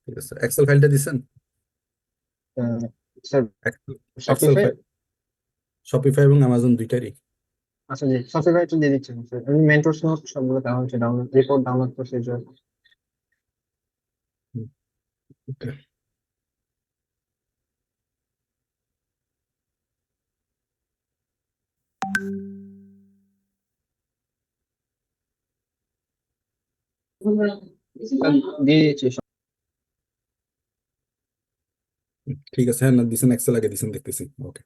ঠিক আছে, এক্সেল ফাইলটা দিছেন? Sir, Excel Shopify. File, Shopify এবং অ্যামাজন দুইটারই। আচ্ছা জি, শপিফাই তো দিয়ে দিচ্ছেন স্যার। আমি মেন্টরস নোট সবগুলো দেওয়া হচ্ছে, ডাউনলোড রিপোর্ট, ডাউনলোড প্রসিডিউর। হুম, okay. দিয়ে দিচ্ছি সব। ঠিক আছে, হ্যাঁ না দিছেন, এক্সেল আগে দিছেন দেখতেছি। ওকে,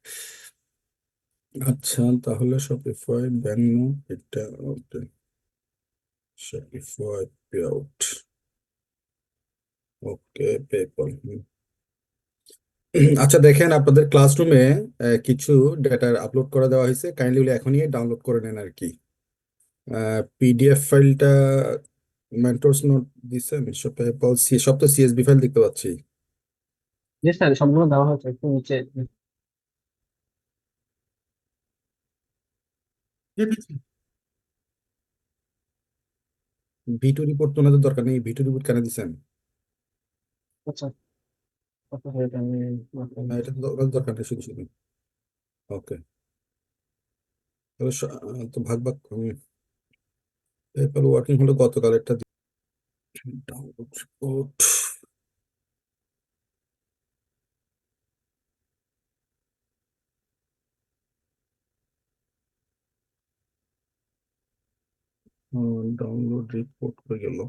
আচ্ছা তাহলে শপিফাই ব্যান্য এটা, ওকে, শপিফাই পে আউট, ওকে, পেপল। আচ্ছা দেখেন, আপনাদের ক্লাসরুমে কিছু ডেটা আপলোড করে দেওয়া হয়েছে, কাইন্ডলি এখনই ডাউনলোড করে নেন আর কি। পিডিএফ ফাইলটা মেন্টরস নোট দিছেন, পেপল সব তো সিএসবি ফাইল দেখতে পাচ্ছি। জি স্যার, সবগুলো দেওয়া হচ্ছে, একটু নিচে। ভিটু রিপোর্ট তো ওনাদের দরকার নেই, ভিটু রিপোর্ট কেন দিছেন? আচ্ছা, কত হয়েছে আমি না, এটা তো ওনাদের দরকার নেই, শুধু শুধু। ওকে, তাহলে তো ভাগ ভাগ পেপার ওয়ার্কিং হলো গতকাল একটা ডাউনলোড রিপোর্ট। ডাউনলোড রিপোর্ট হয়ে গেল।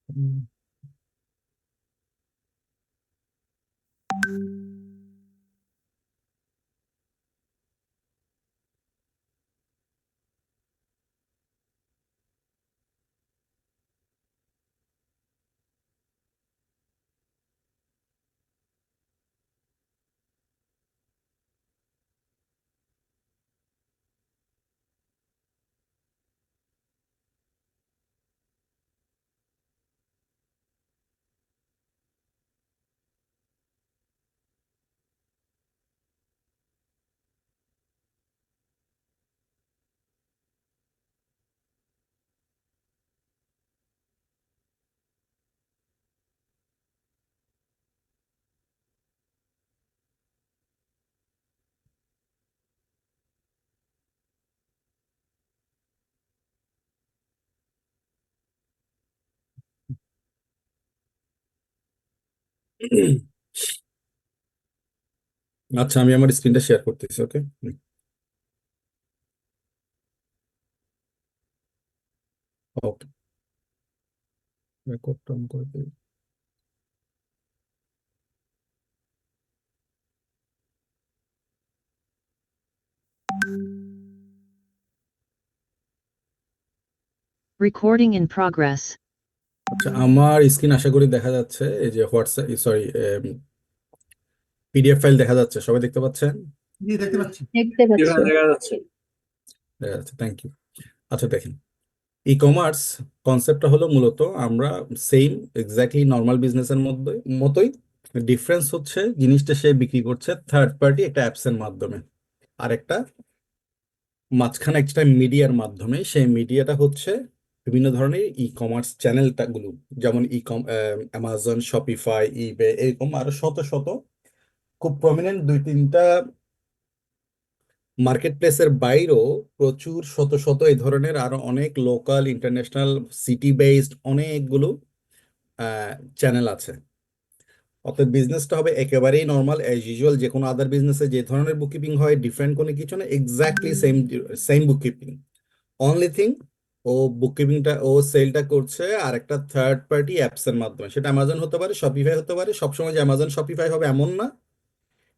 হুম, আচ্ছা আমি আমার স্ক্রিনটা শেয়ার করতেছি, ওকে। ওকে, রেকর্ডটা অন করে দিই। Recording in progress. আচ্ছা আমার স্ক্রিন আশা করি দেখা যাচ্ছে, এই যে হোয়াটসঅ্যাপ, সরি, পিডিএফ ফাইল দেখা যাচ্ছে, সবাই দেখতে পাচ্ছেন? জি, দেখতে পাচ্ছি। দেখতে পাচ্ছি। দেখা যাচ্ছে। দেখা যাচ্ছে, থ্যাংক ইউ। আচ্ছা দেখেন, ই কমার্স কনসেপ্টটা হলো মূলত আমরা সেম এক্স্যাক্টলি নর্মাল বিজনেসের মধ্যে মতোই, ডিফারেন্স হচ্ছে জিনিসটা সে বিক্রি করছে থার্ড পার্টি একটা অ্যাপস এর মাধ্যমে, আর একটা মাঝখানে একটা মিডিয়ার মাধ্যমে। সেই মিডিয়াটা হচ্ছে বিভিন্ন ধরনের ই কমার্স চ্যানেলটা গুলো, যেমন অ্যামাজন, শপিফাই, ইবে, এরকম আরো শত শত খুব প্রমিনেন্ট দুই তিনটা মার্কেট প্লেসের বাইরেও প্রচুর শত শত এই ধরনের আরো অনেক লোকাল ইন্টারন্যাশনাল সিটি বেসড অনেকগুলো চ্যানেল আছে। অর্থাৎ বিজনেসটা হবে একেবারেই নর্মাল অ্যাজ ইউজুয়াল, যে কোনো আদার বিজনেসে যে ধরনের বুককিপিং হয়, ডিফারেন্ট কোনো কিছু না, exactly same same bookkeeping. Only thing, ও বুককিপিংটা ও সেলটা করছে আর একটা থার্ড পার্টি অ্যাপস এর মাধ্যমে। সেটা অ্যামাজন হতে পারে, শপিফাই হতে পারে, সবসময় যে অ্যামাজন শপিফাই হবে এমন না।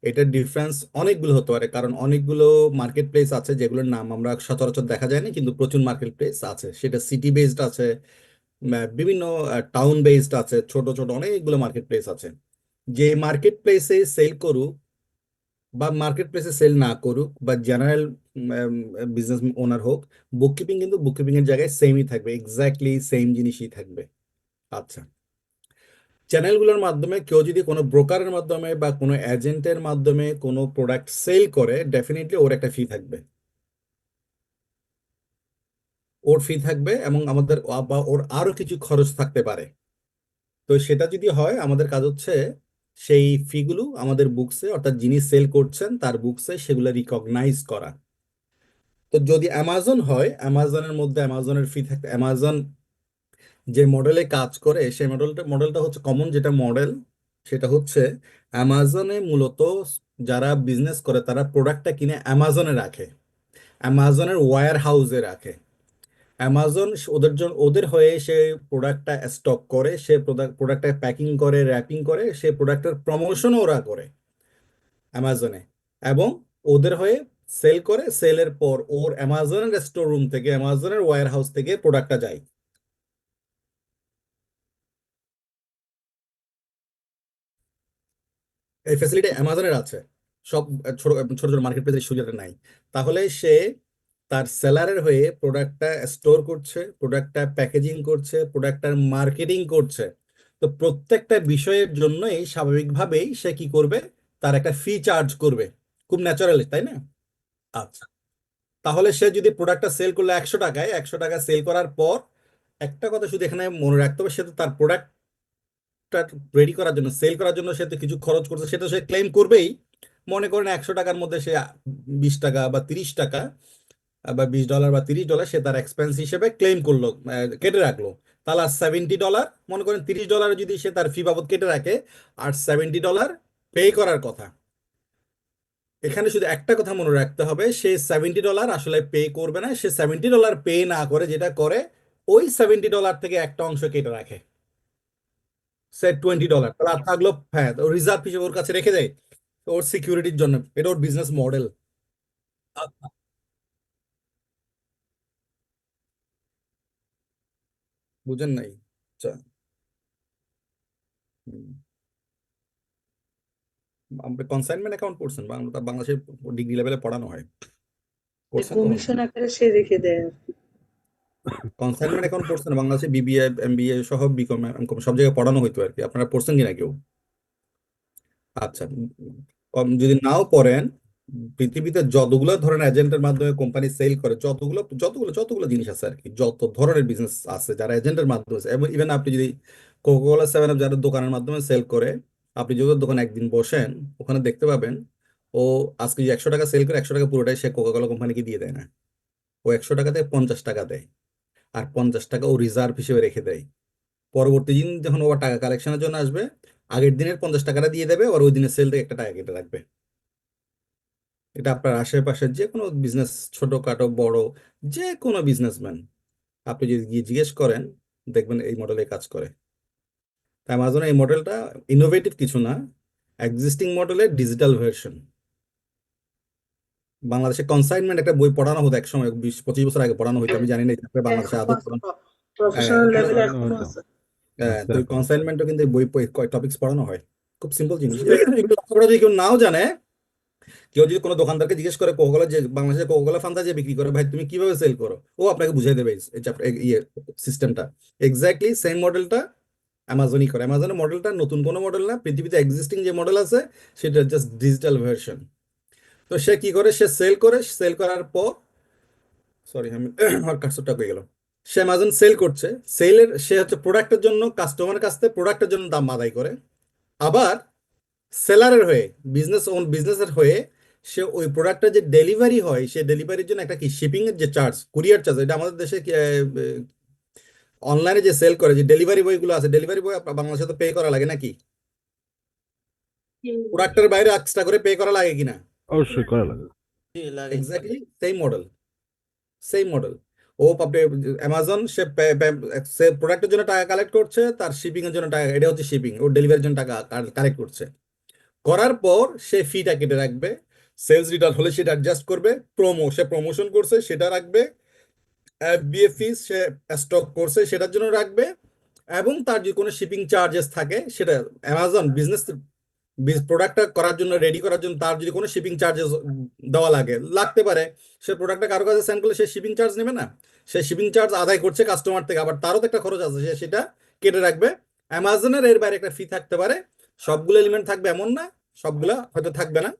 এটার ডিফারেন্স অনেকগুলো হতে পারে, কারণ অনেকগুলো মার্কেট প্লেস আছে যেগুলোর নাম আমরা সচরাচর দেখা যায় না, কিন্তু প্রচুর মার্কেট প্লেস আছে। সেটা সিটি বেসড আছে, বিভিন্ন টাউন বেসড আছে, ছোট ছোট অনেকগুলো মার্কেট প্লেস আছে। যে মার্কেট প্লেসে সেল করুক, বা মার্কেট প্লেসে সেল না করুক বা জেনারেল বিজনেস ওনার হোক, বুককিপিং কিন্তু বুককিপিং এর জায়গায় সেমই থাকবে, এক্স্যাক্টলি সেম জিনিসই থাকবে। আচ্ছা, চ্যানেলগুলোর মাধ্যমে কেউ যদি কোনো ব্রোকারের মাধ্যমে বা কোনো এজেন্টের মাধ্যমে কোনো প্রোডাক্ট সেল করে, ডেফিনেটলি ওর একটা ফি থাকবে, ওর ফি থাকবে, এবং আমাদের বা ওর আরো কিছু খরচ থাকতে পারে। তো সেটা যদি হয়, আমাদের কাজ হচ্ছে সেই ফিগুলো আমাদের বুকসে, অর্থাৎ যিনি সেল করছেন তার বুকসে সেগুলো রিকগনাইজ করা। তো যদি অ্যামাজন হয়, অ্যামাজনের মধ্যে অ্যামাজনের ফি থাকবে, অ্যামাজন যে মডেলে কাজ করে সেই মডেলটা হচ্ছে কমন যেটা মডেল, সেটা হচ্ছে অ্যামাজনে মূলত যারা বিজনেস করে তারা প্রোডাক্টটা কিনে অ্যামাজনে রাখে, অ্যামাজনের ওয়্যার হাউসে রাখে। অ্যামাজন ওদের জন্য, ওদের হয়ে সে প্রোডাক্টটা স্টক করে, সে প্রোডাক্টটা প্যাকিং করে, র্যাপিং করে, সে প্রোডাক্টের প্রমোশনও ওরা করে অ্যামাজনে, এবং ওদের হয়ে সেল করে। সেলের পর ওর অ্যামাজনের স্টোর রুম থেকে, অ্যামাজনের ওয়্যার হাউস থেকে প্রোডাক্টটা যায়। এই ফ্যাসিলিটি অ্যামাজনের আছে, সব ছোট ছোট ছোট মার্কেট প্লেসের সুবিধাটা নাই। তাহলে সে তার সেলারের হয়ে প্রোডাক্টটা স্টোর করছে, প্রোডাক্টটা প্যাকেজিং করছে, প্রোডাক্টটার মার্কেটিং করছে। তো প্রত্যেকটা বিষয়ের জন্যই স্বাভাবিকভাবেই সে কি করবে, তার একটা ফি চার্জ করবে, খুব ন্যাচারালি, তাই না? আচ্ছা, তাহলে সে যদি প্রোডাক্টটা সেল করলো 100 টাকায়, 100 টাকা সেল করার পর একটা কথা শুধু এখানে মনে রাখতে হবে, সে তো তার প্রোডাক্ট রেডি করার জন্য, সেল করার জন্য সে তো কিছু খরচ করছে, সেটা সে ক্লেম করবেই। মনে করেন 100 টাকার মধ্যে সে 20 টাকা বা 30 টাকা বা $20 বা $30 সে তার এক্সপেন্স হিসেবে ক্লেম করলো, কেটে রাখলো। তাহলে আর $70, মনে করেন $30 যদি সে তার ফি বাবদ কেটে রাখে, আর $70 পে করার কথা। এখানে শুধু একটা কথা মনে রাখতে হবে, সে $70 আসলে পে করবে না, সে $70 পে না করে যেটা করে, ওই $70 থেকে একটা অংশ কেটে রাখে, সে $20, তাহলে আর থাকলো, হ্যাঁ, ও রিজার্ভ হিসেবে ওর কাছে রেখে দেয় ওর সিকিউরিটির জন্য। এটা ওর বিজনেস মডেল। বুঝেন নাই? আচ্ছা। হুম। আপনি কনসাইনমেন্ট অ্যাকাউন্ট পড়ছেন? বাংলাদেশের ডিগ্রি লেভেলে পড়ানো হয়, পড়ছেন কখনো? কমিশন আকারে সে রেখে দেয় আর কি। কনসাইনমেন্ট অ্যাকাউন্ট পড়ছেন? বাংলাদেশে বিবিএ, এমবিএ সহ বিকম, এমকম সব জায়গায় পড়ানো হইতো আর কি। আপনারা পড়ছেন কিনা কেউ? আচ্ছা, যদি নাও পড়েন, পৃথিবীতে যতগুলো ধরনের এজেন্টের মাধ্যমে কোম্পানি সেল করে, যতগুলো জিনিস আছে আর কি, যত ধরনের বিজনেস আছে যারা এজেন্টের মাধ্যমে, এবং ইভেন আপনি যদি কোকাকোলা 7 আপ যারা দোকানের মাধ্যমে সেল করে, আপনি যদি ওর দোকানে একদিন বসেন, ওখানে দেখতে পাবেন ও আজকে যে 100 টাকা সেল করে, 100 টাকা পুরোটাই সে কোকাকোলা কোম্পানিকে দিয়ে দেয় না। ও 100 টাকাতে 50 টাকা দেয়, আর 50 টাকা ও রিজার্ভ হিসেবে রেখে দেয়। পরবর্তী দিন যখন ও টাকা কালেকশনের জন্য আসবে, আগের দিনের 50 টাকাটা দিয়ে দেবে, আর ওই দিনের সেল থেকে একটা টাকা কেটে রাখবে। এটা আপনার আশেপাশের যে কোনো বিজনেস, ছোটখাটো বড়, যে কোনো বিজনেসম্যান, আপনি যদি গিয়ে জিজ্ঞেস করেন, দেখবেন এই মডেলে কাজ করে। অ্যামাজনের এই মডেলটা ইনোভেটিভ কিছু না, এক্সিস্টিং মডেলের ডিজিটাল ভার্সন। বাংলাদেশে কনসাইনমেন্ট একটা বই পড়ানো হতো এক সময়, 20-25 বছর আগে পড়ানো হতো, আমি জানি না এটা বাংলাদেশে এখনো আদৌ আছে, পড়ানো। হ্যাঁ, প্রফেশনাল ওখানে লেভেলে পড়ানো এখনো হতো। আছে। তো আচ্ছা। কনসাইনমেন্টও কিন্তু বই টপিকস পড়ানো হয়, খুব সিম্পল জিনিস। এগুলো আপনারা যদি কেউ নাও জানে, কেউ যদি কোনো দোকানদারকে জিজ্ঞেস করে কোকাকোলা, যে বাংলাদেশে কোকাকোলা ফান্তা যে বিক্রি করে, ভাই তুমি কিভাবে সেল করো, ও আপনাকে বুঝিয়ে দেবে ইয়ে সিস্টেমটা। এক্স্যাক্টলি সেম মডেলটা অ্যামাজনই করে। অ্যামাজনের মডেলটা নতুন কোনো মডেল না, পৃথিবীতে এক্সিস্টিং যে মডেল আছে সেটা জাস্ট ডিজিটাল ভার্সন। তো সে কি করে, সে সেল করে, সেল করার পর, সরি আমি আমার কার্সরটা হয়ে গেল, সে অ্যামাজন সেল করছে, সেলের সে হচ্ছে প্রোডাক্টের জন্য কাস্টমারের কাছ থেকে প্রোডাক্টের জন্য দাম আদায় করে। আবার সেলারের হয়ে, বিজনেসের হয়ে, সে ওই প্রোডাক্টটা যে ডেলিভারি হয়, সে ডেলিভারির জন্য একটা কি শিপিং এর যে চার্জ, কুরিয়ার চার্জ, এটা আমাদের দেশে অনলাইনে যে সেল করে যে ডেলিভারি বয়গুলো আছে, ডেলিভারি বয় বাংলাদেশে তো পে করা লাগে নাকি? প্রোডাক্টের বাইরে এক্সট্রা করে পে করা লাগে কিনা? অবশ্যই করা লাগে। জি, লাগে। Exactly same model, same model. ও আপনি অ্যামাজন, সে প্রোডাক্টের জন্য টাকা কালেক্ট করছে, তার শিপিং এর জন্য টাকা, এটা হচ্ছে শিপিং, ও ডেলিভারির জন্য টাকা কালেক্ট করছে। করার পর সে ফিটা কেটে রাখবে, সেলস রিটার্ন হলে সেটা অ্যাডজাস্ট করবে, সে প্রমোশন করছে সেটা রাখবে, এফবিএ ফিস সে স্টক করছে সেটার জন্য রাখবে, এবং তার যে কোনো শিপিং চার্জেস থাকে সেটা অ্যামাজন বিজনেস প্রোডাক্টটা করার জন্য রেডি করার জন্য তার যদি কোনো শিপিং চার্জেস দেওয়া লাগতে পারে, সে প্রোডাক্টটা কারো কাছে সেন্ড করলে সে শিপিং চার্জ নেবে না, সে শিপিং চার্জ আদায় করছে কাস্টমার থেকে, আবার তারও তো একটা খরচ আছে, সে সেটা কেটে রাখবে। অ্যামাজনের এর বাইরে একটা ফি থাকতে পারে, সবগুলো এলিমেন্ট থাকবে এমন না, সবগুলা হয়তো থাকবে না,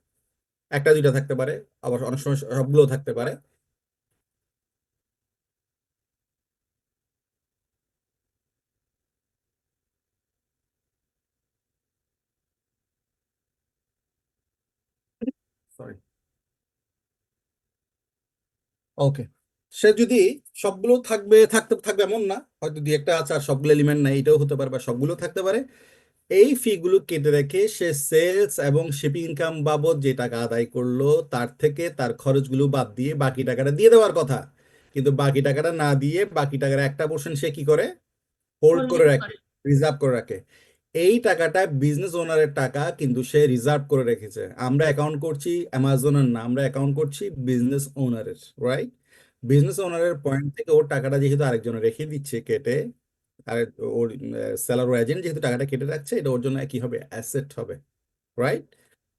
একটা দুইটা থাকতে পারে, আবার অনেক সময় সবগুলো থাকতে পারে। সরি, ওকে। সে যদি সবগুলো থাকতে থাকবে এমন না, হয়তো দুই একটা আছে আর সবগুলো এলিমেন্ট নাই, এটাও হতে পারে, বা সবগুলো থাকতে পারে। এই ফি গুলো কেটে রেখে সে সেলস এবং শিপিং ইনকাম বাবদ যে টাকা আদায় করলো তার থেকে তার খরচগুলো বাদ দিয়ে বাকি টাকাটা দিয়ে দেওয়ার কথা, কিন্তু বাকি টাকাটা না দিয়ে বাকি টাকার একটা পোর্শন সে কি করে, হোল্ড করে রাখে, রিজার্ভ করে রাখে। এই টাকাটা বিজনেস ওনারের টাকা, কিন্তু সে রিজার্ভ করে রেখেছে। আমরা অ্যাকাউন্ট করছি অ্যামাজনের না, আমরা অ্যাকাউন্ট করছি বিজনেস ওনারের, রাইট? বিজনেস ওনারের পয়েন্ট থেকে ওর টাকাটা যেহেতু আরেকজন রেখে দিচ্ছে কেটে, আর ওর সেলার ও এজেন্ট যেহেতু টাকাটা কেটে রাখছে, এটা ওর জন্য কি হবে, অ্যাসেট হবে, রাইট?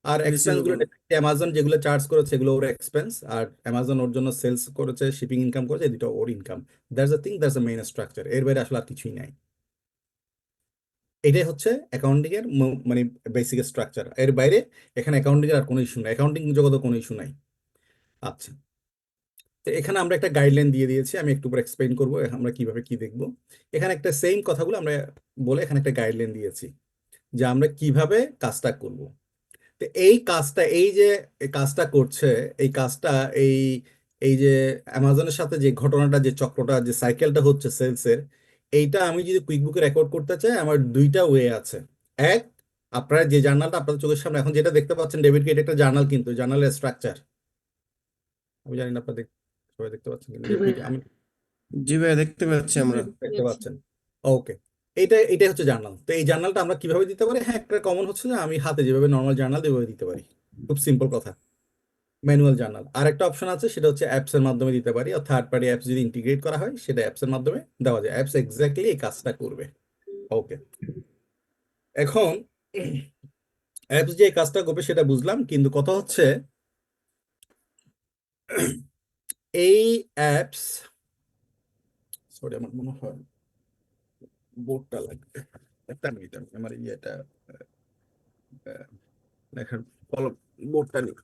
আর এক্সপেন্স গুলো রিসিভেবল। অ্যামাজন যেগুলো চার্জ করেছে সেগুলো ওর এক্সপেন্স, আর অ্যামাজন ওর জন্য সেলস করেছে, শিপিং ইনকাম করেছে, এই দুটো ওর income. That's a thing, that's a main structure. এর বাইরে আসলে আর কিছুই নাই। এটাই হচ্ছে অ্যাকাউন্টিং এর মানে বেসিক স্ট্রাকচার। এর বাইরে এখানে অ্যাকাউন্টিং এর আর কোনো ইস্যু নাই, অ্যাকাউন্টিং জগতে কোনো ইস্যু নাই। আচ্ছা, তো এখানে আমরা একটা গাইডলাইন দিয়ে দিয়েছি, আমি একটু পর এক্সপ্লেইন করবো আমরা কিভাবে কি দেখব। এখানে একটা সেম কথাগুলো আমরা বলে এখানে একটা গাইডলাইন দিয়েছি যে আমরা কিভাবে কাজটা করব। তো এই কাজটা, এই যে এই কাজটা করছে, এই কাজটা, এই এই যে অ্যামাজনের সাথে যে ঘটনাটা, যে চক্রটা, যে সাইকেলটা হচ্ছে সেলসের, এইটা আমি যদি কুইকবুকে রেকর্ড করতে চাই, আমার দুইটা ওয়ে আছে। এক, আপনারা যে জার্নালটা আপনাদের চোখের সামনে এখন যেটা দেখতে পাচ্ছেন ডেবিট, এটা একটা জার্নাল, কিন্তু জার্নালের স্ট্রাকচার আমি জানি না আপনাদের সবাই দেখতে পাচ্ছেন কিনা, যে আমি জি ভাইয়া, দেখতে পাচ্ছি আমরা। দেখতে পাচ্ছেন। ওকে, এটাই হচ্ছে জার্নাল। তো এই জার্নালটা আমরা কিভাবে দিতে পারি? হ্যাঁ, একটা কমন হচ্ছে যে আমি হাতে যেভাবে নর্মাল জার্নাল এভাবে দিতে পারি, খুব সিম্পল কথা, ম্যানুয়াল জার্নাল। আর একটা অপশন আছে, সেটা হচ্ছে অ্যাপস এর মাধ্যমে দিতে পারি, আর থার্ড পার্টি অ্যাপস যদি ইন্টিগ্রেট করা হয় সেটা অ্যাপস এর মাধ্যমে দেওয়া যায়, অ্যাপস এক্স্যাক্টলি এই কাজটা করবে। ওকে, এখন অ্যাপস যে এই কাজটা করবে সেটা বুঝলাম, কিন্তু কথা হচ্ছে এই অ্যাপস, সরি আমার মনে হয় বোর্ডটা লাগবে, একটা মিনিট, আমার ইয়েটা আহ, লেখার কলম, বোর্ডটা নেই।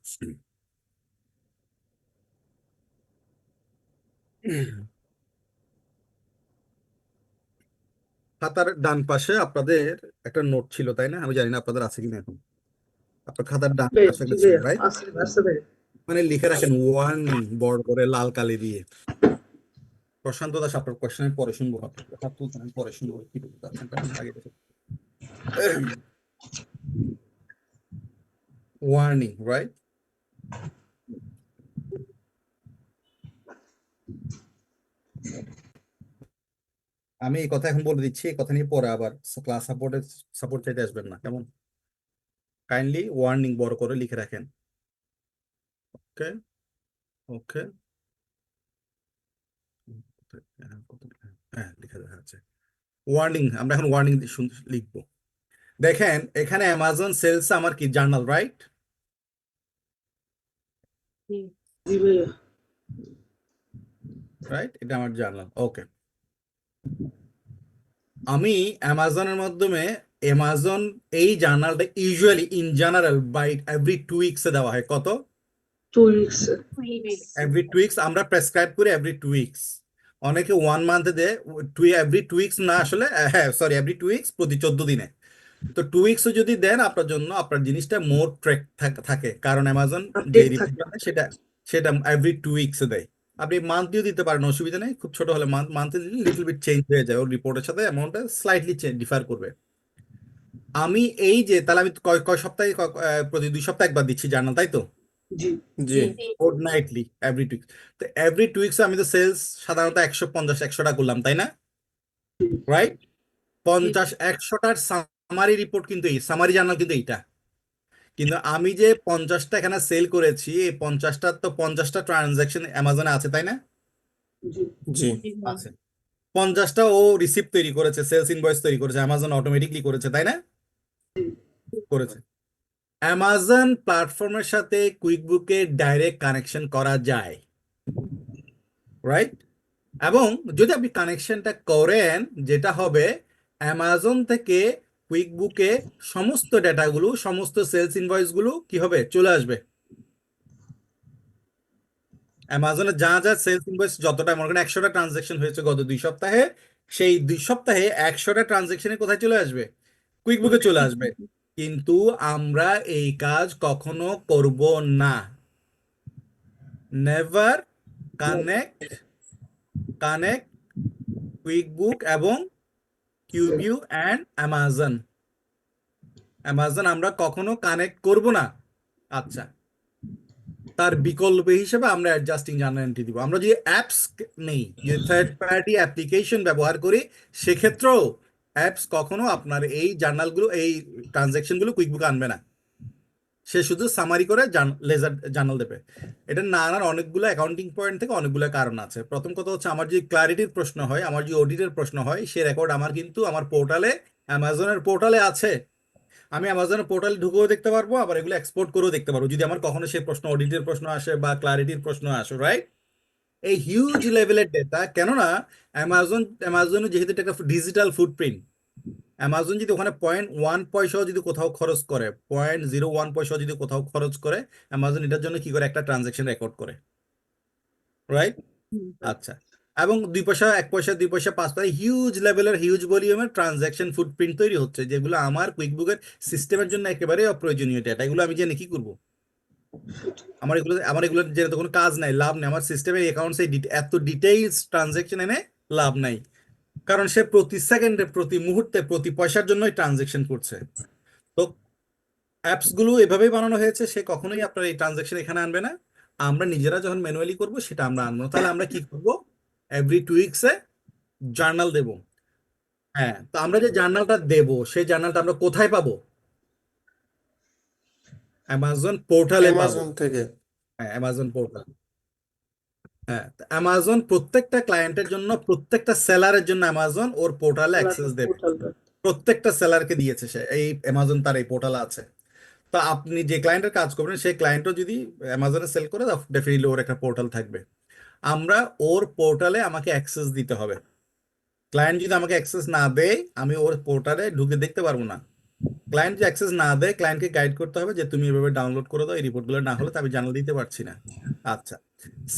খাতার ডান পাশে আপনাদের একটা নোট ছিল, তাই না? আমি জানি না আপনাদের আছে কিনা এখন। আপনার খাতার ডান পাশে একটা ছিল, রাইট? মানে লিখে রাখেন ওয়ার্নিং বড় করে লাল কালি দিয়ে। প্রশান্ত দাস, আপনার কোয়েশ্চেন আমি পরে শুনবো, হাত তুলছেন, আমি পরে শুনবো কি বলতে চাচ্ছেন, কারণ আগে ওয়ার্নিং, রাইট? আমি এই কথা এখন বলে দিচ্ছি, এই কথা নিয়ে পরে আবার ক্লাস সাপোর্ট চাইতে আসবেন না, কেমন? কাইন্ডলি ওয়ার্নিং বড় করে লিখে রাখেন। ওকে, ওকে, হ্যাঁ লিখে দেখা যাচ্ছে ওয়ার্নিং। আমরা এখন ওয়ার্নিং লিখবো। দেখেন এখানে অ্যামাজন সেলস আমার কি জার্নাল, রাইট? রাইট, এটা আমার জার্নাল। ওকে, আমি অ্যামাজনের মাধ্যমে, অ্যামাজন এই জার্নালটা usually in general by every 2 weeks এ দেওয়া হয়। কত? 2 weeks. এভরি 2 উইকস আমরা প্রেসক্রাইব করি, এভরি 2 উইকস। অনেকে 1 মান্থে দেয়, এভরি 2 উইকস না আসলে, হ্যাঁ সরি, এভরি 2 উইকস প্রতি 14 দিনে। তো 2 উইকস যদি দেন আপনার জন্য, আপনার জিনিসটা মোর ট্র্যাক থাকে, কারণ অ্যামাজন যে Update রিপোর্ট থাকবে। সেটা সেটা এভরি 2 উইকস দেয়। আপনি মান্থলিও দিতে পারেন, অসুবিধা নেই, খুব ছোট হলে মান্থলি দিলে লিটল বিট চেঞ্জ হয়ে যায়, ওর রিপোর্টের সাথে অ্যামাউন্টটা স্লাইটলি ডিফার করবে। আমি এই যে তাহলে আমি কয় কয় সপ্তাহে প্রতি 2 সপ্তাহ একবার দিচ্ছি জার্নাল, তাই তো? জি। জি। ফোর্টনাইটলি, এভরি 2 উইকস। তো এভরি 2 উইকস আমি তো সেলস সাধারণত 150-100টা করলাম, তাই না? রাইট, 50-100টার সামারি রিপোর্ট, কিন্তু এই সামারি জার্নাল কিন্তু এইটা। কিন্তু আমি যে 50টা এখানে সেল করেছি, এই 50টা তো 50টা ট্রানজাকশন অ্যামাজনে আছে, তাই না? জি। জি। আছে। 50টা ও রিসিপ্ট তৈরি করেছে, সেলস ইনভয়েস তৈরি করেছে, অ্যামাজন অটোমেটিকলি করেছে, তাই না? করেছে। অ্যামাজন প্ল্যাটফর্মের সাথে কুইকবুকে ডাইরেক্ট কানেকশন করা যায়, রাইট? এবং যদি আপনি কানেকশনটা করেন, যেটা হবে অ্যামাজন থেকে কুইকবুকে সমস্ত ডেটাগুলো, সমস্ত সেলস ইনভয়েসগুলো কি হবে, চলে আসবে। অ্যামাজনে যা যা সেলস ইনভয়েস যতটা, মনে করেন 100টা ট্রানজেকশন হয়েছে গত 2 সপ্তাহে, সেই 2 সপ্তাহে 100টা ট্রানজেকশনে কোথায় চলে আসবে, কুইকবুকে চলে আসবে। কিন্তু আমরা এই কাজ কখনো করব না। নেভার কানেক্ট কানেক্ট কুইকবুক এবং কিউবিউ অ্যান্ড অ্যামাজন। অ্যামাজন আমরা কখনো কানেক্ট করব না। আচ্ছা, তার বিকল্প হিসেবে আমরা অ্যাডজাস্টিং জার্নাল এন্ট্রি দিব। আমরা যদি অ্যাপস নেই, যে থার্ড পার্টি অ্যাপ্লিকেশন ব্যবহার করি, সেক্ষেত্রেও অ্যাপস কখনো আপনার এই জার্নালগুলো, এই ট্রানজ্যাকশনগুলো কুইকবুক আনবে না। সে শুধু সামারি করে লেজার জার্নাল দেবে। এটা না আনার অনেকগুলো অ্যাকাউন্টিং পয়েন্ট থেকে অনেকগুলো কারণ আছে। প্রথম কথা হচ্ছে, আমার যদি ক্লারিটির প্রশ্ন হয়, আমার যদি অডিটের প্রশ্ন হয়, সে রেকর্ড আমার কিন্তু আমার পোর্টালে, অ্যামাজনের পোর্টালে আছে। আমি অ্যামাজনের পোর্টালে ঢুকেও দেখতে পারবো, আবার এগুলো এক্সপোর্ট করেও দেখতে পারবো, যদি আমার কখনো সেই প্রশ্ন, অডিটের প্রশ্ন আসে বা ক্লারিটির প্রশ্ন আসে, রাইট? এই হিউজ লেভেলের ডেটা, কেননা অ্যামাজনে যেহেতু এটা একটা ডিজিটাল ফুটপ্রিন্ট, অ্যামাজন যদি ওখানে 0.1 পয়সাও যদি কোথাও খরচ করে, 0.01 পয়সাও যদি কোথাও খরচ করে, অ্যামাজন এটার জন্য কি করে, একটা ট্রানজেকশন রেকর্ড করে, রাইট? আচ্ছা, এবং 2 পয়সা, 1 পয়সা, 2 পয়সা, 5 পয়সা, হিউজ লেভেলের, হিউজ ভলিউমের ট্রানজ্যাকশন ফুটপ্রিন্ট তৈরি হচ্ছে, যেগুলো আমার কুইকবুকের সিস্টেমের জন্য একেবারে অপ্রয়োজনীয় ডেটা। এগুলো আমি জেনে কি করব? আমার এগুলো জেনে তো কোনো কাজ নাই, লাভ নেই। আমার সিস্টেমের অ্যাকাউন্টসে এত ডিটেইলস ট্রানজ্যাকশন এনে লাভ নাই, কারণ সে প্রতি সেকেন্ডে, প্রতি মুহূর্তে, প্রতি পয়সার জন্যই ট্রানজ্যাকশন করছে। তো অ্যাপস গুলো এভাবেই বানানো হয়েছে, সে কখনোই আপনার এই ট্রানজ্যাকশন এখানে আনবে না। আমরা নিজেরা যখন ম্যানুয়ালি করব, সেটা আমরা আনবো না। তাহলে আমরা কি করব, এভরি 2 উইকসে জার্নাল দেব। হ্যাঁ, তো আমরা যে জার্নালটা দেব, সেই জার্নালটা আমরা কোথায় পাবো? অ্যামাজন পোর্টালে পাবো। অ্যামাজন থেকে। হ্যাঁ, অ্যামাজন পোর্টাল। হ্যাঁ, অ্যামাজন প্রত্যেকটা ক্লায়েন্টের জন্য, প্রত্যেকটা সেলারের জন্য অ্যামাজন ওর পোর্টালে অ্যাক্সেস দেবে। প্রত্যেকটা সেলারকে দিয়েছে সে, এই অ্যামাজন তার এই পোর্টালে আছে। তো আপনি যে ক্লায়েন্টের কাজ করবেন, সেই ক্লায়েন্টও যদি অ্যামাজনে সেল করে, ডেফিনেটলি ওর একটা পোর্টাল থাকবে। আমরা ওর পোর্টালে আমাকে অ্যাক্সেস দিতে হবে। ক্লায়েন্ট যদি আমাকে অ্যাক্সেস না দেয়, আমি ওর পোর্টালে ঢুকে দেখতে পারবো না। ক্লায়েন্ট যে অ্যাক্সেস না দেয়, ক্লায়েন্টকে গাইড করতে হবে যে তুমি এভাবে ডাউনলোড করে দাও, এই রিপোর্টগুলো না হলে তো আমি জানাল দিতে পারছি না। আচ্ছা,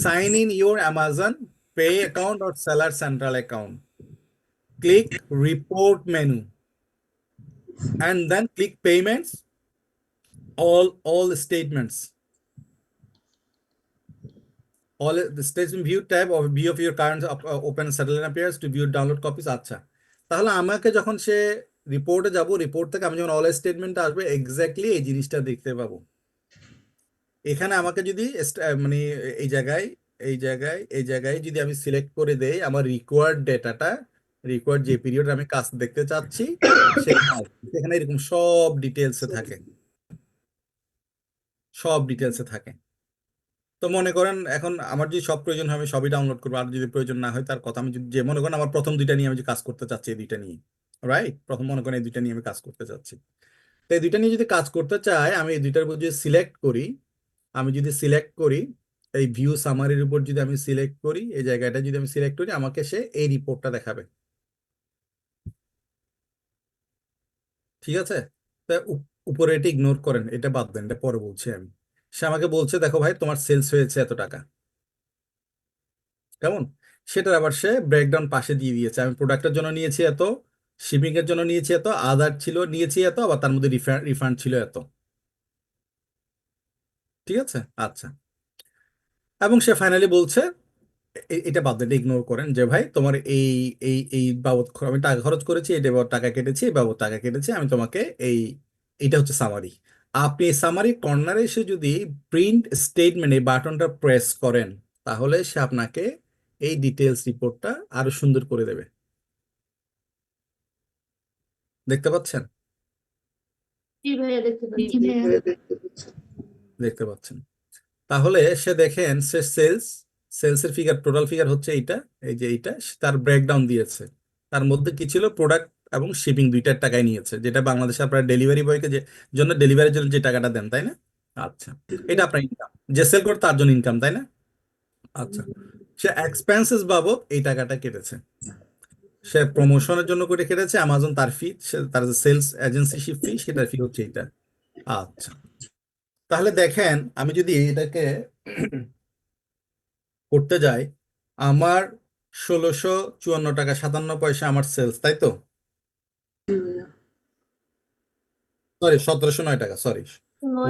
sign in your Amazon pay account or seller central account, click report menu and then click payments, all statements. All the statement view tab of view of your current open settlement appears to view download copies. আচ্ছা, তাহলে আমাকে যখন সে রিপোর্টে যাব, report থেকে আমি যখন all statement আসবে, এক্স্যাক্টলি এই জিনিসটা দেখতে পাবো। এখানে আমাকে যদি মানে এই জায়গায়, এই জায়গায় যদি আমি সিলেক্ট করে দেই আমার রিকোয়ার্ড ডেটাটা, রিকোয়ার্ড যে পিরিয়ড আমি কাজ দেখতে চাচ্ছি, সেখানে এরকম সব ডিটেলসে থাকে, সব ডিটেলসে থাকে। তো মনে করেন এখন আমার যদি সব প্রয়োজন হয়, আমি সবই ডাউনলোড করবো। আর যদি প্রয়োজন না হয়, তার কথা আমি যে মনে করেন আমার প্রথম 2টা নিয়ে আমি যে কাজ করতে চাচ্ছি, এই 2টা নিয়ে, রাইট? প্রথম মনে করেন এই 2টা নিয়ে আমি কাজ করতে চাচ্ছি। তো এই 2টা নিয়ে যদি কাজ করতে চাই, আমি এই 2টার উপর যদি সিলেক্ট করি, আমি যদি সিলেক্ট করি, এই ভিউ সামারির উপর যদি আমি সিলেক্ট করি, এই জায়গাটা যদি আমি সিলেক্ট করি, আমাকে সে এই রিপোর্টটা দেখাবে। ঠিক আছে? তা উপরে এটা ইগনোর করেন, এটা বাদ দেন, এটা পরে বলছি আমি। সে আমাকে বলছে, দেখো ভাই, তোমার সেলস হয়েছে এত টাকা। কেমন? সেটার আবার সে ব্রেকডাউন পাশে দিয়ে দিয়েছে। আমি প্রোডাক্টের জন্য নিয়েছি এত, শিপিং এর জন্য নিয়েছি এত, আদার ছিল নিয়েছি এত, আবার তার মধ্যে রিফান্ড ছিল এত। ঠিক আছে? আচ্ছা, এবং সে ফাইনালি বলছে, এটা বাদ দেন, ইগনোর করেন, যে ভাই তোমার এই এই এই বাবদ আমি টাকা খরচ করেছি, এই বাবদ টাকা কেটেছি, এই বাবদ টাকা কেটেছি, আমি তোমাকে এই, এটা হচ্ছে সামারি। আপনি এই সামারি কর্নারে এসে যদি প্রিন্ট স্টেটমেন্ট এই বাটনটা প্রেস করেন, তাহলে সে আপনাকে এই ডিটেলস রিপোর্টটা আরো সুন্দর করে দেবে। দেখতে পাচ্ছেন? জি ভাইয়া দেখতে পাচ্ছি। দেখতে পাচ্ছেন? তাহলে সে দেখেন, সে সেলসের ফিগার, টোটাল ফিগার হচ্ছে এইটা, এই যে এইটা, তার ব্রেকডাউন দিয়েছে। তার মধ্যে কি ছিল, প্রোডাক্ট এবং শিপিং দুইটার টাকায় নিয়েছে, যেটা বাংলাদেশে আপনার ডেলিভারি বয়কে জন্য ডেলিভারির জন্য যে টাকাটা দেন, তাই না? আচ্ছা, এটা আপনার ইনকাম, যে সেল করে তার জন্য ইনকাম, তাই না? আচ্ছা, সে এক্সপেন্সেস বাবদ এই টাকাটা কেটেছে, সে প্রমোশনের জন্য করে কেটেছে, অ্যামাজন তার ফি, তার যে সেলস এজেন্সিশিপ ফি, সেটার ফি হচ্ছে এটা। আচ্ছা, তাহলে দেখেন আমি যদি এটাকে করতে যাই, আমার 1654 টাকা 57 পয়সা আমার সেলস, তাই তো? সরি, 1709 টাকা, সরি,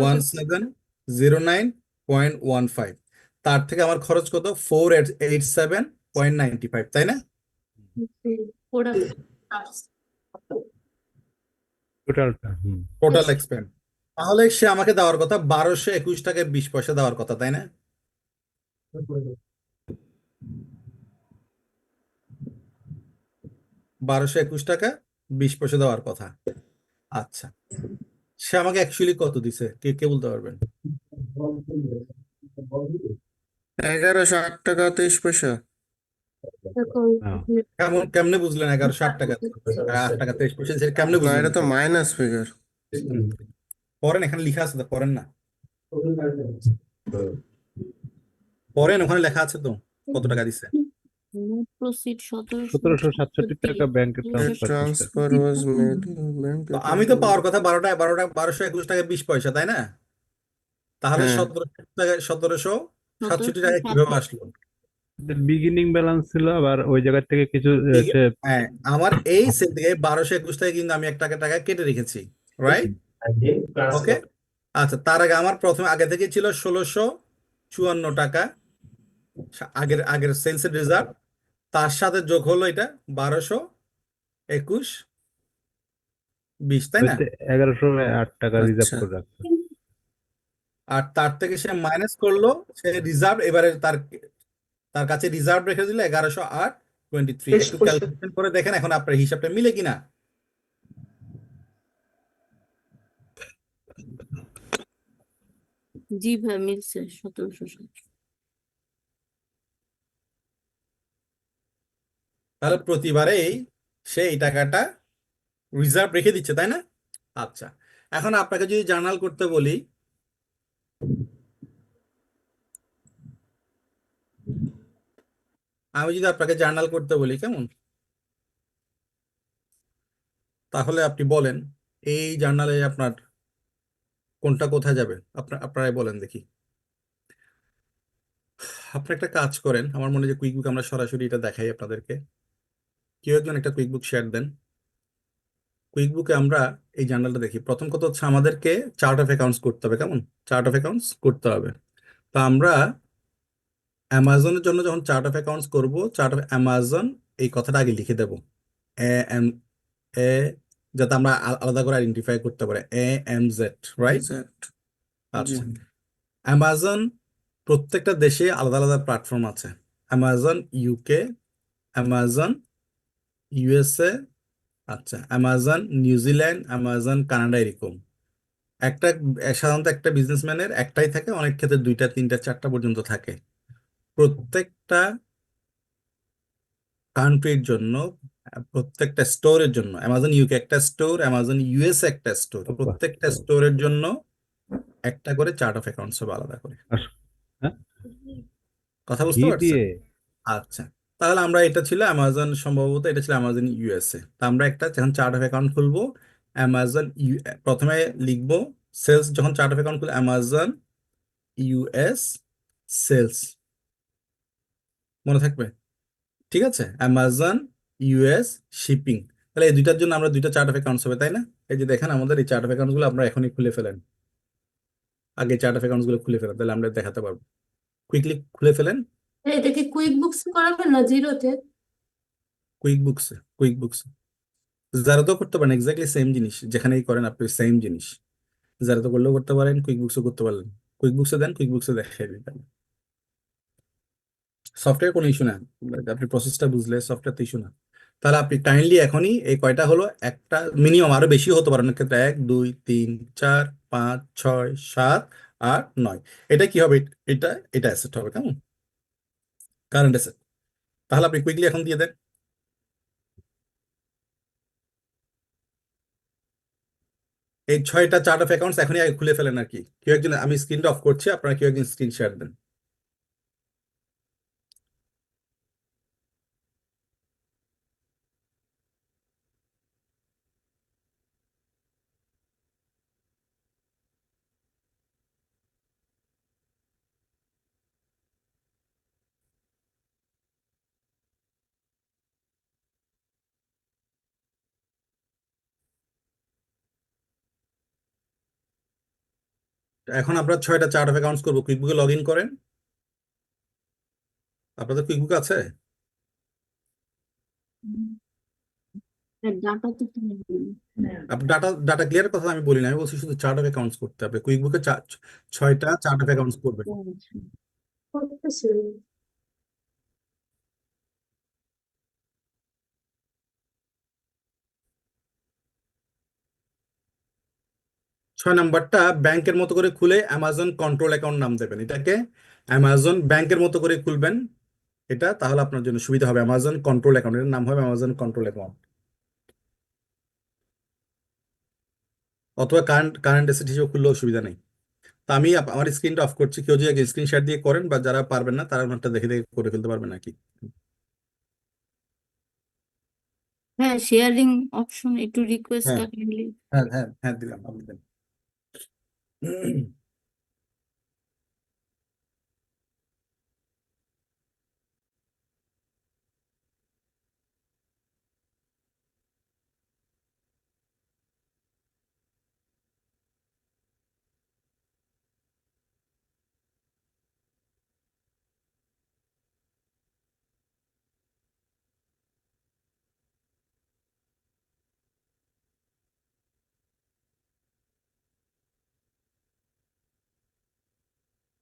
1709.15। তার থেকে আমার খরচ কত? 487.95, তাই না? প্রোডাক্ট টোটালটা টোটাল এক্সপেন্স। তাহলে সে আমাকে দেওয়ার কথা 1221 টাকা 20 পয়সা দেওয়ার কথা, তাই না? 1221 টাকা 20 পয়সা দেওয়ার কথা। আচ্ছা, সে আমাকে অ্যাকচুয়ালি কত দিছে, কে কে বলতে পারবেন? 1108 টাকা 23 পয়সা। এখন কেমনে বুঝলেন 1160 টাকা 8 টাকা 23 পয়সা সেটা কেমনে না, বুঝলেন? এটা তো মাইনাস ফিগার। পড়েন, এখানে লেখা আছে তো, পড়েন না, পড়েন, ওখানে লেখা আছে তো কত টাকা দিছে। প্রসিড 1767 টাকা ব্যাংকে ট্রান্সফার করছে। ট্রান্সফার ওয়াজ মেড ব্যাংক তো আমি তো পাওয়ার কথা 1221 টাকা 20 পয়সা, তাই না? তাহলে হ্যাঁ 1767 টাকা কিভাবে আসলো? বিগিনিং ব্যালেন্স ছিল, আবার ওই জায়গা থেকে কিছু সে হ্যাঁ, আমার এই সেল থেকে 1221 টাকা কিন্তু আমি 1 টাকা কেটে রেখেছি, রাইট? ওকে, আচ্ছা, তার আগে আমার প্রথমে আগে থেকে ছিল 1654 টাকা, আগের আগের সেলসের রিজার্ভ, তার সাথে যোগ হলো এটা 1221 তাই না? হচ্ছে 1108 টাকা রিজার্ভ আচ্ছা। করে রাখছে। আর তার থেকে সে মাইনাস করলো, সে রিজার্ভ এবারে তার তার কাছে রিজার্ভ রেখে দিল 1108.23। একটু ক্যালকুলেশন করে দেখেন এখন আপনার হিসাবটা মিলে কিনা। জি ভাই মিলছে 1760। তাহলে প্রতিবারেই সে এই টাকাটা রিজার্ভ রেখে দিচ্ছে, তাই না? আচ্ছা, এখন আপনাকে যদি জার্নাল করতে বলি, আমি যদি আপনাকে জার্নাল করতে বলি, কেমন? তাহলে আপনি বলেন এই জার্নালে আপনার কোনটা কোথায় যাবে, আপনারাই বলেন দেখি। আপনি একটা কাজ করেন, আমার মনে হয় যে কুইকবুক আমরা সরাসরি এটা দেখাই আপনাদেরকে। কেউ একজন একটা কুইকবুক শেয়ার দেন। কুইকবুকে আমরা এই জার্নালটা দেখি। প্রথম কথা হচ্ছে আমাদেরকে চার্ট অফ অ্যাকাউন্টস করতে হবে, কেমন? চার্ট অফ অ্যাকাউন্টস করতে হবে। তো আমরা অ্যামাজনের জন্য যখন চার্ট অফ অ্যাকাউন্টস করব, চার্ট অফ অ্যামাজন এই কথাটা আগে লিখে দেব, এ এম এ, যাতে আমরা আলাদা করে আইডেন্টিফাই করতে পারি, AMZ, রাইট? এক্সাক্ট। জি। আচ্ছা, অ্যামাজন প্রত্যেকটা দেশে আলাদা আলাদা প্ল্যাটফর্ম আছে। অ্যামাজন ইউকে, অ্যামাজন USA, আচ্ছা, অ্যামাজন নিউজিল্যান্ড, অ্যামাজন কানাডা, এরকম একটা সাধারণত একটা বিজনেসম্যানের একটাই থাকে, অনেক ক্ষেত্রে দুইটা তিনটা চারটা পর্যন্ত থাকে। প্রত্যেকটা কান্ট্রির জন্য, প্রত্যেকটা স্টোরের জন্য, অ্যামাজন ইউকে একটা স্টোর, অ্যামাজন USA একটা স্টোর, প্রত্যেকটা স্টোরের জন্য একটা করে চার্ট অফ অ্যাকাউন্টস হবে আলাদা করে। হ্যাঁ, কথা বুঝতে কি পারছেন? দিয়ে? আচ্ছা, তাহলে আমরা এটা ছিল অ্যামাজন, সম্ভবত এটা ছিল অ্যামাজন USA। তা আমরা একটা যখন চার্ট অফ অ্যাকাউন্ট খুলবো, অ্যামাজন প্রথমে লিখবো সেলস, যখন চার্ট অফ অ্যাকাউন্ট খুলবো অ্যামাজন US সেলস, মনে থাকবে? ঠিক আছে, অ্যামাজন US শিপিং। তাহলে এই দুইটার জন্য আমরা দুইটা চার্ট অফ অ্যাকাউন্টস হবে, তাই না? এই যে দেখেন আমাদের এই চার্ট অফ অ্যাকাউন্টস গুলো আপনারা এখনই খুলে ফেলেন, আগে চার্ট অফ অ্যাকাউন্টস গুলো খুলে ফেলেন, তাহলে আমরা দেখাতে পারবো। কুইকলি খুলে ফেলেন এটা কি কুইক বুকস করাবেন না জিরোতে? কুইক বুকস জারাতেও করতে পারেন, এক্স্যাক্টলি সেম জিনিস, যেখানেই করেন আপনি সেম জিনিস। জারাতে করলেও করতে পারেন, কুইক বুকসও করতে পারেন। কুইক বুকসে দেন, কুইক বুকসে দেখাই দিবেন। সফটওয়্যার কোনো ইস্যু না, আপনি প্রসেসটা বুঝলে সফটওয়্যার তো ইস্যু না। তাহলে আপনি কাইন্ডলি এখনই এই কয়টা হলো, একটা মিনিমাম আরো বেশি হতে পারে অনেক ক্ষেত্রে, 1 2 3 4 5 6 7 8 9। এটা কি হবে? এটা এটা অ্যাসেট হবে, কেমন? Current asset. তাহলে আপনি কুইকলি এখন দিয়ে দেন। এই 6টা চার্ট অফ অ্যাকাউন্টস এখনই আগে খুলে ফেলেন আর কি। কেউ একজন, আমি স্ক্রিনটা অফ করছি, আপনারা কেউ একজন স্ক্রিন শেয়ার দেন। এখন আপনারা 6টা চার্ট অফ অ্যাকাউন্টস করবো। কুইকবুকে লগ ইন করেন। আপনাদের কুইকবুক আছে? ডাটা তো তুমি আপনি ডাটা ডাটা ক্লিয়ার কথা আমি বলি না, আমি বলছি শুধু চার্ট অফ অ্যাকাউন্টস করতে হবে। কুইকবুকে 6টা চার্ট অফ অ্যাকাউন্টস করবেন। করতেছি। 6 নাম্বারটা ব্যাংকের মতো করে খুলে অ্যামাজন কন্ট্রোল অ্যাকাউন্ট নাম দেবেন। এটাকে অ্যামাজন ব্যাংকের মতো করে খুলবেন। এটা তাহলে আপনার জন্য সুবিধা হবে। অ্যামাজন কন্ট্রোল অ্যাকাউন্টের নাম হবে অ্যামাজন কন্ট্রোল অ্যাকাউন্ট, অথবা কারেন্ট কারেন্ট অ্যাসেট হিসেবে খুললেও অসুবিধা নেই। তা আমি আমার স্ক্রিনটা অফ করছি। কেউ যদি স্ক্রিন শেয়ার দিয়ে করেন, বা যারা পারবেন না তারা ওনারটা দেখে দেখে করে ফেলতে পারবেন নাকি। হ্যাঁ, শেয়ারিং অপশন একটু রিকোয়েস্ট হ্যাঁ, কাইন্ডলি। হ্যাঁ, হ্যাঁ, হ্যাঁ, দিলাম, আপনি দেন।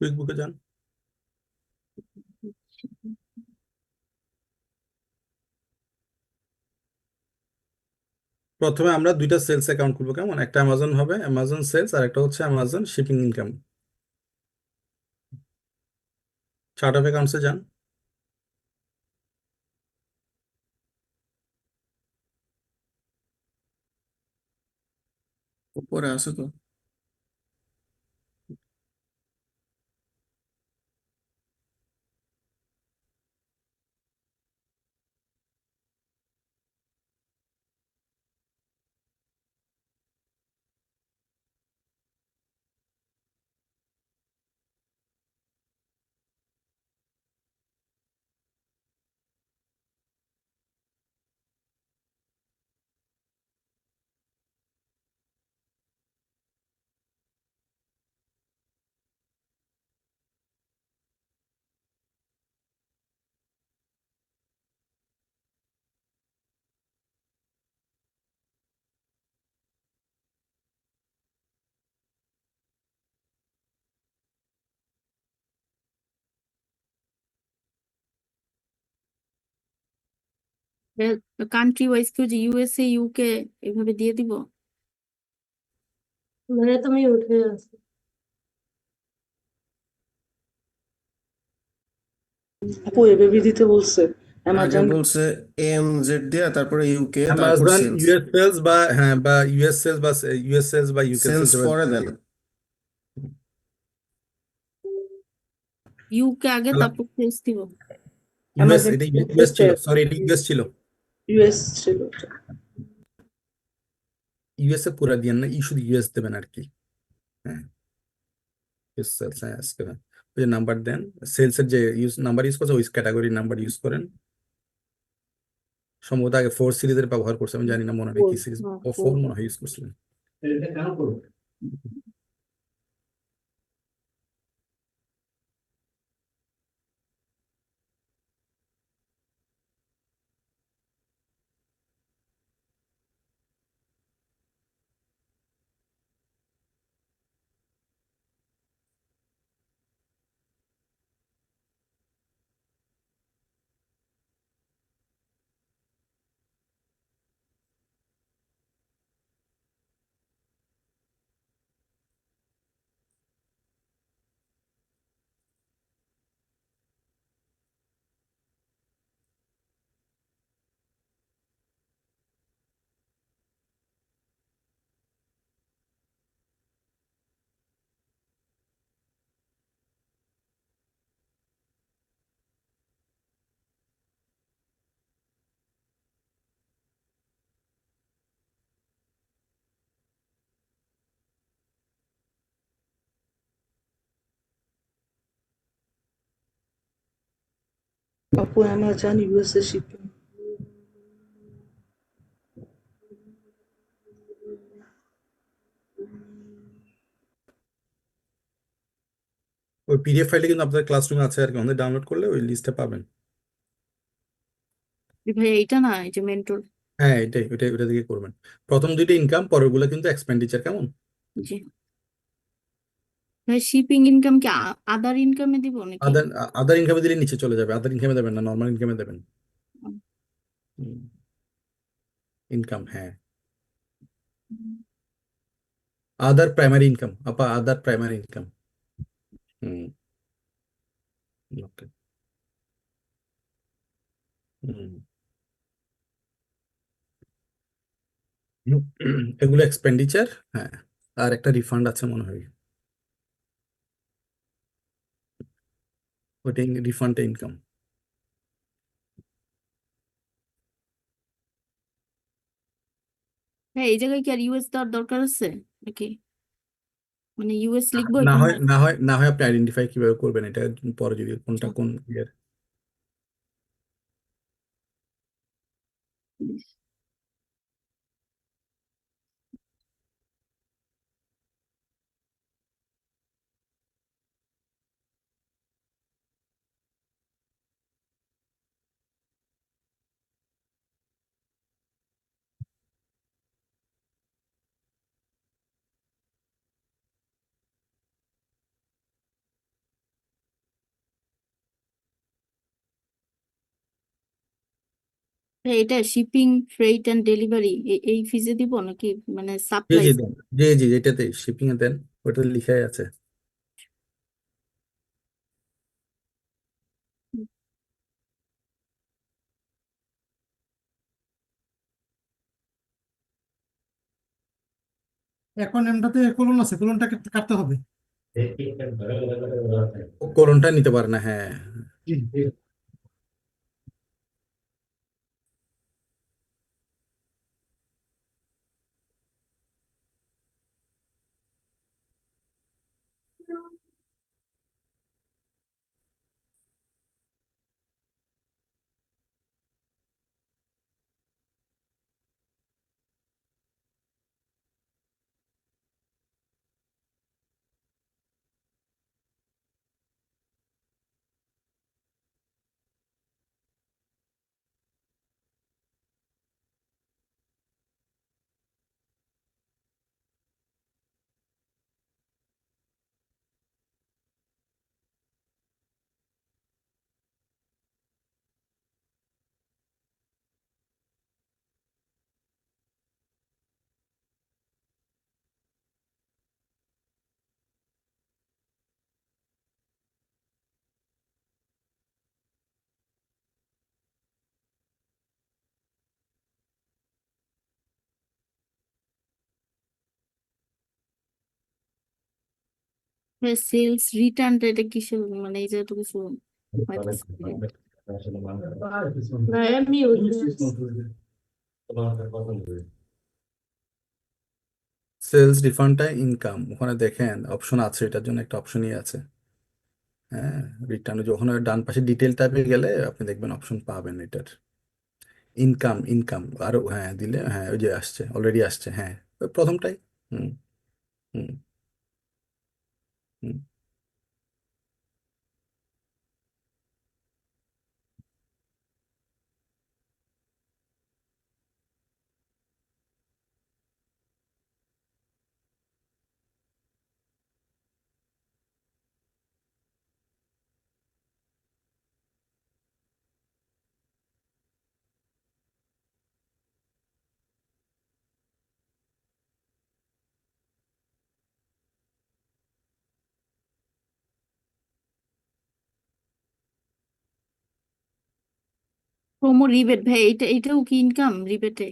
কুইকবুকে যান। প্রথমে আমরা 2টা সেলস অ্যাকাউন্ট খুলবো, কেমন? একটা অ্যামাজন হবে, অ্যামাজন সেলস, আর একটা হচ্ছে Amazon shipping income. Chart of অ্যাকাউন্টসে যান। উপরে আছে তো। কান্ট্রি ওয়াইজ কেউ যে ইউএসএ ইউকে এভাবে দিয়ে দিব। মানে তুমি উঠে আছো। আপু এভাবে দিতে বলছে আগে অ্যামাজন। বলছে AMZ দিয়া, তারপরে UK, তারপর অ্যামাজন সেলস। ইউএস সেলস, বা হ্যাঁ, বা ইউএস সেলস, বা ইউএস সেলস বা ইউকে সেলস সেলস। পরে দেন। ইউকে আগে তারপর সেলস দিব। ইউএস, অ্যামাজন এটা ইউএস ছিল, সরি, এটা ইউএস ছিল। ইউএস ছিল এটা। ইউএসএ পুরা দিয়ে না, শুধু ইউএস দেবেন আর কি। হ্যাঁ, ইউএস সেলস, হ্যাঁ, আজকে না। ওই যে নাম্বার দেন, সেলসের যে নাম্বার ইউজ করছে, ওই ক্যাটাগরির নাম্বার ইউজ করেন। সম্ভবত আগে 4 সিরিজের ব্যবহার করছে, আমি জানি না, মনে নেই কি সিরিজ। হ্যাঁ, ও 4 মনে হয় ইউজ করছিলেন। আপু অ্যামাজন ইউএসএ শিপিং। ওই পিডিএফ ফাইলটা কিন্তু আপনাদের ক্লাসরুমে আছে আর কি, আমাদের ডাউনলোড করলে ওই লিস্টে পাবেন। ভাই এইটা না, এই যে মেন্টর। হ্যাঁ, এটাই ওইটাই ওটা দিকে করবেন। প্রথম দুইটা ইনকাম, পরেরগুলো কিন্তু এক্সপেন্ডিচার, কেমন? জি ভাই, শিপিং ইনকাম কি আদার ইনকামে দিব নাকি? আদার আদার ইনকামে দিলে নিচে চলে যাবে, আদার ইনকামে দেবেন না, নর্মাল ইনকামে দেবেন। ইনকাম, হ্যাঁ, আদার প্রাইমারি ইনকাম, আপা আদার প্রাইমারি ইনকাম। হুম, ওকে। হুম। এগুলো এক্সপেন্ডিচার, হ্যাঁ। আর একটা রিফান্ড আছে মনে হয়, ওইটা রিফান্ড ইনকাম। হ্যাঁ, এই জায়গায় কি আর ইউএস দেওয়ার দরকার আছে নাকি? মানে ইউএস লিখবো না এখানে? হয় আপনি আইডেন্টিফাই কিভাবে করবেন এটা পরে, যদি কোনটা কোন ইয়ের। হ্যাঁ, এটা শিপিং, ফ্রেইট এন্ড ডেলিভারি এই ফিজে দিব নাকি? মানে জি জি সাপ্লাইজ? দেন, জি জি, এটাতে শিপিং এ দেন, ওটা লিখাই আছে। অ্যাকোনিমটাতে কোলন আছে, কোলনটা কাটতে হবে। কোলনটা নিতে পারে না, হ্যাঁ। হ্যাঁ, সেলস রিটার্ন, এটা কিসের মানে? এই যে তো কিছু হইতেছে না। না এমনি সেলস রিফান্ডটা ইনকাম, ওখানে দেখেন অপশন আছে, এটার জন্য একটা অপশনই আছে। হ্যাঁ, রিটার্ন যখন ওই ডান পাশে ডিটেল ট্যাবে গেলে আপনি দেখবেন অপশন পাবেন এটার। ইনকাম, ইনকাম আরো, হ্যাঁ দিলে, হ্যাঁ ওই যে আসছে, অলরেডি আসছে, হ্যাঁ ওই প্রথমটাই। হুম হুম হুম। প্রোমো রিবেট, ভাই এটাও কি ইনকাম রিবেটে?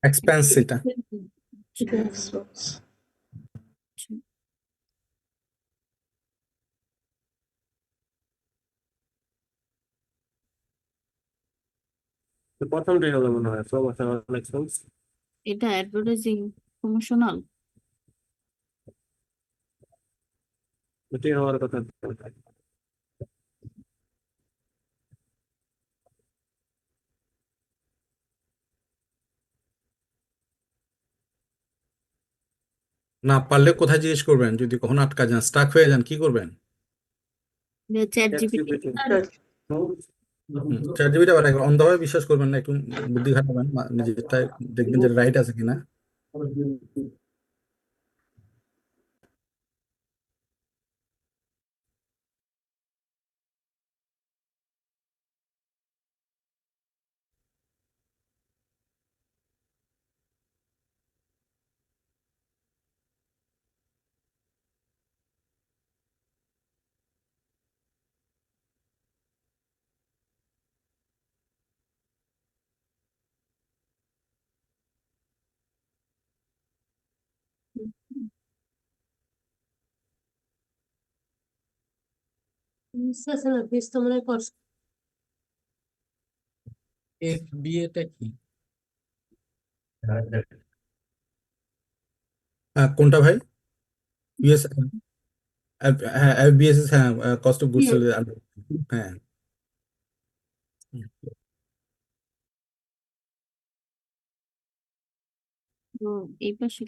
এক্সপেন্স এটা। প্রথমটাই হবে মনে হয়, প্রমোশনাল এক্সপেন্স। এটা অ্যাডভার্টাইজিং, প্রমোশনাল। এটাই হওয়ার কথা। না পারলে কোথায় জিজ্ঞেস করবেন যদি কখনো আটকা যান স্টাক হয়ে যান কি করবেন? Chat GPT. চ্যাট জিপিটি আবার একবার অন্ধভাবে বিশ্বাস করবেন না, একটু বুদ্ধি খাটাবেন নিজেরটা দেখবেন যে রাইট আছে কিনা। FBA টা কি? কোনটা ভাই? ইউএস, হ্যাঁ FBSS, হ্যাঁ কস্ট অফ গুডস সোল্ড, হ্যাঁ। তো এই পাশে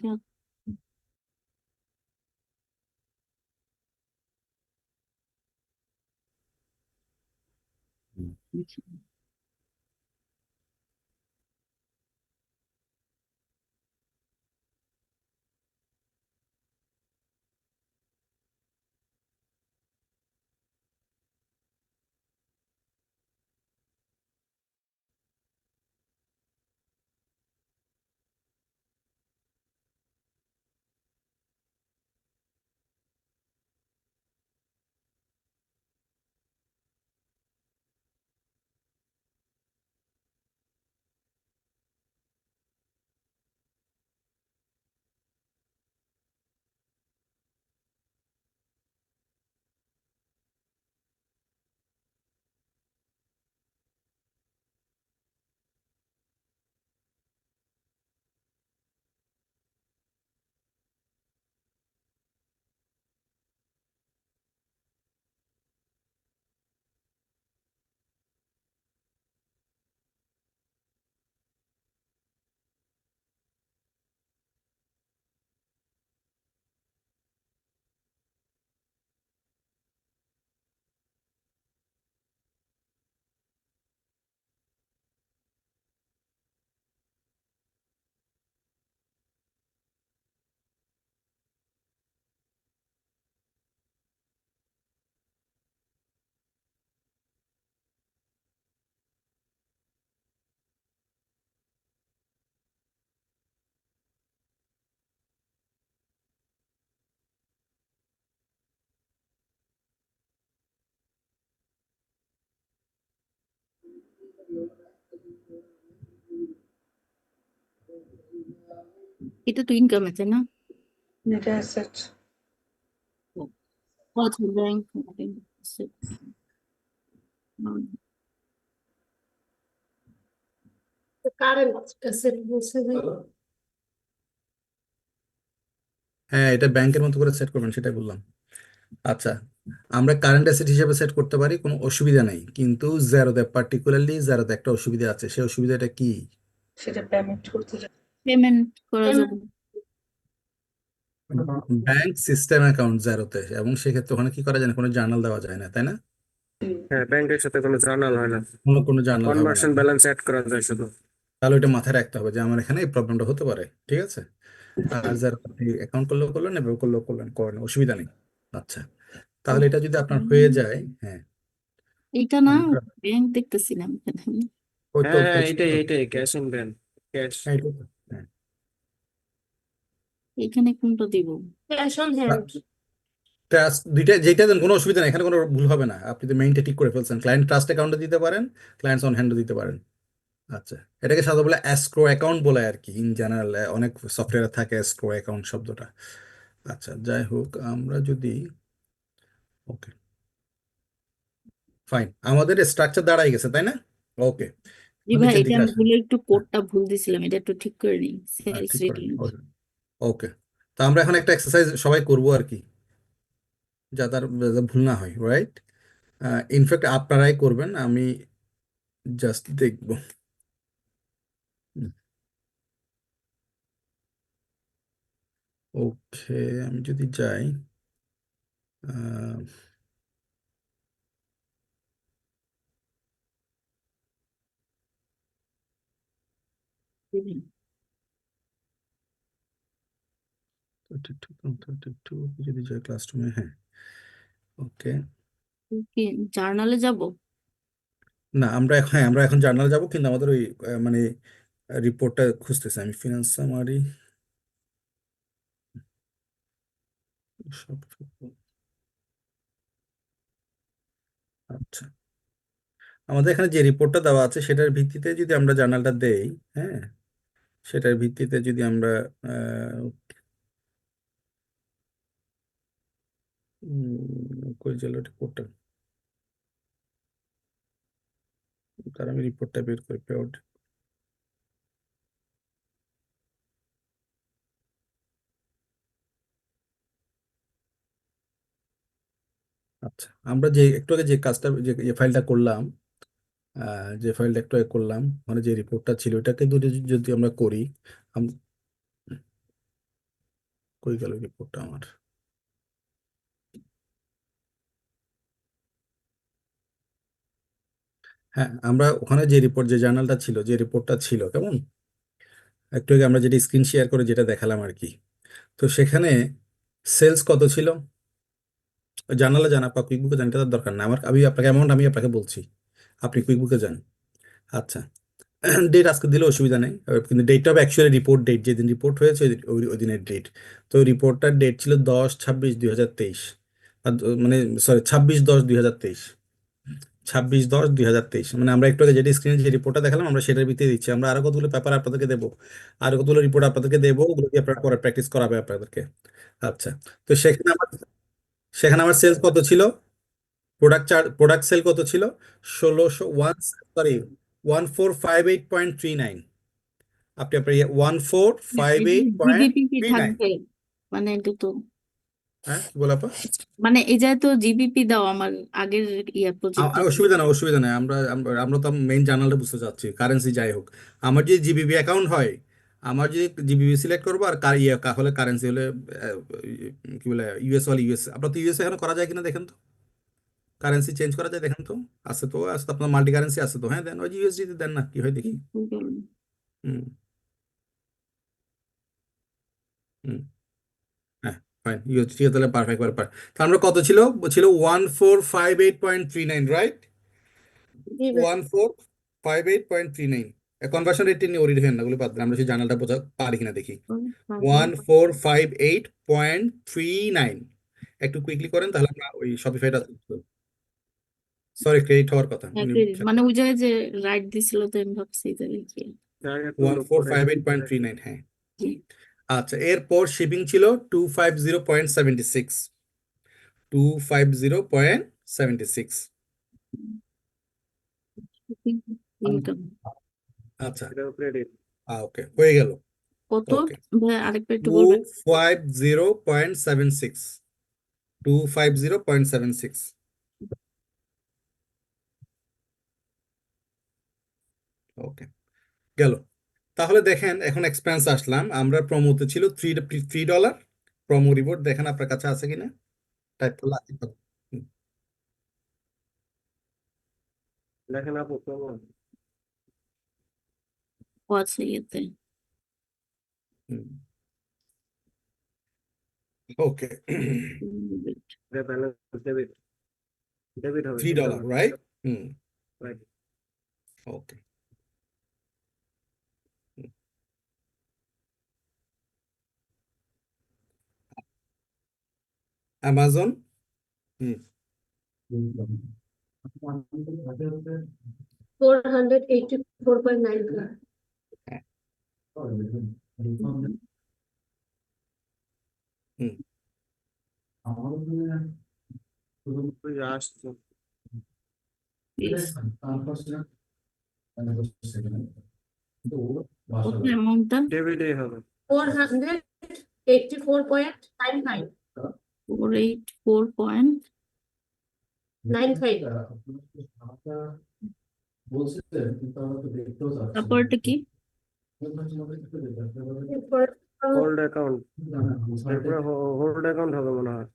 এটা তো ইনকাম আছে না? Net asset. আচ্ছা ব্যাংক। The current asset বলছে যে হ্যাঁ এটা ব্যাংকের মতো করে সেট করবেন সেটাই বললাম। আচ্ছা, আমরা কারেন্ট অ্যাসেট হিসেবে সেট করতে পারি, কোনো অসুবিধা নেই, কিন্তু জেরোতে পার্টিকুলারলি জেরোতে একটা অসুবিধা আছে, সেই অসুবিধাটা কি? সেটা পেমেন্ট করতে যায়। পেমেন্ট করা যাবে। ব্যাংক সিস্টেম অ্যাকাউন্ট জেরোতে, এবং সেক্ষেত্রে ওখানে কি করা যায় না, কোনো জার্নাল দেওয়া যায় না, তাই না? হ্যাঁ, ব্যাংকের সাথে কোনো জার্নাল হয় না, কোনো জার্নাল হবে না। কনভার্সন ব্যালেন্স অ্যাড করা যায় শুধু। তাহলে ওইটা মাথায় রাখতে হবে যে আমার এখানে এই প্রবলেমটা হতে পারে, ঠিক আছে? আর যারা আপনি অ্যাকাউন্ট করলেও করলেন, এভাবে করলেও করলেন, করেন, অসুবিধা নেই। আচ্ছা, তাহলে এটা যদি আপনার হয়ে যায়, হ্যাঁ এটা না, আমরা ব্যাংক দেখতেছিলাম এখানে। ওই তো হ্যাঁ হ্যাঁ, ওই এটাই এটাই ক্যাশ ইন ব্যাংক, ক্যাশ। হ্যাঁ, এটাই তো, হ্যাঁ। এখানে কোনটা দিব? Cash on hand. ট্রাস্ট দুইটা যেটা দেন কোনো অসুবিধা নেই, এখানে কোনো ভুল হবে না, আপনি তো মেইনটা ঠিক করে ফেলছেন, ক্লায়েন্ট ট্রাস্ট অ্যাকাউন্টে দিতে পারেন, ক্লায়েন্টস অন হ্যান্ডও দিতে পারেন। আচ্ছা, এটাকে সাধারণত বলে অ্যাস্ক্রো অ্যাকাউন্ট বলে আর কি, ইন জেনারেল অনেক সফটওয়্যারে থাকে অ্যাস্ক্রো অ্যাকাউন্ট শব্দটা। আচ্ছা যাই হোক, আমরা যদি, ওকে ফাইন, আমাদের স্ট্রাকচার দাঁড়াই গেছে তাই না? ওকে, জি ভাই, নিচের এটা দিকে আমি আসেন। ভুলে একটু হ্যাঁ, কোডটা ভুল দিছিলাম, এটা একটু ঠিক করে নিই। সেলস ঠিক করেন, রেটিং। ওকে। তো আমরা এখন একটা এক্সারসাইজ সবাই করবো আর কি, যাতে যাতে ভুল না হয়, রাইট? ইনফ্যাক্ট আপনারাই করবেন, আমি জাস্ট দেখবো। ওকে, আমি যদি যাই আহ, যদি যাই ক্লাসরুমে, হ্যাঁ ওকে। কি জার্নালে যাব? না, আমরা এখন জার্নাল যাব, কিন্তু আমাদের ওই মানে রিপোর্টটা খুঁজতেছি আমি, ফিনান্স সামারি সব। আচ্ছা, আমাদের এখানে যে রিপোর্টটা দেওয়া আছে সেটার ভিত্তিতে যদি আমরা জার্নালটা দেই, হ্যাঁ, সেটার ভিত্তিতে যদি আমরা কই গেল রিপোর্টটা, তার আমি রিপোর্টটা বের করে পেড। আচ্ছা, আমরা যে একটু আগে যে কাজটা, যে ফাইলটা করলাম, যে ফাইলটা একটু আগে করলাম, মানে যে রিপোর্টটা ছিল ওটাকে যদি আমরা করি, আম- কই গেল রিপোর্টটা আমার? হ্যাঁ, আমরা ওখানে যে রিপোর্ট, যে জার্নালটা ছিল, যে রিপোর্টটা ছিল, কেমন একটু আগে আমরা যেটা স্ক্রিন শেয়ার করে যেটা দেখালাম আর কি, তো সেখানে সেলস কত ছিল? জার্নালে জানা বা কুইকবুকে জানতে তার দরকার না আমার, আমি আপনাকে অ্যামাউন্ট আমি আপনাকে বলছি, আপনি কুইকবুকে যান। আচ্ছা, ডেট আজকে দিলে অসুবিধা নেই, কিন্তু ডেটটা হবে অ্যাকচুয়ালি রিপোর্ট ডেট, যেদিন রিপোর্ট হয়েছে ওই দিনের ডেট। তো রিপোর্টটার ডেট ছিল 10/26/2023, মানে সরি 26/10/2023, 26/10/2023, মানে আমরা একটু আগে যেটা স্ক্রিনে যে রিপোর্টটা দেখালাম আমরা সেটার ভিত্তিতে দিচ্ছি। আমরা আরো কতগুলো পেপার আপনাদেরকে দেবো, আরো কতগুলো রিপোর্ট আপনাদেরকে দেবো, ওগুলো দিয়ে আপনারা পরে প্র্যাকটিস করাবে আপনাদেরকে। আচ্ছা, তো সেখানে আমার সেলস কত ছিল? প্রোডাক্ট সেল কত ছিল? 1458.39। আপনি আপনার 1458.39। জিবিপি কি থাকবে? মানে এটা তো, হ্যাঁ, কি বলে আপা? মানে এই যে তো জিবিপি দাও আমার আগের প্রজেক্টে। অসুবিধা না, অসুবিধা নাই, আমরা তো মেইন জার্নালটা বুঝতে চাচ্ছি, কারেন্সি যাই হোক। আমার যদি জিবিবি অ্যাকাউন্ট হয়, আমার যদি জিবিবি সিলেক্ট করবো, আর হলে কারেন্সি হলে কি বলে ইউএস হলে ইউএস। আপনার তো ইউএস এখানে করা যায় কিনা দেখেন তো, কারেন্সি চেঞ্জ করা যায় দেখেন তো। আছে তো আপনার মাল্টি কারেন্সি আছে তো, হ্যাঁ দেন, ওই ইউএসডি দেন না, কি হয় দেখি। হুম হুম, হ্যাঁ ফাইন, ইউএসডি ঠিক আছে, তাহলে পারফেক্ট পারফেক্ট। তাহলে আমরা কত ছিল? ছিল 1458.39, রাইট? জি ভাই। 1458.39। কনভার্সন রেট নিয়ে ওরিড হবেন না, ওগুলো বাদ দেন, আমরা সেই জার্নালটা বোঝা পারি কিনা দেখি। 1458.39, একটু কুইকলি করেন তাহলে আমরা ওই শপিফাইটা, সরি ক্রেডিট হওয়ার কথা উনি। মানে ওই জায়গায় যে রাইট দিছিল তো আমি ভাবছি যে কি। জায়গা তো ওয়ান ফোর উপরে। Five eight point three nine হ্যাঁ। জি। আচ্ছা, এরপর শিপিং ছিল 250.76, 250.76। ইনকাম আচ্ছা, এটাও ক্রেডিট। ওকে হয়ে গেল। কত? ওকে, ভাই আরেকবার একটু টু বলবেন। Five zero point seven six 250.76। ওকে, গেল। তাহলে দেখেন এখন এক্সপেন্স আসলাম, আমরা প্রমোতে ছিল $3। প্রমো রিপোর্ট দেখেন আপনার কাছে আছে কিনা, টাইপ করলে আছে। হুম, দেখেন আপু কেমন? ও আছে ইয়েতে। হুম, ওকে। এটা ব্যালেন্স ডেবিট, ডেবিট হবে $3, রাইট? হুম, রাইট। ওকে। অ্যামাজন। হুম, 484.9। হ্যাঁ, হুম, ওই যে আসছে। কত অ্যামাউন্টটা? ডেবিটই হবে। 484.99। 484.95। তারপর এটা কি? এরপর হোল্ড অ্যাকাউন্ট, এরপরে হোল্ড অ্যাকাউন্ট হবে মনে হয়,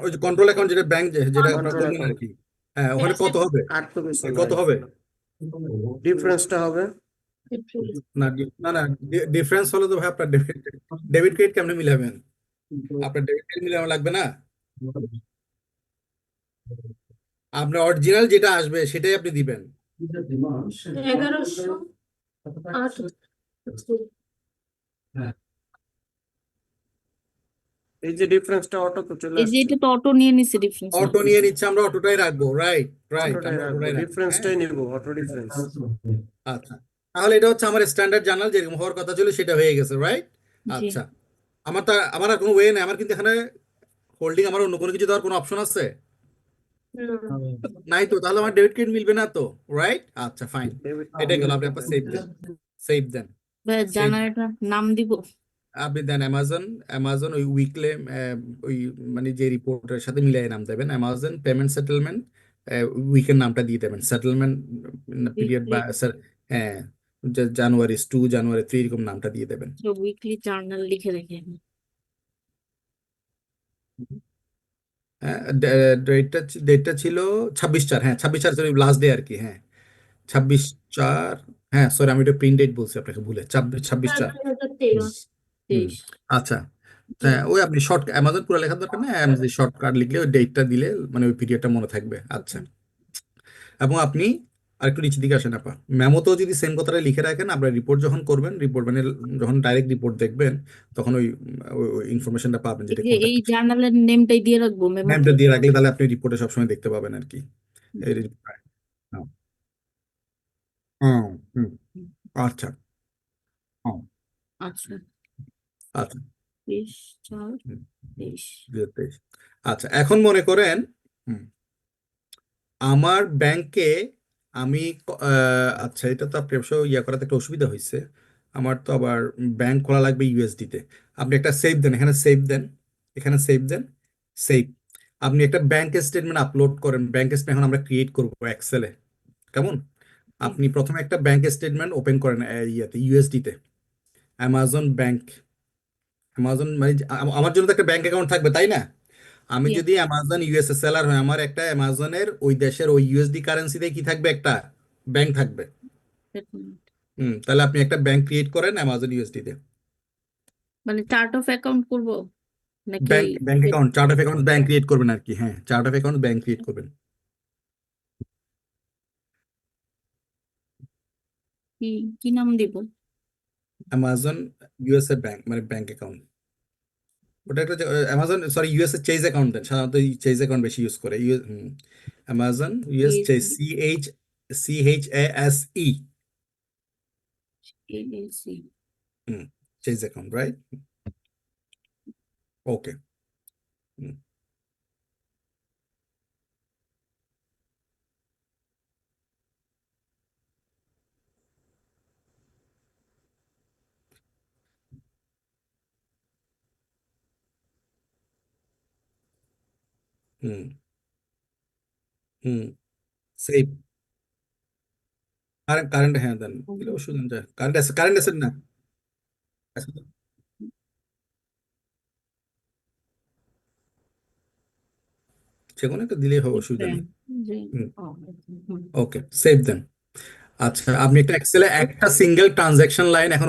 ওই যে কন্ট্রোল অ্যাকাউন্ট যেটা ব্যাংক যেটা আপনার কন্ট্রোল বললেন আর অ্যাকাউন্ট। কি, হ্যাঁ ওখানে কত হবে? আর তো কিছু কত নাই, হবে? ডিফারেন্সটা হবে না না না, ডিফারেন্স হলে তো ভাই আপনার ডেবিট ক্রেডিট কেমনে মিলাবেন? আপনার ডেবিট ক্রেডিট মিলানো লাগবে না, আপনার অরিজিনাল যেটা আসবে সেটাই আপনি দিবেন। 1108 এই যে ডিফারেন্সটা অটো তো চলে এই যে আসছে, এটা তো অটো নিয়ে নিছে ডিফারেন্স। অটো নিয়ে নিচ্ছে, আমরা অটোটাই রাখবো, রাইট রাইট, অটোটাই আমরা রাখবো, অটোটাই রাখবো, হ্যাঁ। ডিফারেন্সটাই নিব, অটো ডিফারেন্স। আচ্ছা, তাহলে এটা হচ্ছে আমার স্ট্যান্ডার্ড জার্নাল যেরকম হওয়ার কথা ছিল সেটা হয়ে গেছে, রাইট? জি আচ্ছা, আমার আর কোনো ওয়ে নেই, আমার কিন্তু এখানে হোল্ডিং আমার অন্য কোনো কিছু দেওয়ার কোনো অপশন আছে নাই তো, তাহলে আমার ডেবিট ক্রেডিট মিলবে না তো, রাইট? আচ্ছা ফাইন, ডেবিট এটাই গেল, আপনি আপনার সেভ দেন, সেভ দেন, ভাই সেভ জানালাটা নাম দিব। আপনি দেন অ্যামাজন ওই উইকলি ওই মানে যে রিপোর্টের সাথে মিলিয়ে নাম দেবেন, অ্যামাজন পেমেন্ট সেটেলমেন্ট উইকের নামটা দিয়ে দেবেন, সেটেলমেন্ট পিরিয়ড বা হ্যাঁ জানুয়ারি 2 জানুয়ারি 3 এরকম নামটা দিয়ে দেবেন। উইকলি জার্নাল লিখে রেখে ডেটটা ছিল 26/4, হ্যাঁ 26/4 লাস্ট ডে আর কি, হ্যাঁ 26/4, হ্যাঁ সরি আমি এটা প্রিন্ট ডেট বলছি আপনাকে ভুলে, 26/4। 2023 আচ্ছা, হ্যাঁ ওই আপনি শর্ট অ্যামাজন পুরো লেখার দরকার নেই, শর্টকাট লিখলে ওই ডেটটা দিলে মানে ওই পিরিয়ডটা মনে থাকবে। আচ্ছা, এবং আপনি আরেকটু নিচের দিকে আসেন আপা, মেমোতেও যদি সেম কথাটা লিখে রাখেন, আপনার রিপোর্ট যখন করবেন, রিপোর্ট মানে যখন ডাইরেক্ট রিপোর্ট দেখবেন তখন ওই ইনফরমেশনটা পাবেন, যেটা যে এই জার্নালের নেমটাই দিয়ে রাখবো মেমোতে। নেমটা দিয়ে রাখলে তাহলে আপনি রিপোর্টে সবসময় দেখতে পাবেন আর কি। এই হ্যাঁ। হুম, হুম, আচ্ছা, হুম, আচ্ছা আচ্ছা, 20/4/23। 2023। আচ্ছা, এখন মনে করেন হুম, আমার ব্যাংকে আমি আচ্ছা এটা তো আপনি অবশ্য ইয়া করাতে একটা অসুবিধা হয়েছে, আমার তো আবার ব্যাংক খোলা লাগবে ইউএসডিতে। আপনি একটা সেভ দেন, এখানে সেভ দেন, এখানে সেভ দেন, সেভ। আপনি একটা ব্যাংক স্টেটমেন্ট আপলোড করেন, ব্যাংক স্টেটমেন্ট এখন আমরা ক্রিয়েট করবো এক্সেলে, কেমন? আপনি প্রথমে একটা ব্যাংক স্টেটমেন্ট ওপেন করেন ইয়াতে ইউএসডিতে, অ্যামাজন ব্যাংক, অ্যামাজন মানে আমার জন্য তো একটা ব্যাংক অ্যাকাউন্ট থাকবে তাই না? আমি জি। যদি অ্যামাজন ইউএসএ সেলার হয়, আমার একটা অ্যামাজনের ওই দেশের ওই ইউএসডি কারেন্সিতে কি থাকবে, একটা ব্যাংক থাকবে। তাহলে আপনি একটা ব্যাংক ক্রিয়েট করেন অ্যামাজন ইউএসডি তে, মানে চার্ট অফ অ্যাকাউন্ট করবো নাকি bank account, chart of account bank create করবেন আর কি, হ্যাঁ chart of account bank create করবেন। কি কি নাম দিব? অ্যামাজন ইউএসএ ব্যাংক মানে ব্যাংক অ্যাকাউন্ট, ওটা একটা Amazon sorry USA Chase account দেন, সাধারণত চেজ অ্যাকাউন্ট বেশি ইউজ করে Amazon US Chase CHASE AAC Chase account, right? Okay, hmm, hmm, save current, হ্যাঁ দেন, দিলে অবশ্যই দেন, কারেন্ট অ্যাসেট না, যে কোনো একটা দিলেই হবে, অসুবিধা নেই। ওকে, সেভ দেন। আচ্ছা, আপনি একটা এক্সেলে একটা সিঙ্গেল ট্রানজাকশন লাইন এখন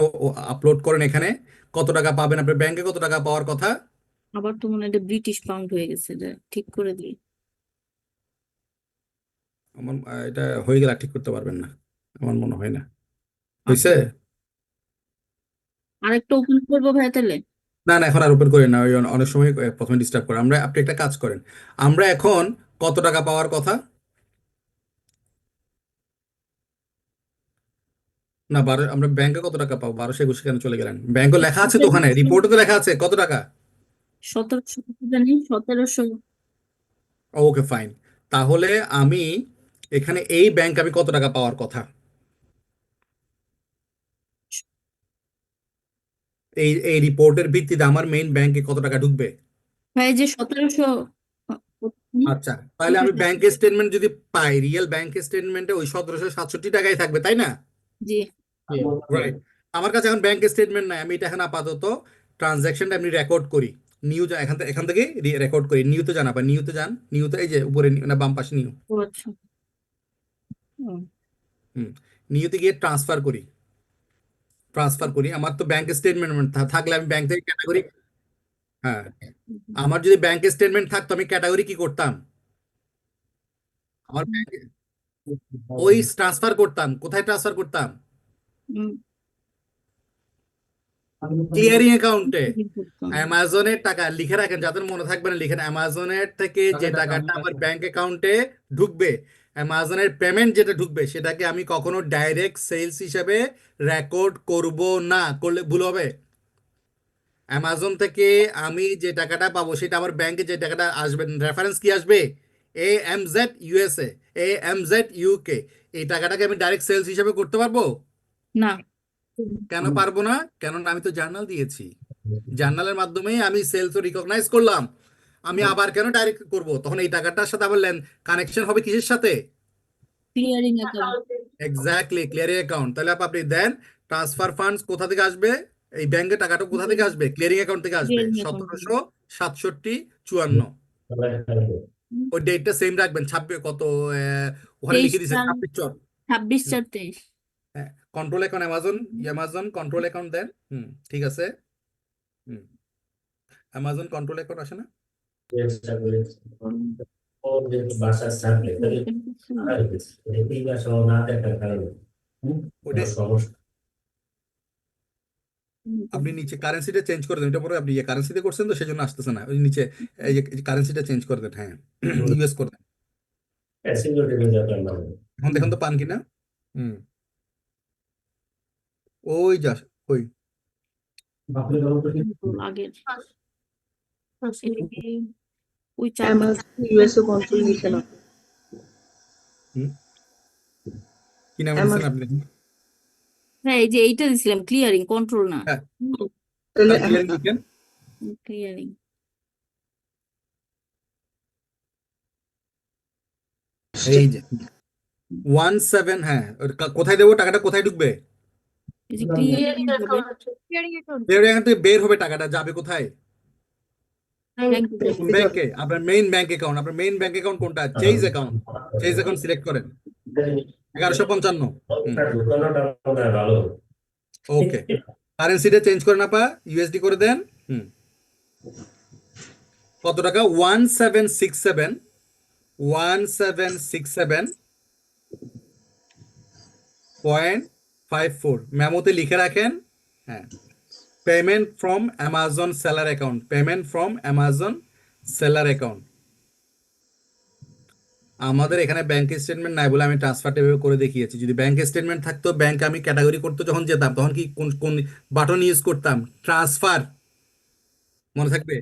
আপলোড করেন, এখানে কত টাকা পাবেন, আপনার ব্যাংকে কত টাকা পাওয়ার কথা। আবার তো মনে হয় এটা ব্রিটিশ পাউন্ড হয়ে গেছে, এটা ঠিক করে দিই। আমার এটা হয়ে গেলে আর ঠিক করতে পারবেন না, আমার মনে হয় না হয়েছে। আরেকটা ওপেন করবো ভাই তাহলে। না না, এখন আর ওপেন করি না, ওই অনেক সময় প্রথমে ডিস্টার্ব করে। আপনি একটা কাজ করেন, আমরা এখন কত টাকা পাওয়ার কথা, না আমরা ব্যাংকে কত টাকা পাবো, 1221 কেন চলে গেলেন? ব্যাংকে লেখা আছে তো, ওখানে রিপোর্টে তো লেখা আছে কত টাকা। 1700 জানি 1700। ওকে ফাইন, তাহলে আমি এখানে এই ব্যাংক আমি কত টাকা পাওয়ার কথা, এই রিপোর্টের ভিত্তিতে আমার মেইন ব্যাংকে কত টাকা ঢুকবে। ভাই যে 1700 আচ্ছা, তাহলে আমি ব্যাংক স্টেটমেন্ট যদি পাই, রিয়েল ব্যাংক স্টেটমেন্টে ওই 1767 টাকাই থাকবে তাই না? জি রাইট, আমার কাছে এখন ব্যাংক স্টেটমেন্ট নাই, আমি এটা এখন আপাতত ট্রানজাকশনটা আমি রেকর্ড করি। নিউ এখান থেকে রেকর্ড করি। নিউতে যান, আবার নিউতে যান, নিউতে এই যে উপরে না বাম পাশে নিউ। ও আচ্ছা। হুম। হুম, নিউতে গিয়ে ট্রান্সফার করি। আমার তো ব্যাংক স্টেটমেন্ট থাকলে আমি ব্যাংক থেকে ক্যাটাগরি, হ্যাঁ, আমার যদি ব্যাংক স্টেটমেন্ট থাকতো আমি ক্যাটাগরি কি করতাম, আমার ব্যাংকে ওই ট্রান্সফার করতাম। কোথায় ট্রান্সফার করতাম? হুম, ক্লিয়ারিং অ্যাকাউন্টে। করতাম। অ্যামাজনের টাকা লিখে রাখেন, যাদের মনে থাকবে না লিখেন, অ্যামাজনের থেকে যে টাকাটা আমার ব্যাংক অ্যাকাউন্টে ঢুকবে, অ্যামাজনের পেমেন্ট যেটা ঢুকবে, সেটাকে আমি কখনো ডাইরেক্ট সেলস হিসেবে রেকর্ড করব না। করলে ভুল হবে। অ্যামাজন থেকে আমি যে টাকাটা পাবো সেটা আমার ব্যাংকে যে টাকাটা আসবে, রেফারেন্স কি আসবে? AMZ USA, AMZ UK। এই টাকাটাকে আমি ডাইরেক্ট সেলস হিসেবে করতে পারবো? না। কেন পারবো না? কেননা আমি তো জার্নাল দিয়েছি, জার্নালের মাধ্যমে আমি সেলস রিকগনাইজ করলাম। আমি আবার কেন ডাইরেক্ট করব? তখন এই টাকাটার সাথে আবার কানেকশন হবে কিসের সাথে? Clearing account. Exactly, clearing account. তাহলে আপনি দেন ট্রান্সফার ফান্ডস কোথা থেকে আসবে? এই ব্যাংকের টাকাটা কোথা থেকে আসবে? ক্লিয়ারিং অ্যাকাউন্ট থেকে আসবে। Clearing account. 1767-54। ওই ডেটটা সেম রাখবেন। 26 কত ওখানে লিখে দিয়েছে 26 26/4/23। হ্যাঁ, control account Amazon, Amazon control account দেন। ঠিক আছে। হুম, অ্যামাজন কন্ট্রোল অ্যাকাউন্ট আসে না? ওইটা আপনি নিচে কারেন্সিটা চেঞ্জ করে দেন। এটা পরে আপনি কারেন্সিতে করছেন তো সেজন্য আসতেছে না। ওই নিচে এই যে কারেন্সিটা চেঞ্জ করে দেন, হ্যাঁ, ইউএস করে দেন। এখন দেখুন তো পান কিনা। হুম, ওই যা, ওই আগের এটা কি ওই Amazon USA control লিখে না হুম, কি নাম দিচ্ছেন Amazon আপনি দেখুন। হ্যাঁ, এই যে এইটা দিছিলাম, ক্লিয়ারিং, কন্ট্রোল না। হ্যাঁ, তাহলে ক্লিয়ারিং লিখেন। ক্লিয়ারিং। এই যে 17, হ্যাঁ, কোথায় দেবো টাকাটা? কোথায় ঢুকবে? এই যে ক্লিয়ারিং হবে বের এখান থেকে বের হবে, টাকাটা যাবে কোথায়? ব্যাংকে কোন ব্যাংকে? আপনার মেইন ব্যাংক অ্যাকাউন্ট। আপনার মেইন ব্যাংক অ্যাকাউন্ট কোনটা? Chase account. Chase account select করেন। 1155। ওকে, কারেন্সিটা চেঞ্জ করে না পা, ইউএসডি করে দেন। হুম, কত টাকা? 1767.54 মেমোতে লিখে রাখেন। হ্যাঁ, payment from Amazon seller account, payment from Amazon seller account. আমাদের এখানে ব্যাংক স্টেটমেন্ট নাই বলে আমি ট্রান্সফারটা এভাবে করে দেখিয়েছি। যদি ব্যাংক স্টেটমেন্ট থাকতো, ব্যাংকে আমি ক্যাটাগরি করতে যখন যেতাম তখন কি কোন কোন বাটন ইউজ করতাম? ট্রান্সফার, মনে থাকবে?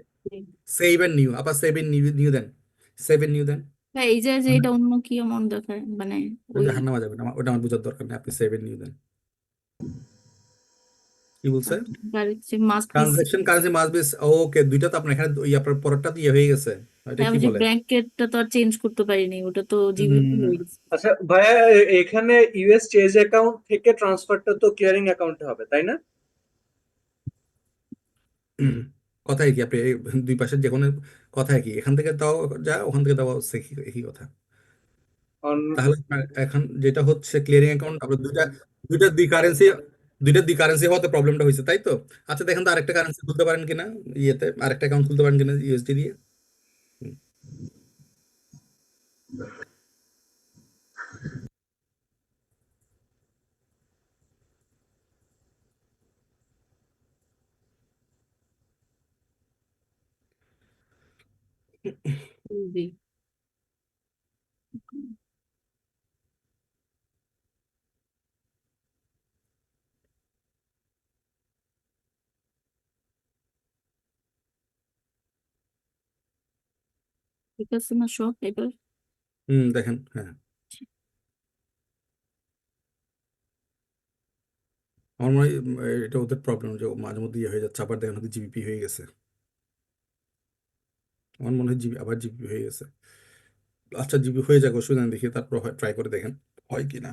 সেভ এন্ড নিউ, আবার save and new then, save and new then. হ্যাঁ, এই যে যে এটা অন্য কি এমন দেখায়, মানে ওই জাহান্নামে যাবেন, ওটা আমার বোঝার দরকার নেই। আপনি সেভ এন্ড নিউ দেন। কি বলছে? Must be. Transaction currency must be. Okay, দুইটা তো আপনার এখানে আপনার পরেরটা দিয়ে হয়ে গেছে। এটা হ্যাঁ, কি ওই যে বলে? ব্র্যাকেটটা তো আর চেঞ্জ করতে পারিনি, ওটা তো জিবিপি হয়ে গেছে। আচ্ছা ভাইয়া, এখানে ইউএস চেজ অ্যাকাউন্ট থেকে ট্রান্সফারটা তো ক্লিয়ারিং অ্যাকাউন্টে হবে তাই না? কথায় কি আপনি দুই পাশের যে কোনো কথায় কি এখান থেকে দাও যা, ওখান থেকে দাও একই একই কথা। কারণ তাহলে আপনার এখন যেটা হচ্ছে ক্লিয়ারিং অ্যাকাউন্ট, আপনার দুইটা দুইটা দি কারেন্সি হওয়াতে প্রবলেমটা হয়েছে, তাই তো? আচ্ছা দেখেন তো আরেকটা কারেন্সি খুলতে পারেন কিনা, ইয়েতে আরেকটা অ্যাকাউন্ট খুলতে পারেন কিনা ইউএসডি দিয়ে। হুম, জি। ঠিক আছে না সব এবার? দেখেন, হ্যাঁ, আমার মনে হয় এটা ওদের প্রবলেম যে মাঝে মধ্যে ইয়ে হয়ে যাচ্ছে, আবার দেখেন হয়তো জিবিপি হয়ে গেছে। আমার মনে হয় জিবি আবার জিবি হয়ে গেছে। আচ্ছা, জিবি হয়ে যাক, অসুবিধা নেই, দেখি তারপর ট্রাই করে দেখেন হয় কিনা।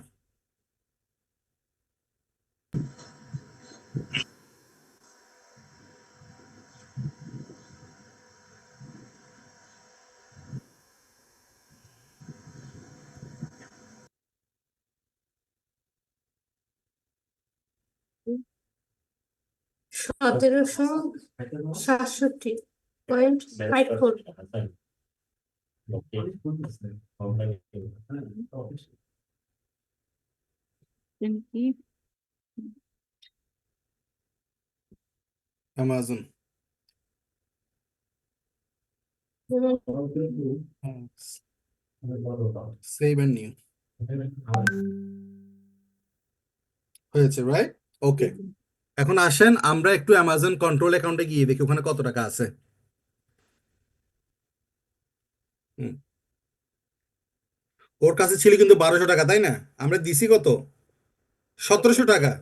$1767.54 কি অ্যামাজন সেভ এন্ড নিউ হয়েছে, রাইট? ওকে, এখন আসেন আমরা একটু অ্যামাজন কন্ট্রোল অ্যাকাউন্টে গিয়ে দেখি ওখানে কত টাকা আছে। হুম। ওর কাছে ছিল কিন্তু 1200 টাকা, তাই না? আমরা দিছি কত? 1700 টাকা।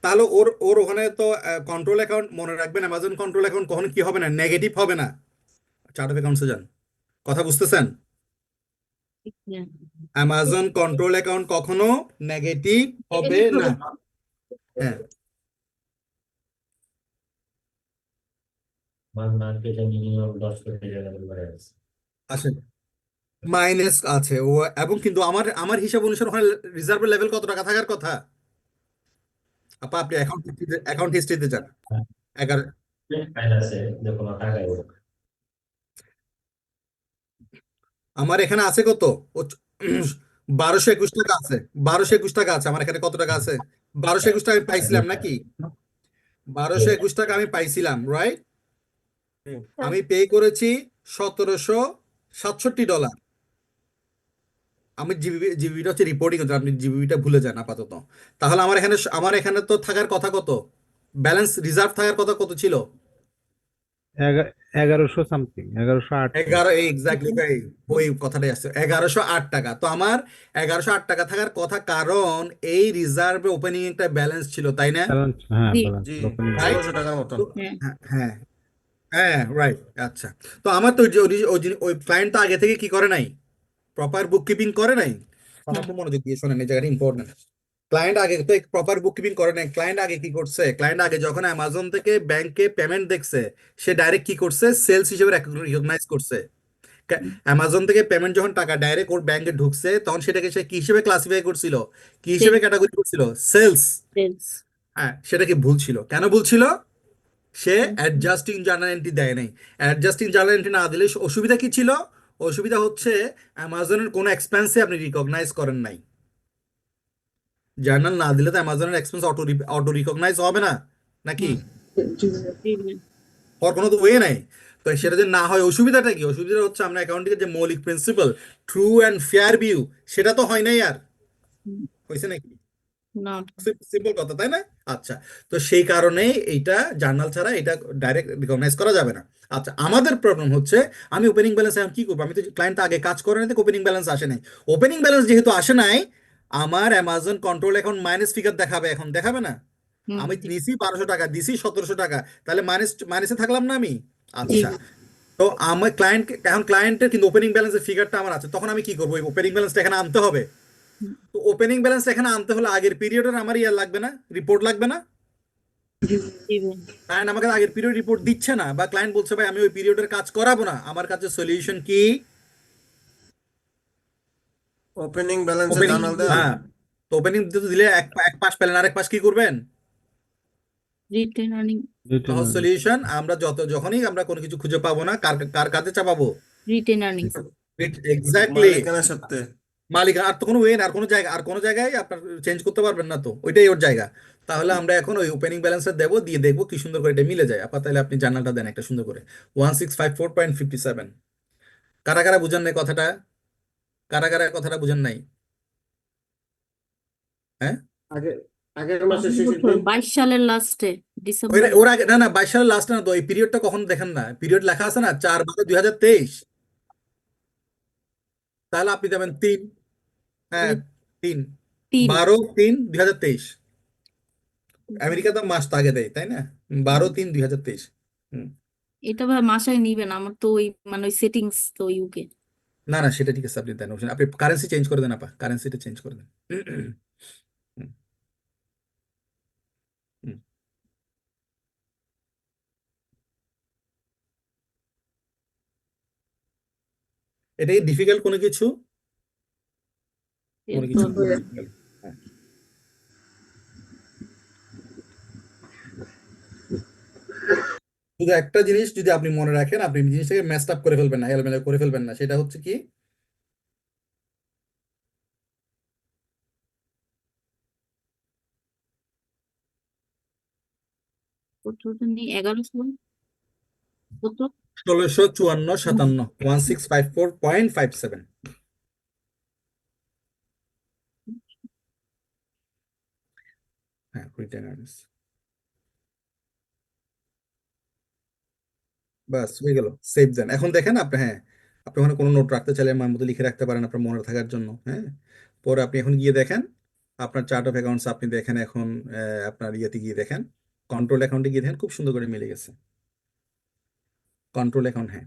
তাহলে ওর ওর ওখানে তো কন্ট্রোল অ্যাকাউন্ট, মনে রাখবেন অ্যামাজন কন্ট্রোল অ্যাকাউন্ট কখনো কি হবে না, নেগেটিভ হবে না। চার্ট অফ অ্যাকাউন্টসে যান, কথা বুঝতেছেন? হ্যাঁ। অ্যামাজন কন্ট্রোল অ্যাকাউন্ট কখনো নেগেটিভ হবে না। হ্যাঁ, আসেন মাইনাস আছে ও, এবং কিন্তু আমার আমার হিসাব অনুসারে ওখানে রিজার্ভের লেভেল কত টাকা থাকার কথা? আপা আপনি অ্যাকাউন্ট হিস্ট্রিতে যান। 11, আমার এখানে আছে কত? ও 1221 টাকা আছে। 1221 টাকা আছে আমার এখানে। কত টাকা আছে? 1221 টাকা আমি পাইছিলাম নাকি? 1221 টাকা আমি পাইছিলাম, রাইট? আমি পে করেছি $1767। আমি জিবিটা হচ্ছে রিপোর্টিং হচ্ছে, আপনি জিবিটা ভুলে যান আপাতত। তাহলে আমার এখানে তো থাকার কথা কত? ব্যালেন্স রিজার্ভ থাকার কথা কত ছিল? 1100 সামথিং, 1108। 11, এক্স্যাক্টলি ভাই, ওই কথাটাই আসছে, 1108 টাকা। তো আমার 1108 টাকা থাকার কথা, কারণ এই রিজার্ভে ওপেনিং একটা ব্যালেন্স ছিল, তাই না? ব্যালেন্স, হ্যাঁ জি। ব্যালেন্স জি, ওপেনিং। রাইট? 1600 টাকার মতন। হ্যাঁ। হ্যাঁ হ্যাঁ, রাইট। আচ্ছা, তো আমার তো ওই ক্লায়েন্ট তো আগে থেকে কি করে নাই, প্রপার বুক কিপিং করে নাই। আমার তো মনোযোগ দিয়ে শোনেন, এই জায়গাটা ইম্পর্টেন্ট। ক্লায়েন্ট আগে তো প্রপার বুক কিপিং করে নাই। ক্লায়েন্ট আগে কি করছে? ক্লায়েন্ট আগে যখন অ্যামাজন থেকে ব্যাংকে পেমেন্ট দেখছে, সে ডাইরেক্ট কি করছে, সেলস হিসেবে রিকগনাইজ করছে। অ্যামাজন থেকে পেমেন্ট যখন টাকা ডাইরেক্ট ওর ব্যাংকে ঢুকছে, তখন সেটাকে সে কি হিসেবে ক্লাসিফাই করছিল, কি হিসেবে ক্যাটাগরি করছিল? সেলস। সেলস। হ্যাঁ, সেটা কি ভুল ছিল? কেন ভুল ছিল? সে অ্যাডজাস্টিং জার্নাল এন্ট্রি দেয় নাই। অ্যাডজাস্টিং জার্নাল এন্ট্রি না দিলে অসুবিধা কি ছিল? অসুবিধা হচ্ছে অ্যামাজনের কোনো এক্সপেন্সে আপনি রিকগনাইজ করেন নাই। জার্নাল না দিলে তো অ্যামাজনের এক্সপেন্স অটো রিকগনাইজ হবে না নাকি? জি জি, জি। হওয়ার কোনো তো ওয়ে নাই। তো সেটা যে না হয়, অসুবিধাটা কি? অসুবিধা হচ্ছে আমরা অ্যাকাউন্টিংয়ের যে মৌলিক principal, true and fair view, সেটা তো হয় নাই। আর হুম, হয়েছে নাকি? না। সিম্পল কথা, তাই না? আচ্ছা, তো সেই কারণে এইটা জার্নাল ছাড়া এটা ডাইরেক্ট রিকগনাইজ করা যাবে না। আচ্ছা, আমাদের প্রবলেম হচ্ছে আমি ওপেনিং ব্যালেন্স এখন কি করবো? আমি তো ক্লায়েন্ট আগে কাজ করে নাই, ওপেনিং ব্যালেন্স আসে নাই। ওপেনিং ব্যালেন্স যেহেতু আসে নাই, আমার Amazon control account minus figure দেখাবে, এখন দেখাবে না? হুম, আমি নিছি 1200 টাকা, দিছি 1700 টাকা, তাহলে মাইনাসে থাকলাম না আমি? জি। আচ্ছা, তো আমার ক্লায়েন্ট, এখন ক্লায়েন্টের কিন্তু ওপেনিং ব্যালেন্সের ফিগারটা আমার আছে, তখন আমি কি করবো? ওই ওপেনিং ব্যালেন্সটা এখানে আনতে হবে। হুম, তো ওপেনিং ব্যালেন্স এখানে আনতে হলে আগের পিরিয়ডের আমার ইয়ার লাগবে না, রিপোর্ট লাগবে না? জি ভাই। ক্লায়েন্ট আমাকে আগের পিরিয়ড রিপোর্ট দিচ্ছে না, বা ক্লায়েন্ট বলছে ভাই আমি ওই পিরিয়ডের কাজ করাবো না। আমার কাছে সলিউশন কি? ওপেনিং ব্যালেন্সে ওপেনিং, জার্নাল দেওয়া। হ্যাঁ। তো ওপেনিং দিলে এক পাশ পেলেন, আরেক পাশ কি করবেন? Written earning. সহজ সলিউশন, আমরা যখনই আমরা কোনো কিছু খুঁজে পাবো না, কার কার কাছে চাপাবো? Written earning. এক্স্যাক্টলি, মালিকানার সাথে। মালিক। আর তো কোনো ওয়ে না, আর কোনো জায়গায় আপনার চেঞ্জ করতে পারবেন না, তো ওইটাই ওর জায়গা। তাহলে আমরা এখন ওই ওপেনিং ব্যালেন্সটা দেবো, দিয়ে দেখবো কি সুন্দর করে এটা মিলে যায়। আপা তাহলে আপনি জার্নালটা দেন একটা সুন্দর করে, 1654.57। কারা কারা বুঝেন নাই কথাটা? কারা কারা কথাটা বুঝেন নাই? হ্যাঁ, আগে আগের মাসের শেষের দিন। 22 সালের লাস্টে, ওই ডিসেম্বর। ওর আগে না, না, 22 সালের লাস্ট না তো, এই পিরিয়ডটা কখন দেখেন না? পিরিয়ড লেখা আছে না, 4/12/2023। তাহলে আপনি দেবেন 3। হ্যাঁ, 3, 3। 12/3/2023। আমেরিকা তো মাস তো আগে দেয়, তাই না? 12/3/2023। হুম। এটা ভাই মাসায় নিবেন, আমার তো ওই মানে ওই সেটিংস তো ইউকে। না না, সেটা ঠিক আছে, আপনি দেন। আপনি কারেন্সি চেঞ্জ করে দেন, আপা কারেন্সিটা চেঞ্জ করে দেন। হুম, হুম। এটা কি ডিফিকাল্ট কোনো কিছু? কোনো কিছু না, হয়ে difficult। হ্যাঁ। শুধু একটা জিনিস যদি আপনি মনে রাখেন, আপনি জিনিসটাকে ম্যাচড আপ করে ফেলবেন না, এলোমেলো করে ফেলবেন না, সেটা হচ্ছে কি কতটা নেই 1100 কত 1654 57 1654.57। হ্যাঁ, রিটেন আর্নিংস। বাস হয়ে গেল, সেভ দেন। এখন দেখেন আপনি, হ্যাঁ, আপনি ওখানে কোনো নোট রাখতে চাইলে আমার মতো লিখে রাখতে পারেন আপনার মনে থাকার জন্য। হ্যাঁ, পরে আপনি এখন গিয়ে দেখেন আপনার চার্ট অফ অ্যাকাউন্টস, আপনি দেখেন এখন আপনার ইয়েতে গিয়ে দেখেন, কন্ট্রোল অ্যাকাউন্টে গিয়ে দেখেন, খুব সুন্দর করে মিলে গেছে। কন্ট্রোল অ্যাকাউন্ট, হ্যাঁ,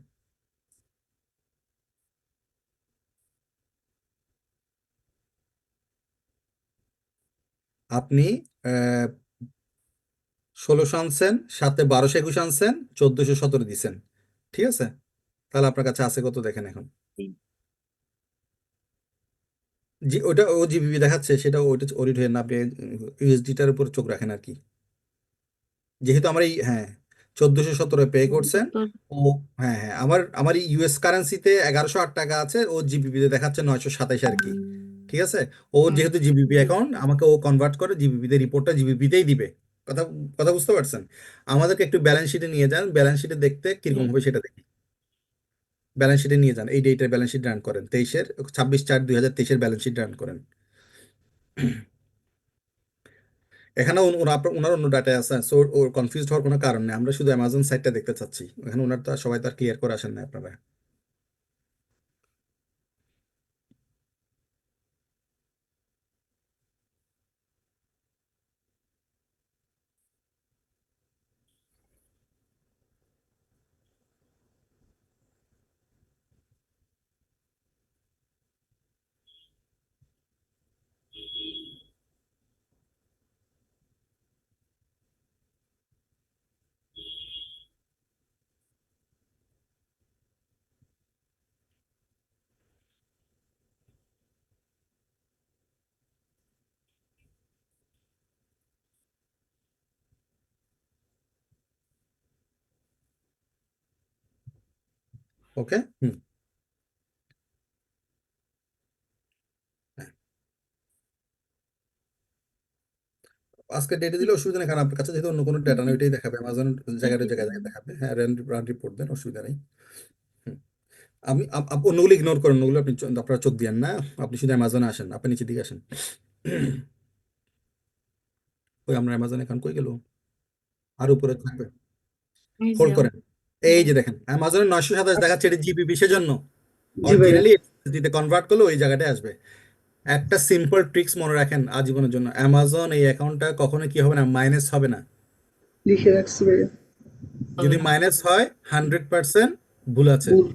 আপনি 1600 আনছেন, সাথে 1221 আনছেন, 1417 দিছেন, ঠিক আছে? তাহলে আপনার কাছে আছে কত দেখেন এখন। জি, ওটা ও জিবিপি দেখাচ্ছে, সেটা ওইটা অডিট হয়ে না, আপনি ইউএসডিটার উপর চোখ রাখেন আর কি। যেহেতু আমার এই, হ্যাঁ, 1417 পে করছেন ও। হ্যাঁ হ্যাঁ, আমার আমার ইউএস কারেন্সিতে 1108 টাকা আছে, ও জিবিপিতে দেখাচ্ছে 927 আর কি, ঠিক আছে? ও যেহেতু জিবিপি অ্যাকাউন্ট, আমাকে ও কনভার্ট করে জিবিপিতে, রিপোর্টটা জিবিপিতেই দিবে। কথা কথা বুঝতে পারছেন? আমাদেরকে একটু ব্যালেন্স শিটে নিয়ে যান, ব্যালেন্স শিটে দেখতে কিরকম হবে সেটা দেখি। ব্যালেন্স শিটে নিয়ে যান, এই ডেটের ব্যালেন্স শিট রান করেন, 26/4/2023 ব্যালেন্স শিট রান করেন। এখানে ওনার অন্য ডাটা আছে, সো ওর কনফিউজ হওয়ার কোনো কারণ নেই, আমরা শুধু অ্যামাজন সাইটটা দেখতে চাচ্ছি। এখানে ওনার তো সবাই তার ক্লিয়ার করে আসেন না আপনারা। ওকে, হুম, হ্যাঁ। আজকে ডেটে দিলে অসুবিধা নেই, কারণ আপনার কাছে যেহেতু অন্য কোনো ডেটা নেই, ওইটাই দেখাবে, অ্যামাজন জায়গায় জায়গায় দেখাবে। হ্যাঁ, রান রিপোর্ট দেন, অসুবিধা নেই। হুম। অন্যগুলো ইগনোর করেন, অন্যগুলো আপনি আপনারা চোখ দিয়েন না, আপনি শুধু অ্যামাজনে আসেন, আপনি নিচের দিকে আসেন। ওই আমরা অ্যামাজন অ্যাকাউন্ট কই গেল, আর উপরে থাকবে, এই যে হোল্ড করেন। এই যে দেখেন অ্যামাজনের 927 দেখাচ্ছে, এটা জিবিপি, সেজন্য জি ভাইয়া। অরিজিনালি দিতে কনভার্ট করলে ওই জায়গাটায় আসবে। একটা সিম্পল ট্রিক্স মনে রাখেন আজীবনের জন্য, অ্যামাজন এই অ্যাকাউন্টটা কখনো কি হবে না, মাইনাস হবে না। লিখে রাখছি ভাইয়া। যদি মাইনাস হয় 100% ভুল আছে। ভুল।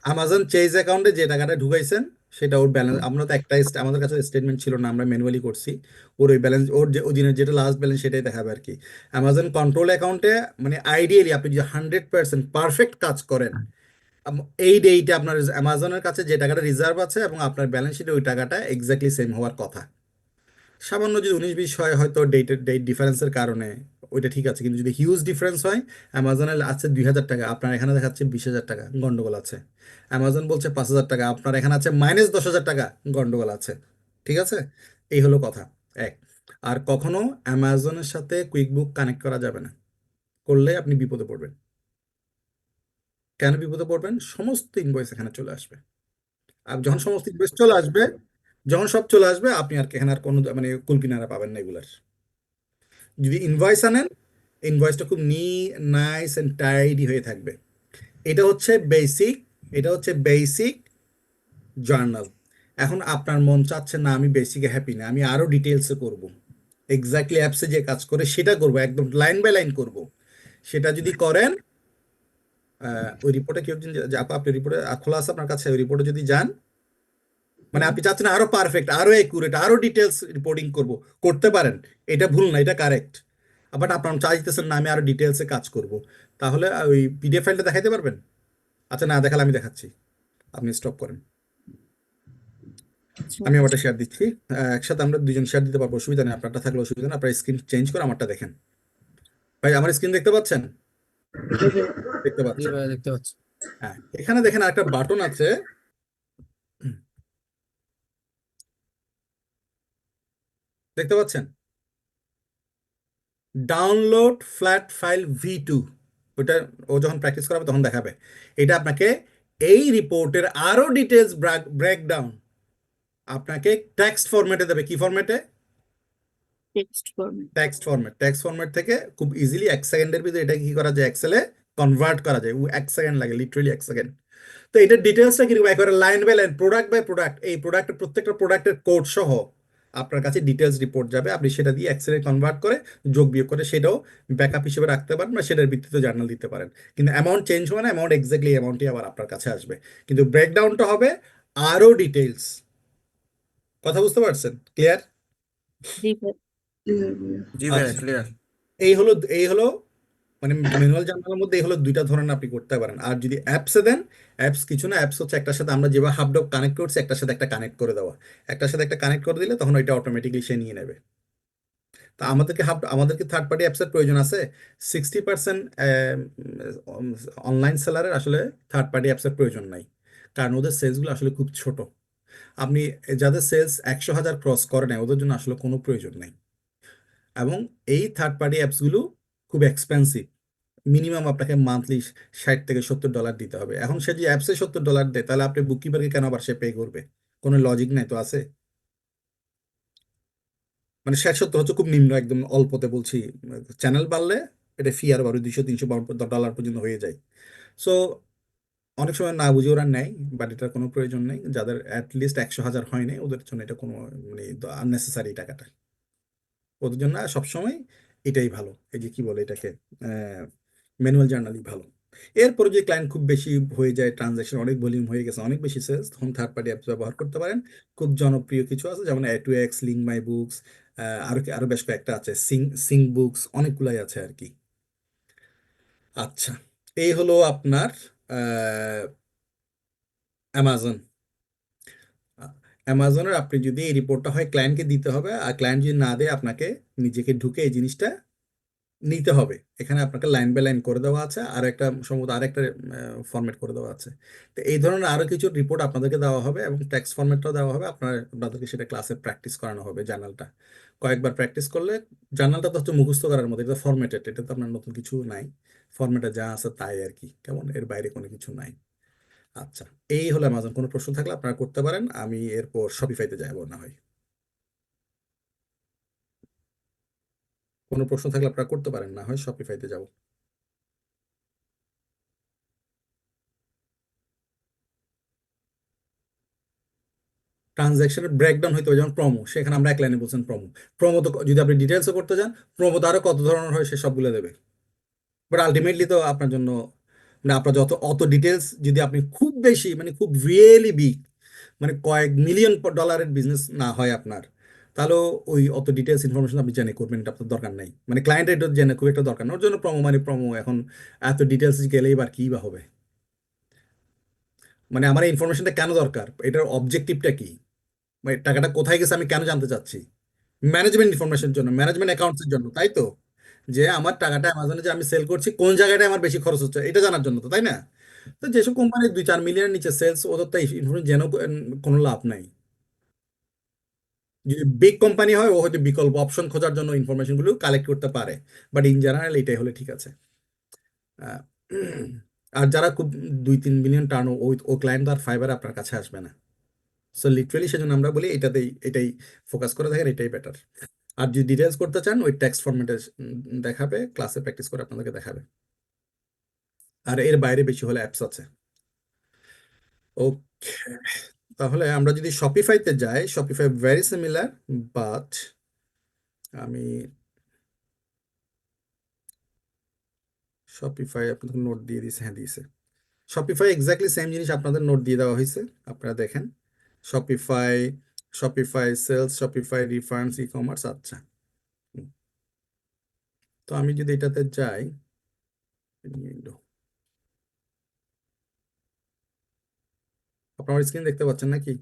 অ্যামাজন চেজ অ্যাকাউন্টে যে টাকাটা ঢুকাইছেন সেটা ওর ব্যালেন্স, আমরা তো একটা আমাদের কাছে স্টেটমেন্ট ছিল না, আমরা ম্যানুয়ালি করছি। ওর ওই ব্যালেন্স, ওর যে ওই দিনের যেটা লাস্ট ব্যালেন্স সেটাই দেখাবে আর কি। অ্যামাজন কন্ট্রোল অ্যাকাউন্টে মানে আইডিয়ালি আপনি যদি 100% পারফেক্ট কাজ করেন, এই ডেটে আপনার অ্যামাজনের কাছে যে টাকাটা রিজার্ভ আছে এবং আপনার ব্যালেন্স শিটে ওই টাকাটা এক্স্যাক্টলি সেম হওয়ার কথা। সামান্য যদি 19-20 হয় হয়তো ডেট ডিফারেন্সের কারণে ওইটা ঠিক আছে, কিন্তু যদি হিউজ ডিফারেন্স হয়, অ্যামাজনের আছে 2000 টাকা, আপনার এখানে দেখাচ্ছে 20,000 টাকা, গন্ডগোল আছে। অ্যামাজন বলছে 5,000 টাকা, আপনার এখানে আছে -10,000 টাকা, গন্ডগোল আছে। ঠিক আছে, এই হলো কথা এক। আর কখনো অ্যামাজনের সাথে কুইকবুক কানেক্ট করা যাবে না, করলে আপনি বিপদে পড়বেন। কেন বিপদে পড়বেন? সমস্ত ইনভয়েস এখানে চলে আসবে। আর যখন সমস্ত ইনভয়েস চলে আসবে, যখন সব চলে আসবে, আপনি আর এখানে আর কোনো মানে কুলকিনারা পাবেন না এগুলার। যদি ইনভয়েস আনেন, ইনভয়েসটা খুব নাইস এন্ড টাইডি হয়ে থাকবে। এটা হচ্ছে বেসিক, এটা হচ্ছে বেসিক জার্নাল। এখন আপনার মন চাচ্ছে না আমি বেসিকে হ্যাপি না, আমি আরো ডিটেলসে করব, এক্স্যাক্টলি অ্যাপসে যে কাজ করে সেটা করব, একদম লাইন বাই লাইন করব। সেটা যদি করেন, ওই রিপোর্টে কেউ যদি আপনি রিপোর্টে খোলা আছে আপনার কাছে, ওই রিপোর্টে যদি যান, মানে আপনি চাচ্ছেন আরো পারফেক্ট, আরো একুরেট, আরো ডিটেলস রিপোর্টিং করব, করতে পারেন। এটা ভুল না, এটা কারেক্ট। বাট আপনার চাইতেছেন না আমি আরো ডিটেলসে কাজ করব, তাহলে ওই পিডিএফ ফাইলটা দেখাইতে পারবেন? আচ্ছা, না দেখালে আমি দেখাচ্ছি। আপনি স্টপ করেন। আচ্ছা আমি আমারটা শেয়ার দিচ্ছি। একসাথে আমরা দুজন শেয়ার দিতে পারবো, অসুবিধা নেই। আপনারটা থাকলে অসুবিধা নেই, আপনার স্ক্রিন চেঞ্জ করে আমারটা দেখেন। ভাই আমার স্ক্রিন দেখতে পাচ্ছেন? জি ভাইয়া। দেখতে জি পাচ্ছেন? ভাইয়া দেখতে পাচ্ছি। হ্যাঁ, এখানে দেখেন একটা বাটন আছে, দেখতে পাচ্ছেন? Download flat file V2। ওটা ও যখন প্র্যাকটিস করাবে তখন দেখাবে। এটা আপনাকে এই রিপোর্টের আরো ডিটেলস ব্রেকডাউন আপনাকে টেক্সট ফরম্যাটে দেবে। কি ফরম্যাটে? Text format. টেক্সট ফরম্যাট থেকে খুব ইজিলি 1 সেকেন্ডের ভিতরে এটা কি করা যায়, এক্সেলে কনভার্ট করা যায়। 1 সেকেন্ড লাগে, লিটারালি 1 সেকেন্ড। তো এটার ডিটেলসটা কিরকম, একেবারে line by line, product by product, এই প্রোডাক্টের প্রত্যেকটা প্রোডাক্টের কোড সহ আপনার কাছে ডিটেলস রিপোর্ট যাবে। আপনি সেটা দিয়ে এক্সেলে কনভার্ট করে যোগ বিয়োগ করে সেটাও ব্যাকআপ হিসেবে রাখতে পারেন, বা সেটার ভিত্তিতে জার্নাল দিতে পারেন। কিন্তু অ্যামাউন্ট চেঞ্জ হবে না, অ্যামাউন্ট এক্স্যাক্টলি অ্যামাউন্টই আবার আপনার কাছে আসবে, কিন্তু ব্রেকডাউনটা হবে আরো ডিটেলস। কথা বুঝতে পারছেন? ক্লিয়ার? জি ভাই। ক্লিয়ার ভাইয়া। জি ভাইয়া আচ্ছা, ক্লিয়ার। এই হলো মানে ম্যানুয়াল জার্নালের মধ্যে এই হলো দুইটা ধরনের আপনি করতে পারেন। আর যদি অ্যাপসে দেন, অ্যাপস কিছু না, অ্যাপস হচ্ছে একটার সাথে আমরা যেভাবে হাবডক কানেক্ট করছি একটার সাথে একটা কানেক্ট করে দেওয়া। একটার সাথে একটা কানেক্ট করে দিলে তখন ওইটা অটোমেটিকলি সে নিয়ে নেবে। তা আমাদেরকে থার্ড পার্টি অ্যাপসের প্রয়োজন আছে। 60% অনলাইন সেলারের আসলে থার্ড পার্টি অ্যাপসের প্রয়োজন নাই, কারণ ওদের সেলসগুলো আসলে খুব ছোট। আপনি যাদের সেলস 100,000 ক্রস করে নেয় ওদের জন্য আসলে কোনো প্রয়োজন নেই। এবং এই থার্ড পার্টি অ্যাপসগুলো খুব এক্সপেন্সিভ। মিনিমাম আপনাকে মান্থলি $60 থেকে $70 দিতে হবে। এখন সে যদি অ্যাপসে $70 দেয়, তাহলে আপনি বুককিপারকে কেন আবার সে পে করবে? কোনো লজিক নাই তো, আছে? মানে 60-70 হচ্ছে খুব নিম্ন, একদম অল্পতে বলছি। চ্যানেল বাড়লে এটা ফি আর বাড়বে, $200-300 পর্যন্ত হয়ে যায়। সো অনেক সময় না বুঝে ওরা নেয়, বাট এটার কোনো প্রয়োজন নেই। যাদের অ্যাটলিস্ট 100,000 হয় নাই ওদের জন্য এটা কোনো মানে আননেসেসারি টাকাটা, ওদের জন্য সবসময় এটাই ভালো। এই যে কি বলে এটাকে, ম্যানুয়াল জার্নালই ভালো। এরপরে যে ক্লায়েন্ট খুব বেশি হয়ে যায়, ট্রানজাকশন অনেক ভলিউম হয়ে গেছে, অনেক বেশি সেলস, তখন থার্ড পার্টি অ্যাপস ব্যবহার করতে পারেন। খুব জনপ্রিয় কিছু আছে যেমন A2X, লিঙ্ক মাই বুকস, আরো বেশ কয়েকটা আছে, সিং বুকস, অনেকগুলাই আছে আর কি। আচ্ছা, এই হলো আপনার অ্যামাজন। অ্যামাজনের আপনি যদি এই রিপোর্টটা হয় ক্লায়েন্টকে দিতে হবে, আর ক্লায়েন্ট যদি না দেয় আপনাকে নিজেকে ঢুকে এই জিনিসটা নিতে হবে। এখানে আপনাকে লাইন বাই লাইন করে দেওয়া আছে, আর একটা সম্ভবত আরেকটা ফরম্যাট করে দেওয়া আছে। তো এই ধরনের আরো কিছু রিপোর্ট আপনাদেরকে দেওয়া হবে, এবং টেক্সট ফরম্যাটটাও দেওয়া হবে। আপনাদেরকে সেটা ক্লাসে প্র্যাকটিস করানো হবে। জার্নালটা কয়েকবার প্র্যাকটিস করলে, জার্নালটা তো হচ্ছে মুখস্থ করার মতো, এটা ফরম্যাটেড, এটা তো আপনার নতুন কিছু নাই। ফরম্যাটে যা আছে তাই আর কি, কেমন, এর বাইরে কোনো কিছু নাই। আচ্ছা, এই হলো অ্যামাজন। কোনো প্রশ্ন থাকলে আপনারা করতে পারেন, আমি এরপর শপিফাইতে যাবো না হয়। কোনো প্রশ্ন থাকলে আপনারা করতে পারেন, না হয় শপিফাইতে যাব। ট্রানজ্যাকশনের ব্রেকডাউন হইতে হবে, যেমন প্রোমো, সেখানে আমরা এক লাইনে বলছেন প্রোমো। প্রোমো তো যদি আপনি ডিটেলসও করতে চান, প্রোমো তো আরো কত ধরনের হয় সে সবগুলো দেবে। বাট আলটিমেটলি তো আপনার জন্য, মানে আপনার অত ডিটেলস যদি আপনি খুব বেশি মানে খুব রিয়েলি বিগ, মানে কয়েক মিলিয়ন ডলারের বিজনেস না হয় আপনার, তাহলে ওই অত ডিটেলস ইনফরমেশন আপনি জেনে করবেন, এটা আপনার দরকার নাই। মানে ক্লায়েন্টের এটা জেনে খুব একটা দরকার না, ওর জন্য প্রোমো মানে প্রোমো। এখন এত ডিটেলস গেলেই বা কি বা হবে? মানে আমার এই ইনফরমেশনটা কেন দরকার, এটার অবজেক্টিভটা কি, মানে টাকাটা কোথায় গেছে আমি কেন জানতে চাচ্ছি? ম্যানেজমেন্ট ইনফরমেশনের জন্য, ম্যানেজমেন্ট অ্যাকাউন্টসের জন্য, তাই তো? যে আমার টাকাটা অ্যামাজনে যে আমি সেল করছি কোন জায়গাটায় আমার বেশি খরচ হচ্ছে এটা জানার জন্য তো, তাই না? তো যেসব কোম্পানির 2-4 মিলিয়নের নিচে সেলস, ওদের তো ইনফরমেশন জেনেও কোনো লাভ নাই। যদি বিগ কোম্পানি হয় ও হয়তো বিকল্প অপশন খোঁজার জন্য ইনফরমেশন গুলো কালেক্ট করতে পারে, বাট ইন জেনারেল এটাই হলে ঠিক আছে। আহ, আর যারা খুব 2-3 মিলিয়ন টার্ন, ও ক্লায়েন্ট আর ফাইবার আপনার কাছে আসবে না। সো লিটারালি সেজন্য আমরা বলি এটাই ফোকাস করে দেখেন, এটাই বেটার। আর যদি ডিটেলস করতে চান ওই টেক্সট ফরম্যাটে দেখাবে, ক্লাসে প্র্যাকটিস করে আপনাদেরকে দেখাবে। আর এর বাইরে বেশি হলে অ্যাপস আছে। ওকে, তাহলে আমরা যদি শপিফাইতে যাই, শপিফাই ভেরি সিমিলার, বাট আমি শপিফাই আপনাদের নোট দিয়ে দিয়েছে, হ্যাঁ দিয়েছে। শপিফাই এক্স্যাক্টলি সেম জিনিস আপনাদের নোট দিয়ে দেওয়া হয়েছে, আপনারা দেখেন। Shopify, Shopify sales, Shopify refunds, e commerce. আচ্ছা, তো আমি যদি এটাতে যাই, আপনার স্ক্রিন দেখতে পাচ্ছেন নাকি?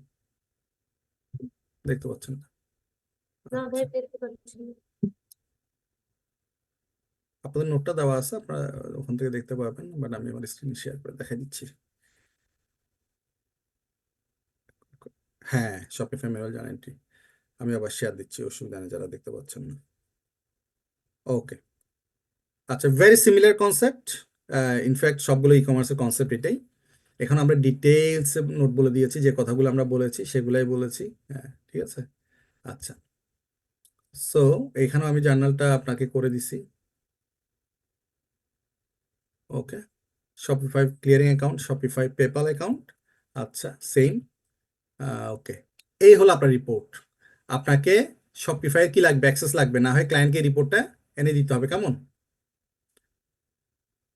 দেখতে পাচ্ছেন না? আচ্ছা, আপনাদের নোটটা দেওয়া আছে, আপনারা ওখান থেকে দেখতে পাবেন, বাট আমি আমার স্ক্রিন শেয়ার করে দেখাই দিচ্ছি। হ্যাঁ, শপিফাই মেনুয়াল জানেনটি, আমি আবার শেয়ার দিচ্ছি, অসুবিধা নেই যারা দেখতে পাচ্ছেন না। ওকে, আচ্ছা, ভেরি সিমিলার কনসেপ্ট। ইনফ্যাক্ট সবগুলো ই কমার্সের কনসেপ্ট এটাই। এখন আমরা ডিটেলস নোট বলে দিয়েছি, যে কথাগুলো আমরা বলেছি সেগুলাই বলেছি। হ্যাঁ, ঠিক আছে। আচ্ছা, সো এখানেও আমি জার্নালটা আপনাকে করে দিছি। Okay, Shopify clearing account, Shopify PayPal account, আচ্ছা সেম। ওকে, এই হলো আপনার রিপোর্ট। আপনাকে শপিফাই কি লাগবে? অ্যাক্সেস লাগবে, না হয় ক্লায়েন্টকে রিপোর্টটা এনে দিতে হবে। কেমন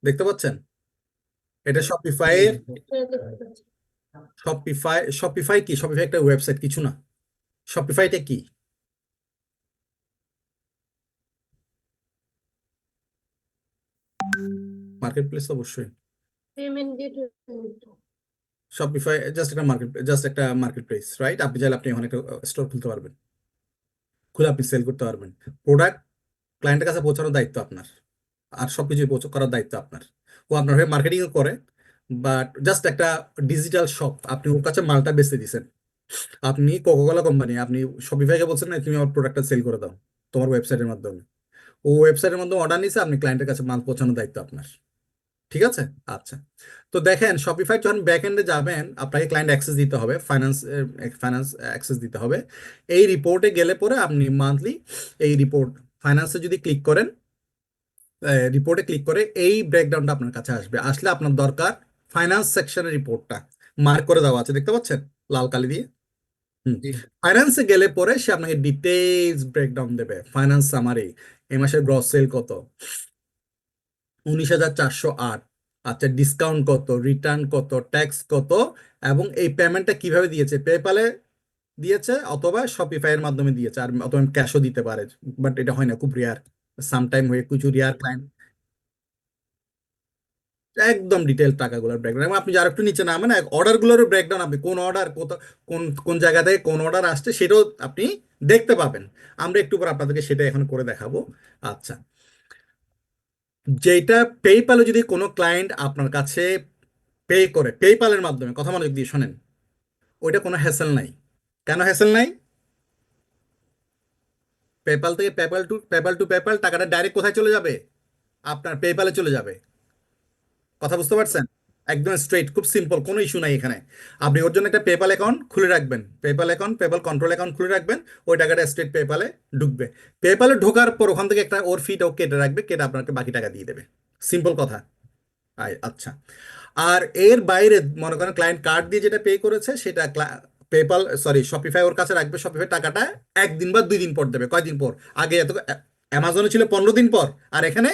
দেখতে পাচ্ছেন? এটা শপিফাই শপিফাই কি? শপিফাই একটা ওয়েবসাইট, কিছু না। শপিফাইটা কি? মার্কেট প্লেস অবশ্যই। শপিফাই জাস্ট একটা মার্কেট প্লেস, রাইট? আপনি চাইলে আপনি ওখানে একটা স্টোর খুলতে পারবেন, খুলে আপনি সেল করতে পারবেন। প্রোডাক্ট ক্লায়েন্টের কাছে পৌঁছানোর দায়িত্ব আপনার, আর সবকিছু করার দায়িত্ব আপনার। ও আপনার হয়ে মার্কেটিং করে, বাট জাস্ট একটা ডিজিটাল শপ, আপনি ওর কাছে মালটা বেচতে দিছেন। আপনি কোকাকোলা কোম্পানি, আপনি শপিফাইকে বলছেন না তুমি আমার প্রোডাক্টটা সেল করে দাও তোমার ওয়েবসাইটের মাধ্যমে। ও ওয়েবসাইটের মাধ্যমে অর্ডার নিছে, আপনি ক্লায়েন্টের কাছে মাল পৌঁছানোর দায়িত্ব আপনার। ঠিক আছে? আচ্ছা, তো দেখেন শপিফাই যখন ব্যাক এন্ডে যাবেন, আপনাকে ক্লায়েন্ট অ্যাক্সেস দিতে হবে, ফাইন্যান্স অ্যাক্সেস দিতে হবে। এই রিপোর্টে গেলে পরে আপনি মান্থলি এই রিপোর্ট, ফাইন্যান্সে যদি ক্লিক করেন, রিপোর্টে ক্লিক করে এই ব্রেকডাউনটা আপনার কাছে আসবে। আসলে আপনার দরকার ফাইন্যান্স সেকশনের রিপোর্টটা, মার্ক করে দেওয়া আছে, দেখতে পাচ্ছেন লাল কালি দিয়ে। ফাইন্যান্সে গেলে পরে সে আপনাকে ডিটেইলস ব্রেকডাউন দেবে। ফাইন্যান্স সামারি, এই মাসের গ্রস সেল কত, 19,408। আচ্ছা, ডিসকাউন্ট কত, রিটার্ন কত, ট্যাক্স কত, এবং এই পেমেন্টটা কিভাবে দিয়েছে, পেপ্যালে দিয়েছে অথবা শপিফাই এর মাধ্যমে দিয়েছে, আর অথবা ক্যাশও দিতে পারে, বাট এটা হয় না, খুব রেয়ার। সামটাইম হয়ে কিছু রেয়ার ক্লায়েন্ট। একদম ডিটেল টাকাগুলোর ব্রেকডাউন, এবং আপনি যারা একটু নিচে নামেন অর্ডার গুলোর ব্রেকডাউন, আপনি কোন অর্ডার কোন কোন জায়গা থেকে কোন অর্ডার আসছে সেটাও আপনি দেখতে পাবেন। আমরা একটু পর আপনাদেরকে সেটা এখন করে দেখাবো। আচ্ছা, যেটা পেপ্যালে যদি কোনো ক্লায়েন্ট আপনার কাছে পে করে পেপ্যালের মাধ্যমে, কথা মনোযোগ দিয়ে শোনেন, ওইটা কোনো হ্যাসেল নাই। কেন হ্যাসেল নাই? পেপ্যাল থেকে পেপ্যাল টাকাটা ডাইরেক্ট কোথায় চলে যাবে? আপনার পেপ্যালে চলে যাবে। কথা বুঝতে পারছেন? একদম স্ট্রেট, খুব সিম্পল, কোনো ইস্যু নাই এখানে। আপনি ওর জন্য একটা পেপ্যাল অ্যাকাউন্ট খুলে রাখবেন, পেপ্যাল কন্ট্রোল অ্যাকাউন্ট খুলে রাখবেন, ওই টাকাটা স্ট্রেট পেপ্যালে ঢুকবে। পেপ্যালে ঢোকার পর ওখান থেকে একটা ওর ফিটা ও কেটে রাখবে, কেটে আপনাকে বাকি টাকা দিয়ে দেবে। সিম্পল কথা। আচ্ছা, আর এর বাইরে মনে করেন ক্লায়েন্ট কার্ড দিয়ে যেটা পে করেছে সেটা শপিফাই ওর কাছে রাখবে। শপিফাই টাকাটা 1 দিন বা 2 দিন পর দেবে। কয়দিন পর? আগে এত অ্যামাজনে ছিল 15 দিন পর, আর এখানে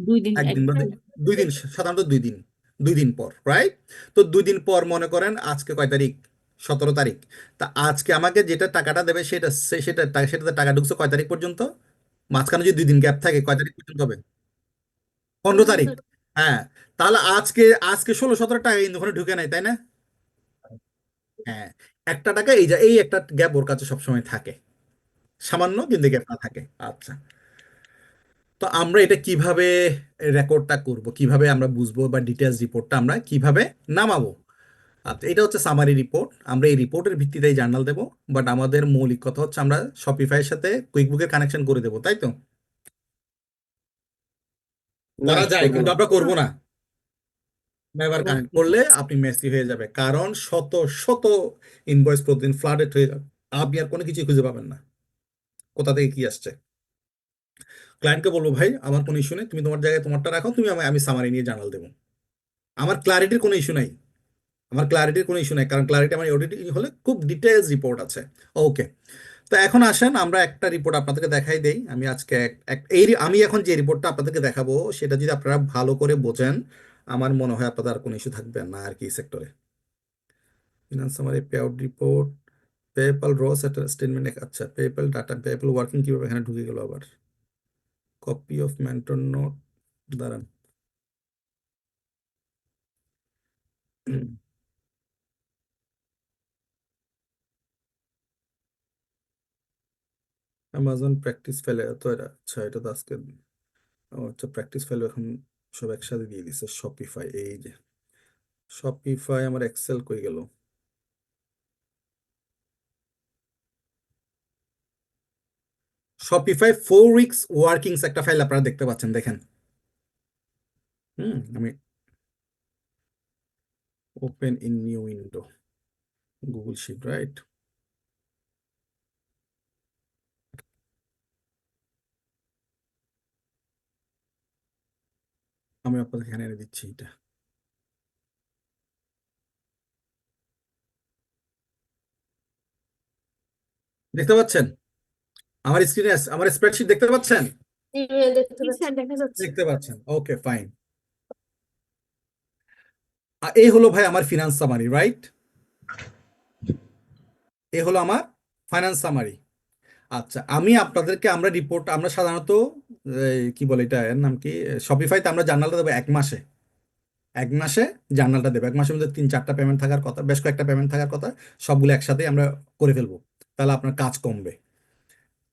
2 দিন 1 দিন বা একবারে 2 দিন, সাধারণত 2 দিন, 2 দিন পর, রাইট? তো 2 দিন পর মনে করেন আজকে কয় তারিখ? 17 তারিখ। তা আজকে আমাকে যেটা টাকাটা দেবে সেটাতে টাকা ঢুকছে কয় তারিখ পর্যন্ত? মাঝখানে যদি 2 দিন গ্যাপ থাকে, কয় তারিখ পর্যন্ত হবে? 15 তারিখ। হ্যাঁ, তাহলে আজকে আজকে 16-17 টাকা কিন্তু ওখানে ঢুকে নাই, তাই না? হ্যাঁ, একটা টাকা এই একটা গ্যাপ ওর কাছে সবসময় থাকে, সামান্য কিন্তু গ্যাপটা থাকে। আচ্ছা, তো আমরা এটা কিভাবে রেকর্ডটা করব, কিভাবে আমরা বুঝবো, বা ডিটেলস রিপোর্টটা আমরা কিভাবে নামাবো? আচ্ছা, এটা হচ্ছে সামারি রিপোর্ট। আমরা এই রিপোর্টের ভিত্তিতেই জার্নাল দেবো, বাট আমাদের মৌলিক কথা হচ্ছে আমরা শপিফাইয়ের সাথে কুইকবুকের কানেকশন করে দেবো, তাই তো? করা যায়, কিন্তু আমরা করবো না। এবার কানেক্ট করলে আপনি মেসি হয়ে যাবে, কারণ শত শত ইনভয়েস প্রতিদিন ফ্লাডেড হয়ে যাবে, আপনি আর কোনো কিছু খুঁজে পাবেন না কোথা থেকে কি আসছে। ক্লায়েন্টকে বলবো ভাই আমার কোনো ইস্যু নেই, তুমি তোমার জায়গায় তোমারটা রাখো, তুমি আমি সামারি নিয়ে জানাল দেবো। আমার ক্লারিটির কোনো ইস্যু নাই, কারণ ক্লারিটি আমার অডিট হলে খুব ডিটেলস রিপোর্ট আছে। ওকে, তো এখন আসেন আমরা একটা রিপোর্ট আপনাদেরকে দেখাই দেই। আমি আজকে আমি এখন যে রিপোর্টটা আপনাদেরকে দেখাবো সেটা যদি আপনারা ভালো করে বোঝেন, আমার মনে হয় আপনাদের আর কোনো ইস্যু থাকবে না আর কি সেক্টরে। Finance summary, pay out report, PayPal র স্টেটমেন্ট। আচ্ছা, পেপ্যাল ডাটা, পেপ্যাল ওয়ার্কিং কিভাবে এখানে ঢুকে গেল আবার? কপি অফ মেন্টর নোট, দাঁড়ান। অ্যামাজন প্র্যাকটিস ফেলে তো এটা, আচ্ছা এটা তো আজকে, আচ্ছা প্র্যাকটিস ফেলে এখন সব একসাথে দিয়ে দিছে। শপিফাই, এই যে শপিফাই আমার এক্সেল কই গেল? শপিফাই 4 উইকস ওয়ার্কিংস একটা ফাইল আপনারা দেখতে পাচ্ছেন, দেখেন। আমি open in new window, Google sheet, right? আমি আপনাদের এখানে এনে দিচ্ছি এটা। দেখতে পাচ্ছেন আমার স্ক্রিনে, আমার স্প্রেডশিট দেখতে পাচ্ছেন? স্যার দেখা যাচ্ছে। দেখতে পাচ্ছেন, ওকে ফাইন। এই হলো ভাই আমার ফিনান্স সামারি, রাইট? এ হলো আমার ফাইন্যান্স সামারি। আচ্ছা, আমরা রিপোর্ট, আমরা সাধারণত কি বলে এটা, এর নাম কি, শপিফাইতে আমরা জার্নালটা দেবো 1 মাসে। 1 মাসে জার্নালটা দেবো, 1 মাসের মধ্যে 3-4টা পেমেন্ট থাকার কথা, বেশ কয়েকটা পেমেন্ট থাকার কথা, সবগুলো একসাথে আমরা করে ফেলবো, তাহলে আপনার কাজ কমবে।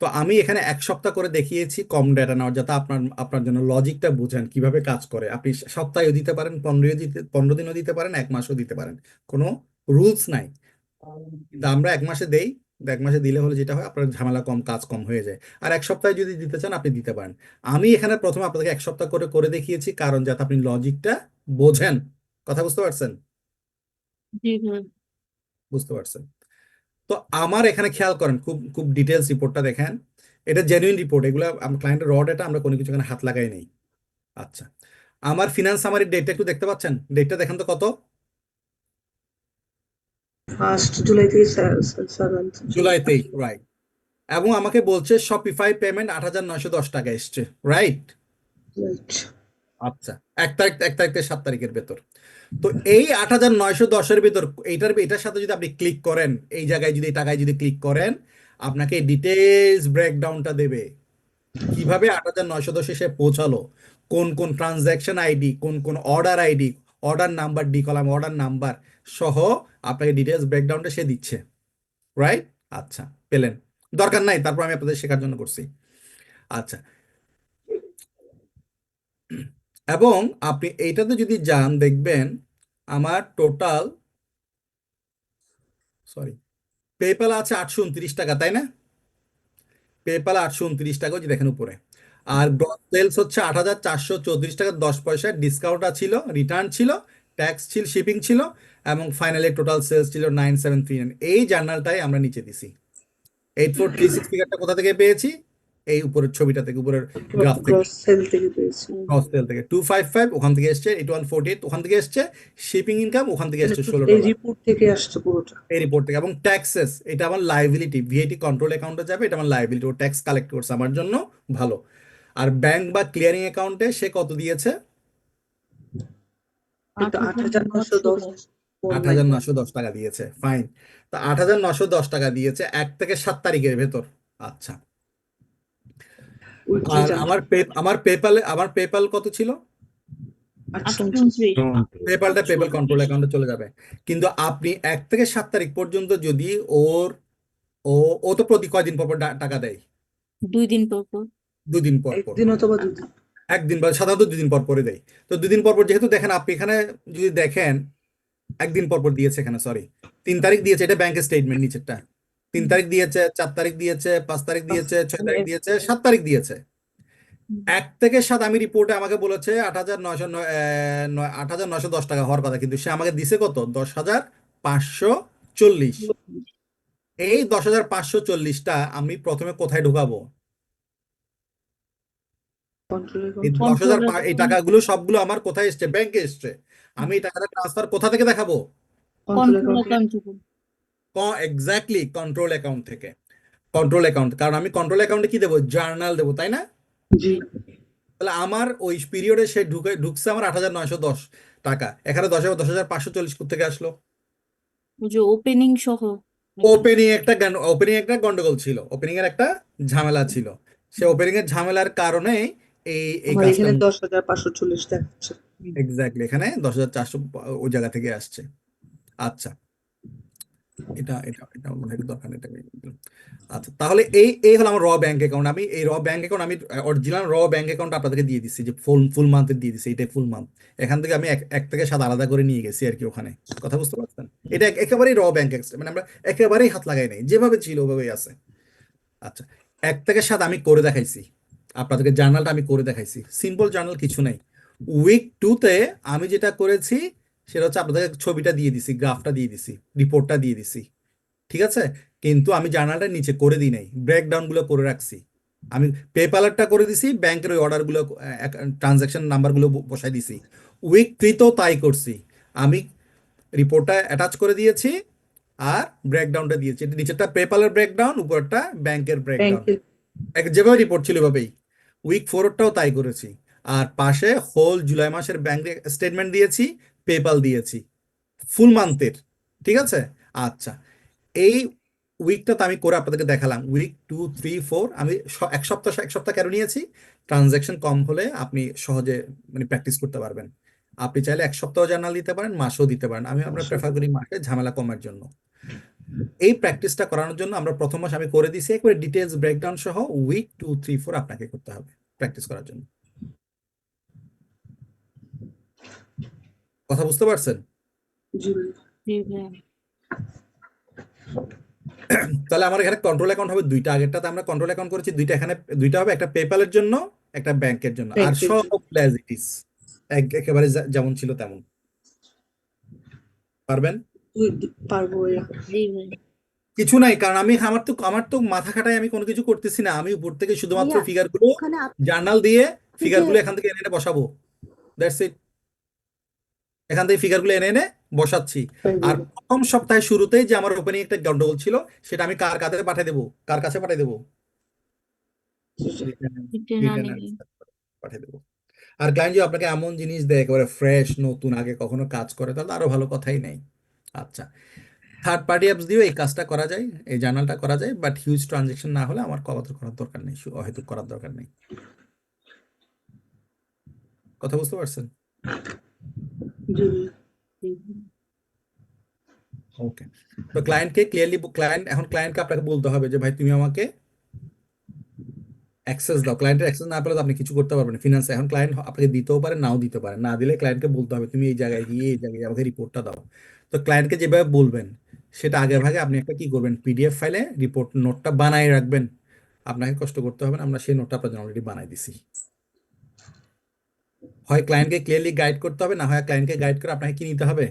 তো আমি এখানে 1 সপ্তাহ করে দেখিয়েছি কম ডেটা নেওয়ার, যাতে আপনার জন্য লজিকটা বুঝেন কিভাবে কাজ করে। আপনি সপ্তাহেও দিতে পারেন, 15 দিনও দিতে পারেন, 1 মাসও দিতে পারেন, কোনো রুলস নাই। তা আমরা 1 মাসে দেই, 1 মাসে দিলে হলে যেটা হয়, আপনার ঝামেলা কম, কাজ কম হয়ে যায়। আর 1 সপ্তাহে যদি দিতে চান আপনি দিতে পারেন। আমি এখানে প্রথমে আপনাদেরকে 1 সপ্তাহ করে করে দেখিয়েছি, কারণ যাতে আপনি লজিকটা বোঝেন। কথা বুঝতে পারছেন? জি ভাই। বুঝতে পারছেন? তো আমার এখানে খেয়াল করেন, খুব খুব ডিটেলস রিপোর্টটা দেখেন। এটা জেনুইন রিপোর্ট, এগুলো ক্লায়েন্টের র ডেটা, আমরা কোনো কিছু এখানে হাত লাগাই নেই। আচ্ছা, আমার ফিনান্স সামারির ডেটটা একটু দেখতে পাচ্ছেন? ডেটটা দেখেন তো কত? 1 জুলাই থেকে 7 জুলাইতেই, রাইট। এবং আমাকে বলছে শপিফাই পেমেন্ট 8,910 টাকা এসছে, রাইট? রাইট। আচ্ছা, 1 তারিখ থেকে 7 তারিখের ভেতর। তো এই 8,910-এর ভেতর এটার সাথে যদি আপনি ক্লিক করেন, এই জায়গায় যদি, টাকায় যদি ক্লিক করেন, আপনাকে ডিটেলস ব্রেকডাউনটা দেবে, কিভাবে 8,910 এসে পৌঁছালো, কোন কোন ট্রানজ্যাকশন আইডি, কোন কোন order ID, order number, D column order number সহ আপনাকে ডিটেলস ব্রেকডাউনটা সে দিচ্ছে, রাইট? আচ্ছা, পেলেন? দরকার নাই, তারপর আমি আপনাদের শেখার জন্য করছি। আচ্ছা, এবং আপনি এইটাতে যদি যান, দেখবেন আমার টোটাল, সরি, পেপ্যাল আছে 829 টাকা, তাই না? পেপ্যাল 829 টাকা, ওই যে দেখেন উপরে। আর গ্রস সেলস হচ্ছে 8,434 টাকা 10 পয়সা, ডিসকাউন্ট ছিল, রিটার্ন ছিল, ট্যাক্স ছিল, শিপিং ছিল, এবং ফাইনালি টোটাল সেলস ছিল 9,739। এই জার্নালটাই আমরা নিচে দিছি। 8,436 ফিগারটা কোথা থেকে পেয়েছি? এই উপরের ছবিটা থেকে, উপরের গ্রাফ থেকে, গ্রস সেল থেকে পেয়েছি। গ্রস সেল থেকে 255 ওখান থেকে এসছে, 8148 ওখান থেকে এসছে, শিপিং ইনকাম ওখান থেকে এসছে এই $16। রিপোর্ট থেকে আসছে পুরোটা। এই রিপোর্ট থেকে। এবং ট্যাক্সেস, এটা আমার লাইবিলিটি, ভিএটি কন্ট্রোল অ্যাকাউন্টে যাবে, এটা আমার লাইবিলিটি, ও ট্যাক্স কালেক্ট করছে আমার জন্য, ভালো। আর ব্যাংক বা ক্লিয়ারিং অ্যাকাউন্টে সে কত দিয়েছে? কিন্তু 8,910 8,910 টাকা দিয়েছে, ফাইন। তা 8,910 টাকা দিয়েছে 1 থেকে 7 তারিখের ভেতর। আচ্ছা, উইকলি আর জানতে আমার পেপ্যাল কত ছিল? 829। পেপ্যাল কন্ট্রোল অ্যাকাউন্টে চলে যাবে। কিন্তু আপনি 1 থেকে 7 তারিখ পর্যন্ত যদি ও ও তো প্রতি কয়দিন পর পর টাকা দেয়? 2 দিন পর পর। 2 দিন পর পর, একদিন অথবা 2 দিন। একদিন বা সাধারণত 2 দিন পর পরে দেয়। তো 2 দিন পর পর যেহেতু, দেখেন আপনি এখানে যদি দেখেন, 1 দিন পর পর দিয়েছে এখানে, সরি, 3 তারিখ দিয়েছে, এটা ব্যাংকের স্টেটমেন্ট নিচেরটা। 3 তারিখ দিয়েছে, 4 তারিখ দিয়েছে, 5 তারিখ দিয়েছে, 6 তারিখ দিয়েছে, 7 তারিখ দিয়েছে। 1 থেকে 7 আমি রিপোর্টে আমাকে বলেছে 8,910 টাকা হওয়ার কথা, কিন্তু সে আমাকে দিছে কত? 10,540। এই 10,540টা আমি প্রথমে কোথায় ঢুকাবো? কন্ট্রোল এই অ্যাকাউন্ট। 10,000, এই টাকাগুলো সবগুলো আমার কোথায় এসছে? ব্যাংকে এসছে। আমি এই টাকাটা ট্রান্সফার কোথা থেকে দেখাবো? Control control account. অ্যাকাউন্ট থেকে। এক্স্যাক্টলি, কন্ট্রোল অ্যাকাউন্ট থেকে। কন্ট্রোল অ্যাকাউন্ট, কারণ আমি কন্ট্রোল অ্যাকাউন্টে কি দেবো? জার্নাল দেবো, তাই না? জি। তাহলে আমার ওই পিরিয়ডে সে ঢুকছে আমার 8,910 টাকা। এখানে 10,540 থেকে আসলো? ওই যে ওপেনিং সহ। ওপেনিং একটা গন্ডগোল ছিল, ওপেনিং এর একটা ঝামেলা ছিল। সে ওপেনিং এর ঝামেলার কারণে এই আমার কাজটা, এখানে 10,540 দেখাচ্ছে। এক্স্যাক্টলি এখানে 10,400 ওই জায়গা থেকে আসছে। আচ্ছা, এটা এটা এটা আমার মনে হয় দরকার নেই, এটা আমি দিলাম। আচ্ছা, তাহলে এই এই হলো আমার র ব্যাংক অ্যাকাউন্ট। আমি এই র ব্যাংক অ্যাকাউন্ট আমি অরিজিনাল র ব্যাংক অ্যাকাউন্ট আপনাদেরকে দিয়ে দিচ্ছি, যে ফুল ফুল মান্থের দিয়ে দিচ্ছি, এটাই ফুল মান্থ। এখান থেকে আমি এক থেকে 7 আলাদা করে নিয়ে গেছি আর কি ওখানে। কথা বুঝতে পারছেন? এটা একেবারেই র ব্যাংক, মানে আমরা একেবারেই হাত লাগাই নাই, যেভাবে ছিল ওভাবেই আছে। আচ্ছা, 1 থেকে 7 আমি করে দেখাইছি আপনাদেরকে, জার্নালটা আমি করে দেখাইছি, সিম্পল জার্নাল, কিছু নাই। উইক 2-তে আমি যেটা করেছি সেটা হচ্ছে আপনাদের ছবিটা দিয়ে দিছি, গ্রাফটা দিয়ে দিছি, রিপোর্টটা দিয়ে দিছি, ঠিক আছে? কিন্তু আমি জার্নালটা নিচে করে দিই নাই, ব্রেকডাউন গুলো করে রাখছি। আমি পেপালারটা করে দিছি, ব্যাংকের ওই অর্ডার গুলো, ট্রানজাকশন নাম্বার গুলো বসাই দিছি। উইক 3-তেও তাই করছি, আমি রিপোর্টটা অ্যাটাচ করে দিয়েছি আর ব্রেকডাউনটা দিয়েছি। এটা নিচেরটা পেপালের ব্রেকডাউন, উপরটা ব্যাংকের ব্রেকডাউন, ব্যাংকের যেভাবে রিপোর্ট ছিল ওইভাবেই। উইক 4-টাও তাই করেছি। আর পাশে হোল জুলাই মাসের ব্যাংক স্টেটমেন্ট দিয়েছি, পেপাল দিয়েছি, ফুল মান্থের, ঠিক আছে? আচ্ছা, এই উইকটা তো আমি করে আপনাদেরকে দেখালাম। উইক 2, 3, 4 আমি এক সপ্তাহ কেন নিয়েছি? ট্রানজ্যাকশন কম হলে আপনি সহজে মানে প্র্যাকটিস করতে পারবেন। আপনি চাইলে 1 সপ্তাহ জার্নাল দিতে পারেন, মাসও দিতে পারেন। আমরা প্রেফার করি মাসে, ঝামেলা কমার জন্য। এই প্র্যাকটিসটা করানোর জন্য আমরা প্রথম মাস আমি করে দিছি একবারে ডিটেলস ব্রেকডাউন সহ। উইক 2, 3, 4 আপনাকে করতে হবে প্র্যাকটিস করার জন্য। কথা বুঝতে পারছেন? জি জি ভাইয়া। তাহলে আমার এখানে কন্ট্রোল অ্যাকাউন্ট হবে 2টা। আগেরটাতে আমরা কন্ট্রোল অ্যাকাউন্ট করেছি 2টা, এখানে 2টা হবে, একটা পেপ্যালের জন্য, একটা ব্যাংকের জন্য। আর ব্যাংকের সব জন্য। অ্যাজ ইট ইজ, একেবারে যেমন ছিল তেমন। পারবেন? পারবো ভাইয়া। জি ভাইয়া। কিছু নাই, কারণ আমার তো মাথা খাটাই আমি কোনো কিছু করতেছি না। আমি উপর থেকে শুধুমাত্র ভাইয়া ফিগারগুলো ওখানে জার্নাল দিয়ে আপনি যে ফিগারগুলো এখান থেকে এনে এনে বসাবো, দ্যাটস ইট। এখান থেকে ফিগারগুলো এনে এনে বসাচ্ছি। আর প্রথম সপ্তাহের শুরুতেই যে আমার ওপেনিং একটা গন্ডগোল ছিল, সেটা আমি কার কাছে পাঠিয়ে দেবো? কার কাছে পাঠিয়ে দেবো? রিটার্ন পাঠিয়ে দেবো। আর ক্লায়েন্ট যদি আপনাকে এমন জিনিস দেয় একেবারে ফ্রেশ, নতুন, আগে কখনো কাজ করে, তাহলে আরো ভালো কথাই নেই। আচ্ছা, থার্ড পার্টি অ্যাপস দিয়েও এই কাজটা করা যায়, এই জার্নালটা করা যায়, বাট হিউজ ট্রানজেকশন না হলে আমার করার দরকার নেই, হয়তো করার দরকার নেই। কথা বুঝতে পারছেন? জি ওকে। তো ক্লায়েন্টকে আপনাকে বলতে হবে যে ভাই তুমি আমাকে অ্যাক্সেস দাও। ক্লায়েন্টের অ্যাক্সেস না পেলে তো আপনি কিছু করতে পারবেন না ফিনান্স। এখন ক্লায়েন্ট আপনাকে দিতেও পারে, নাও দিতে পারে। না দিলে ক্লায়েন্টকে বলতে হবে তুমি এই জায়গায় গিয়ে এই জায়গায় আমাকে রিপোর্টটা দাও। তো ক্লায়েন্টকে যেভাবে বলবেন সেটা আগে ভাগে আপনি একটা কি করবেন, পিডিএফ ফাইলে রিপোর্ট নোটটা বানায় রাখবেন। আপনাকে কষ্ট করতে হবে না, আমরা সেই নোটটা আপনার জন্য অলরেডি বানাই দিছি। হয় ক্লায়েন্টকে ক্লিয়ারলি গাইড করতে হবে, না হয় ক্লায়েন্টকে গাইড করে আপনাকে কি নিতে হবে,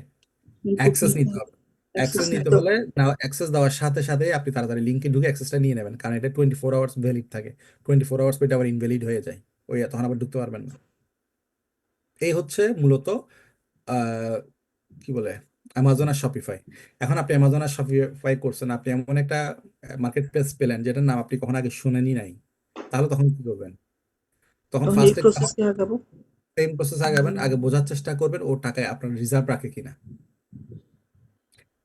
অ্যাক্সেস নিতে হবে। অ্যাক্সেস নিতে হলে না, অ্যাক্সেস দেওয়ার সাথে সাথে আপনি তাড়াতাড়ি লিঙ্কে ঢুকে অ্যাক্সেসটা নিয়ে নেবেন, কারণ এটা 24 আওয়ার্স ভ্যালিড থাকে। 24 আওয়ার্স পর এটা আবার ইনভ্যালিড হয়ে যায়, তখন আবার ঢুকতে পারবেন না। এই হচ্ছে মূলত কি বলে অ্যামাজন আর শপিফাই। এখন আপনি অ্যামাজন আর শপিফাই করছেন, আপনি এমন একটা মার্কেট প্লেস পেলেন যেটার নাম আপনি কখনো আগে শুনেনই নাই, তাহলে তখন কি করবেন? তখন তখন এই ফার্স্টে প্রসেসে আগাবো। সেম প্রসেস আগাবেন, আগে বোঝার চেষ্টা করবেন ওর টাকায় আপনার রিজার্ভ রাখে কিনা,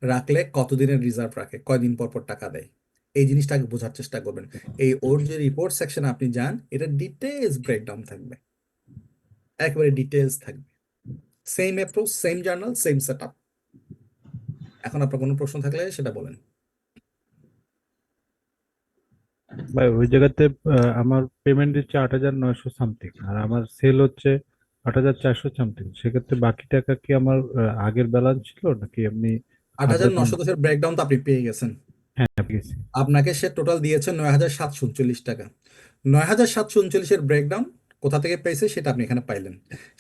রাখলে কতদিনের রিজার্ভ রাখে, কয়দিন পর পর টাকা দেয়, এই জিনিসটা আগে বোঝার চেষ্টা করবেন। ওর যে রিপোর্ট সেকশনে আপনি যান, এটা ডিটেলস ব্রেকডাউন থাকবে, একেবারে ডিটেলস থাকবে, same approach, same journal, same setup. এখন আপনার কোনো প্রশ্ন থাকলে সেটা বলেন। ভাই ওই জায়গাতে আমার পেমেন্ট দিচ্ছে 8,900 সামথিং, আর আমার সেল হচ্ছে 8,400 সামথিং। সেক্ষেত্রে বাকি টাকা কি আমার আগের ব্যালেন্স ছিল নাকি এমনি 8,910 ব্রেকডাউন তো আপনি পেয়ে গেছেন। হ্যাঁ পেয়েছি। আপনাকে সে টোটাল দিয়েছে 9,739 টাকা। 9,739-এর ব্রেকডাউন কোথা থেকে পেয়েছে সেটা আপনি এখানে পাইলেন।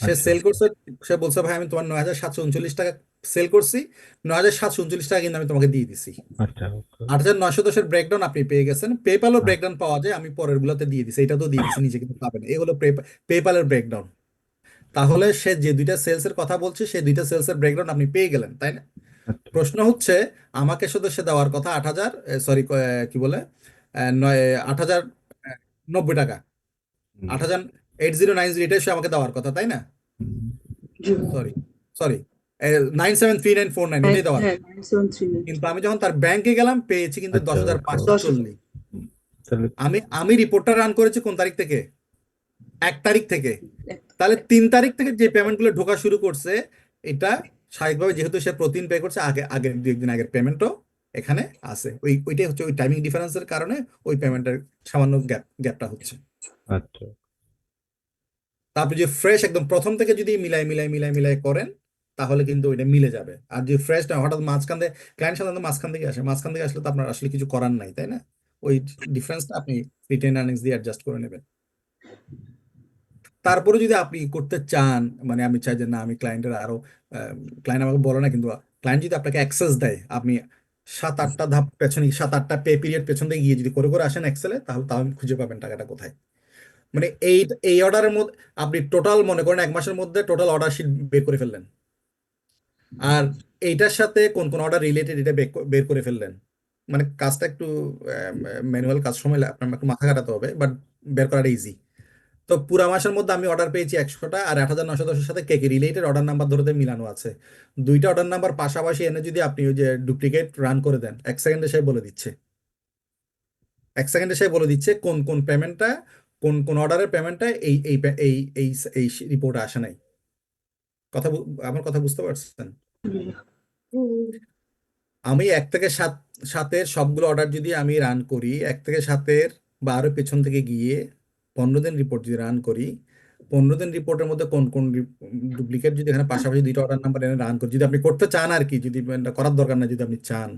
সে আচ্ছা সেল করছে, সে বলছে ভাই আমি তোমার 9,739 টাকা সেল করছি, 9,739 টাকা কিন্তু আমি তোমাকে দিয়ে দিছি। আচ্ছা ওকে। 8,910-এর ব্রেকডাউন আপনি পেয়ে গেছেন। পেপালও ব্রেকডাউন পাওয়া যায়, আমি পরের গুলোতে দিয়ে দিছি, এটা তো দিয়ে দিছি, নিচে কিন্তু পাবেন। এই হলো পেপালের ব্রেকডাউন। তাহলে সে যে 2টা সেলসের কথা বলছে, সেই 2টা সেলসের ব্রেকডাউন আপনি পেয়ে গেলেন, তাই না? আচ্ছা প্রশ্ন হচ্ছে আমাকে শুধু সে দেওয়ার কথা 8,000, সরি কি বলে 8,090 টাকা, হুম, 8,8090, এটাই সে আমাকে দেওয়ার কথা, তাই না? হুম, জি সরি সরি 973949 এটাই দেওয়ার হ্যাঁ কথা। 9739। কিন্তু আমি যখন তার ব্যাংকে গেলাম পেয়েছি কিন্তু আচ্ছা 10,540। তাহলে আমি রিপোর্টটা রান করেছি কোন তারিখ থেকে? 1 তারিখ থেকে। তাহলে 3 তারিখ থেকে যে পেমেন্ট গুলো ঢোকা শুরু করছে, এটা স্বাভাবিকভাবে যেহেতু সে প্রতিদিন পে করছে, আগের 2-1 দিন আগের পেমেন্টও এখানে আছে। ওইটাই হচ্ছে ওই টাইমিং ডিফারেন্সের কারণে ওই পেমেন্টের সামান্য গ্যাপটা হচ্ছে। আচ্ছা। তা আপনি যে ফ্রেশ একদম প্রথম থেকে যদি মিলাই করেন তাহলে কিন্তু ওইটা মিলে যাবে। আর যে ফ্রেশ না হঠাৎ মাঝখান থেকে, ক্লায়েন্ট সাধারণত মাঝখান থেকে আসলে তো আপনার আসলে কিছু করার নাই, তাই না? ওই ডিফারেন্সটা আপনি রিটেন আর্নিংস দিয়ে অ্যাডজাস্ট করে নেবেন। তারপরে যদি আপনি করতে চান, মানে আমি চাই যে না আমি ক্লায়েন্টের আরো, ক্লায়েন্ট আমাকে বলে না, কিন্তু ক্লায়েন্ট যদি আপনাকে অ্যাক্সেস দেয়, আপনি 7-8টা ধাপ পেছনে, 7-8টা পে পিরিয়ড পেছন থেকে গিয়ে যদি করে আসেন এক্সেলে, তাহলে তাও খুঁজে পাবেন টাকাটা কোথায়। মানে এই এই অর্ডারের মধ্যে আপনি টোটাল মনে করেন 1 মাসের মধ্যে টোটাল অর্ডার শিট বের করে ফেললেন, আর এইটার সাথে কোন কোন অর্ডার রিলেটেড এটা বের করে ফেললেন। মানে কাজটা একটু ম্যানুয়াল কাজ, সময় আপনার একটু মাথা খাটাতে হবে, বাট বের করাটা ইজি। তো পুরা মাসের মধ্যে আমি অর্ডার পেয়েছি 100টা, আর 8,910-এর সাথে কেকে রিলেটেড অর্ডার নাম্বার ধরে মিলানো আছে। 2টা অর্ডার নাম্বার পাশাপাশি এনে যদি আপনি ওই যে ডুপ্লিকেট রান করে দেন, 1 সেকেন্ডে সে বলে দিচ্ছে, 1 সেকেন্ডে সে বলে দিচ্ছে কোন কোন পেমেন্টটা, কোন অর্ডারের পেমেন্টটা এই এই এই এই এই রিপোর্টে আসে নাই। আমার কথা বুঝতে পারছেন? আমি 1 থেকে 7-এর সবগুলো অর্ডার যদি আমি রান করি, 1 থেকে 7-এর বা আরো পেছন থেকে গিয়ে 15 দিন রিপোর্ট যদি রান করি, 15 দিন রিপোর্টের মধ্যে কোন কোন ডুপ্লিকেট যদি এখানে পাশাপাশি 2টা অর্ডার নাম্বার এনে রান করি, যদি আপনি করতে চান আর কি, যদি এটা করার দরকার না, যদি আপনি চান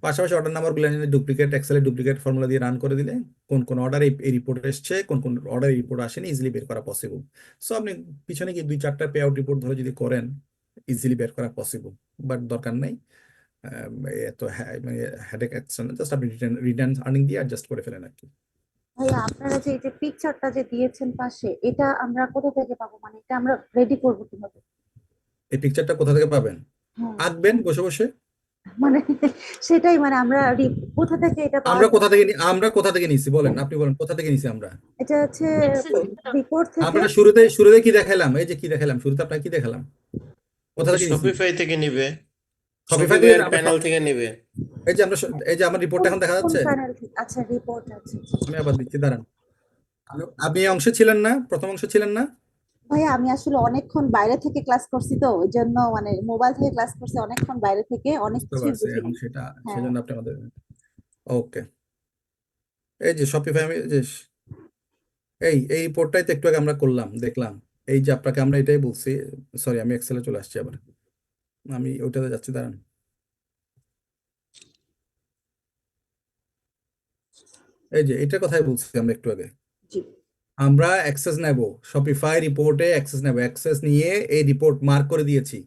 পাশাপাশি অর্ডার নাম্বারগুলো এনে ডুপ্লিকেট এক্সেলে ডুপ্লিকেট ফর্মুলা দিয়ে রান করে দিলে কোন কোন অর্ডার এই রিপোর্ট এসছে, কোন কোন অর্ডার এই রিপোর্ট আসেনি, ইজিলি বের করা পসিবল। সো আপনি পিছনে গিয়ে 2-4টা পে আউট রিপোর্ট ধরে যদি করেন, ইজিলি বের করা পসিবল। বাট দরকার নেই এত মানে হেডেক অ্যাকশন, জাস্ট আপনি রিটার্ন আর্নিং দিয়ে অ্যাডজাস্ট করে ফেলেন আর কি। ভাইয়া আপনারা যে এই যে পিকচারটা যে দিয়েছেন পাশে, এটা আমরা কোথা থেকে পাবো? মানে এটা আমরা রেডি করবো কিভাবে? এই পিকচারটা কোথা থেকে পাবেন? হ্যাঁ, আঁকবেন বসে বসে। মানে সেটাই, মানে আমরা কোথা থেকে এটা পাওয়া আমরা যাবে? কোথা থেকে নিছি বলেন, আপনি বলেন কোথা থেকে নিছি আমরা? এটা হচ্ছে Access রিপোর্ট থেকে। আমরা শুরুতে কি দেখালাম? এই যে কি দেখালাম শুরুতে, আপনাকে কি দেখালাম? কোথা থেকে নিছি? শপিফাই থেকে নিবে, শপিফাই শপিফাই থেকে আমরা প্যানেল থেকে নিবে। এই যে আমার রিপোর্টটা এখন দেখা কোন যাচ্ছে, প্যানেল থেকে? আচ্ছা, রিপোর্ট আছে। আমি আবার দিচ্ছি, দাঁড়ান। আপনি এই অংশে ছিলেন না, প্রথম অংশে ছিলেন না? ভাইয়া আমি আসলে অনেকক্ষণ বাইরে থেকে ক্লাস করছি, তো ওই জন্য মানে মোবাইল থেকে ক্লাস করছি, অনেকক্ষণ বাইরে থেকে অনেক বুঝতে কিছুই পারছি বুঝি এখন নাই। সেটা, হ্যাঁ, সেজন্য আপনি আমাদের, ওকে। এই যে শপিফাই, আমি যে এই রিপোর্টটাই তো একটু আগে আমরা করলাম, দেখলাম। এই যে আপনাকে আমরা এটাই বলছি, সরি আমি এক্সেলে চলে আসছি আবার, আমি ওইটাতে যাচ্ছি, দাঁড়ান। এই যে এটার কথাই বলছি আমরা একটু আগে, জি। আমরা অ্যাক্সেস নেব, শপিফাই রিপোর্টে অ্যাক্সেস নেব, অ্যাক্সেস নিয়ে এই রিপোর্ট মার্ক করে দিয়েছি।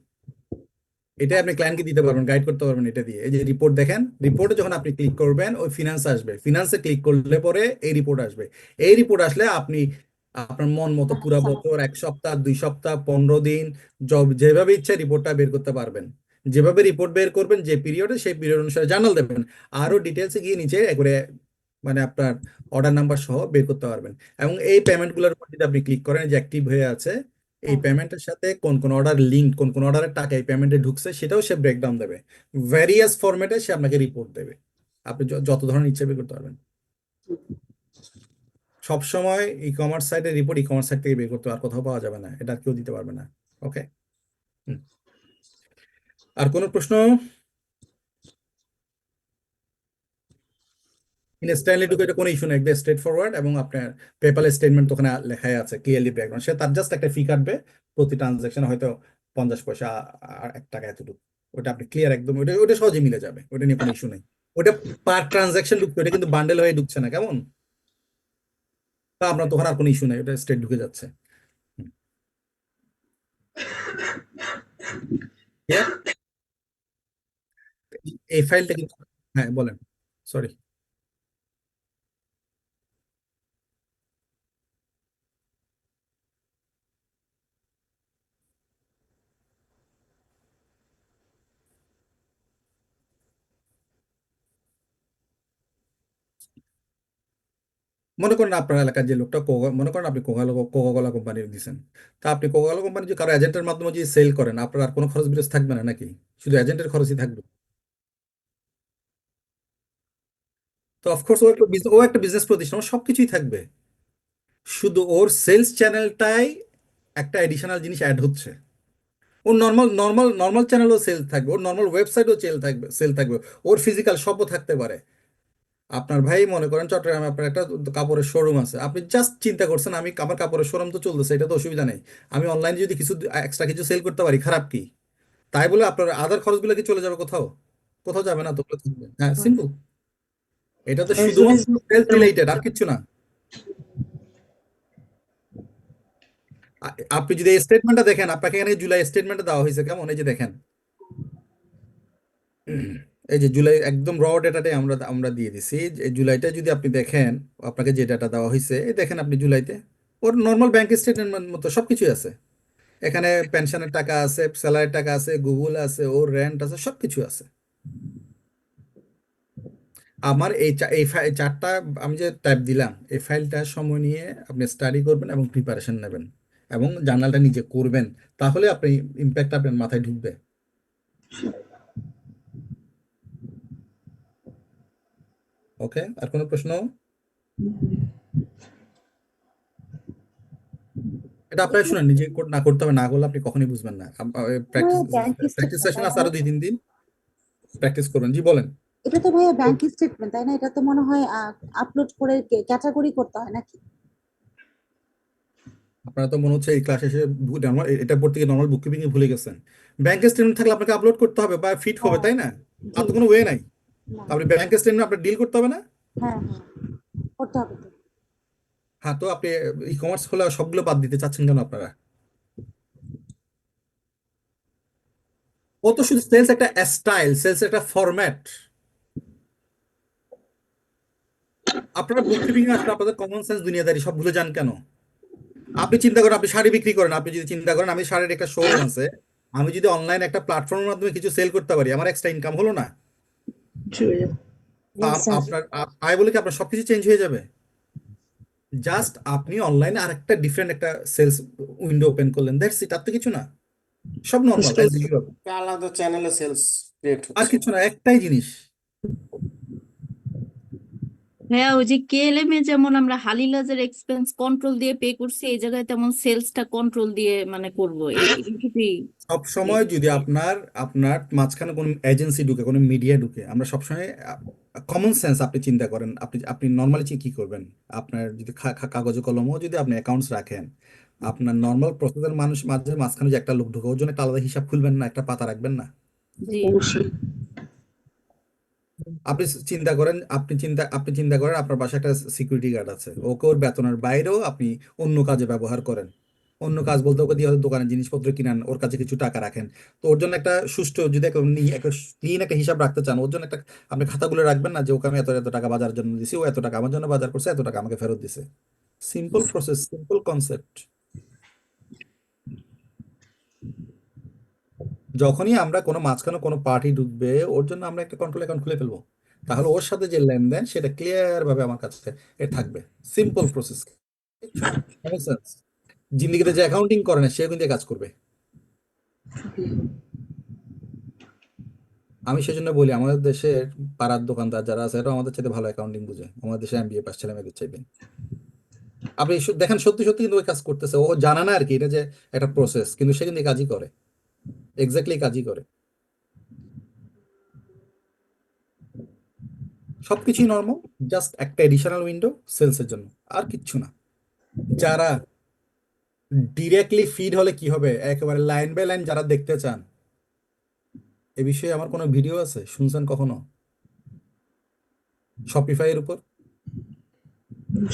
এটা আপনি ক্লায়েন্টকে দিতে পারবেন, গাইড করতে পারবেন এটা দিয়ে। এই যে রিপোর্ট দেখেন, রিপোর্টে যখন আপনি ক্লিক করবেন ওই ফিনান্স আসবে, ফিনান্সে ক্লিক করলে পরে এই রিপোর্ট আসবে। এই রিপোর্ট আসলে আপনি আপনার মন মতো পুরো আচ্ছা। বছর, 1 সপ্তাহ, 2 সপ্তাহ, 15 দিন, যেভাবে ইচ্ছা রিপোর্টটা বের করতে পারবেন। যেভাবে রিপোর্ট বের করবেন যে পিরিয়ডে, সেই পিরিয়ড অনুসারে জার্নাল দেবেন। আরো ডিটেলসে গিয়ে নিচে একবারে মানে আপনার অর্ডার নাম্বার সহ বের করতে পারবেন। এবং এই পেমেন্টগুলোর উপর যদি আপনি ক্লিক করেন, যে অ্যাক্টিভ হয়ে আছে, এই হ্যাঁ। পেমেন্টের সাথে কোন কোন অর্ডার লিঙ্ক, কোন কোন অর্ডারের টাকা এই পেমেন্টে ঢুকছে, সেটাও সে ব্রেকডাউন দেবে। ভ্যারিয়াস ফরম্যাটে সে আপনাকে রিপোর্ট দেবে, আপনি যত ধরনের ইচ্ছা বের করতে পারবেন। সবসময় ই কমার্স সাইটের রিপোর্ট ই কমার্স সাইট থেকে বের করতে, আর কোথাও পাওয়া যাবে না, এটা আর কেউ দিতে পারবে না। ওকে, আর কোনো প্রশ্ন? ইনস্ট্যান্টলি ঢুকে এটা কোনো ইস্যু নেই, একদম স্ট্রেট ফরওয়ার্ড, এবং আপনার পেপ্যাল স্টেটমেন্ট ওখানে লেখাই আছে ক্লিয়ারলি ব্যাকগ্রাউন্ড। সে তার জাস্ট একটা ফি কাটবে প্রতি ট্রানজাকশন, হয়তো 50 পয়সা আর 1 টাকা এতটুকু। ওটা আপনি ক্লিয়ার একদম, ওটা সহজে মিলে যাবে, ওটা নিয়ে কোনো ইস্যু নেই। ওটা পার ট্রানজাকশন ঢুকছে, ওটা কিন্তু বান্ডেল হয়ে ঢুকছে না, কেমন? তা আপনার তখন আর কোনো ইস্যু নেই, ওটা স্ট্রেট ঢুকে যাচ্ছে। Clear? এই ফাইলটা কিন্তু, হ্যাঁ বলেন, সরি। মনে করেন আপনার এলাকার যে লোকটা মনে করেন আপনি কোকাকোলা কোম্পানির দিচ্ছেন, তা আপনি কোকাকোলা কোম্পানি যদি কারো এজেন্টের মাধ্যমে যদি সেল করেন, আপনার আর কোনো খরচ বিরোধ থাকবে না নাকি? শুধু এজেন্টের খরচই থাকবে? তো অফকোর্স ও একটা বিজনেস প্রতিষ্ঠান, ওর সবকিছুই থাকবে, শুধু ওর সেলস চ্যানেলটাই একটা এডিশনাল জিনিস অ্যাড হচ্ছে। ওর নর্মাল চ্যানেলও সেল থাকবে, ওর নর্মাল ওয়েবসাইটও সেল থাকবে, ওর ফিজিক্যাল শপও থাকতে পারে। আপনার ভাই মনে করেন চট্টগ্রামে আপনার একটা কাপড়ের শোরুম আছে, আপনি জাস্ট চিন্তা করছেন আমি আমার কাপড়ের শোরুম তো চলতেছে, এটা তো অসুবিধা নেই, আমি অনলাইনে যদি কিছু এক্সট্রা কিছু সেল করতে পারি, খারাপ কি? তাই বলে আপনার আদার খরচগুলো কি চলে যাবে কোথাও? কোথাও যাবে না তো, ওগুলো থাকবে। হ্যাঁ, সিম্পল। এটা তো আর যদি শুধুমাত্র সেলস রিলেটেড, আর কিচ্ছু না। আপনি যদি এই স্টেটমেন্টটা দেখেন, আপনাকে এখানে জুলাই স্টেটমেন্টটা দেওয়া হয়েছে কেমন, এই যে দেখেন, এই যে জুলাই একদম র ডেটাটাই আমরা আমরা দিয়ে দিছি। এই জুলাইটা যদি আপনি দেখেন, আপনাকে যে ডাটা দেওয়া হয়েছে, এই দেখেন আপনি জুলাইতে ওর নর্মাল ব্যাংক স্টেটমেন্ট মতো সবকিছুই আছে। এখানে পেনশনের টাকা আছে, স্যালারির টাকা আছে, গুগল আছে, ওর রেন্ট আছে, সবকিছু আছে। আমার এই চারটা আমি যে টাইপ দিলাম, এই ফাইলটা সময় নিয়ে আপনি স্টাডি করবেন এবং প্রিপারেশন নেবেন এবং জার্নালটা নিজে করবেন, তাহলে আপনি ইম্প্যাক্ট আপনার মাথায় ঢুকবে। ওকে, আর কোনো প্রশ্ন? এটা আপনার শুনেন, নিজে না করতে হবে, না করলে আপনি কখনোই বুঝবেন না। Practice bank practice statement session তাই আছে না? আরো 2-3 দিন, প্র্যাকটিস করবেন। জি বলেন। এটা তো ভাইয়া ব্যাংক স্টেটমেন্ট তাই না? এটা তো মনে হয় আপলোড করে ক্যাটাগরি করতে হয় নাকি? আপনারা তো মনে হচ্ছে এই ক্লাস এসে এটা পড়তে গিয়ে নর্মাল বুক কিপিং ভুলে গেছেন। ব্যাংক স্টেটমেন্ট থাকলে আপনাকে আপলোড করতে হবে বা ফিট হবে, হ্যাঁ, তাই না? আর জি, তো কোনো ওয়ে নাই। না, আপনি ব্যাংক স্টেটমেন্ট আপনার ডিল করতে হবে না? হ্যাঁ হ্যাঁ, করতে হবে তো। হ্যাঁ, তো আপনি ই কমার্স হলে সবগুলো বাদ দিতে চাচ্ছেন কেন আপনারা? ও তো শুধু সেলস একটা স্টাইল, সেলস একটা ফরম্যাট। আপনারা বুক কিপিং এ আসলে আপনাদের কমন সেন্স দুনিয়াদারি সব ভুলে যান কেন? আপনি চিন্তা করেন, আপনি শাড়ি বিক্রি করেন, আপনি যদি চিন্তা করেন আমি শাড়ির একটা শোরুম আছে, আমি যদি অনলাইন একটা প্ল্যাটফর্মের মাধ্যমে কিছু সেল করতে পারি, আমার এক্সট্রা ইনকাম হলো না? জি ভাইয়া। আপনার আয় বলে কি আপনার সবকিছু চেঞ্জ হয়ে যাবে? জাস্ট আপনি অনলাইনে আরেকটা ডিফারেন্ট একটা সেলস উইন্ডো ওপেন করলেন, দ্যাটস ইট। আর তো কিছু না, সব নর্মাল অ্যাজ ইউজুয়াল। আলাদা চ্যানেলে সেলস ক্রিয়েট আর হচ্ছে। কিছু না, একটাই জিনিস। হ্যাঁ, ওই যে কেএলএম এ যেমন আমরা হালিলাজের এক্সপেন্স কন্ট্রোল দিয়ে পে করছি, এই জায়গায় তেমন সেলসটা কন্ট্রোল দিয়ে মানে করবো, এইটুকুই। সব সময় যদি আপনার আপনার মাঝখানে কোনো এজেন্সি ঢুকে, কোনো মিডিয়া ঢুকে, আমরা সবসময় কমন সেন্স আপনি চিন্তা করেন, আপনি আপনি নর্মালি কি করবেন? আপনার যদি কাগজে কলমও যদি আপনি অ্যাকাউন্টস রাখেন, আপনার নর্মাল প্রসেসের মানুষ মাঝখানে যে একটা লোক ঢুকে, ওর জন্য একটা আলাদা হিসাব খুলবেন না, একটা পাতা রাখবেন না? জি। অবশ্যই। আপনি চিন্তা করেন আপনার বাসায় একটা সিকিউরিটি গার্ড আছে, ওকে ওর বেতনের বাইরেও আপনি অন্য কাজে ব্যবহার করেন। অন্য কাজ বলতে ওকে দিয়ে হয়তো দোকানে জিনিসপত্র কিনেন, ওর কাছে কিছু টাকা রাখেন। তো ওর জন্য একটা সুষ্ঠু, যদি একটা ক্লিন একটা হিসাব রাখতে চান, ওর জন্য একটা আপনি খাতাগুলো রাখবেন না যে ওকে আমি এত এত টাকা বাজারের জন্য দিছি, ও এত টাকা আমার জন্য বাজার করছে, এত টাকা আমাকে ফেরত দিছে। Simple process, simple concept. যখনই আমরা কোনো মাঝখানে কোনো পার্টি ঢুকবে, ওর জন্য আমরা একটা কন্ট্রোল অ্যাকাউন্ট খুলে ফেলবো, তাহলে ওর সাথে যে লেনদেন সেটা ক্লিয়ার ভাবে আমার কাছে এ থাকবে। সিম্পল প্রসেস, কিচ্ছু না, common sense। জিন্দিগিতে যে অ্যাকাউন্টিং করে না সে কিন্তু এ কাজ করবে। আমি সেজন্য বলি আমাদের দেশের পাড়ার দোকানদার যারা আছে, এরা আমাদের চাইতে ভালো অ্যাকাউন্টিং বুঝে, আমাদের দেশে এমবিএ পাস ছেলে মেয়েদের চাইবে। আপনি দেখেন সত্যি সত্যি কিন্তু ওই কাজ করতেছে, ও জানা না আর কি এটা যে একটা প্রসেস, কিন্তু সে কিন্তু এই কাজই করে, এক্স্যাক্টলি কাজই করে। সবকিছুই নর্মাল, জাস্ট একটা এডিশনাল উইন্ডো সেলসের জন্য, আর কিচ্ছু না। যারা ডিরেক্টলি ফিড হলে কি হবে, একেবারে লাইন বাই লাইন যারা দেখতে চান, এ বিষয়ে আমার কোনো ভিডিও আছে শুনছেন কখনো শপিফাই এর উপর?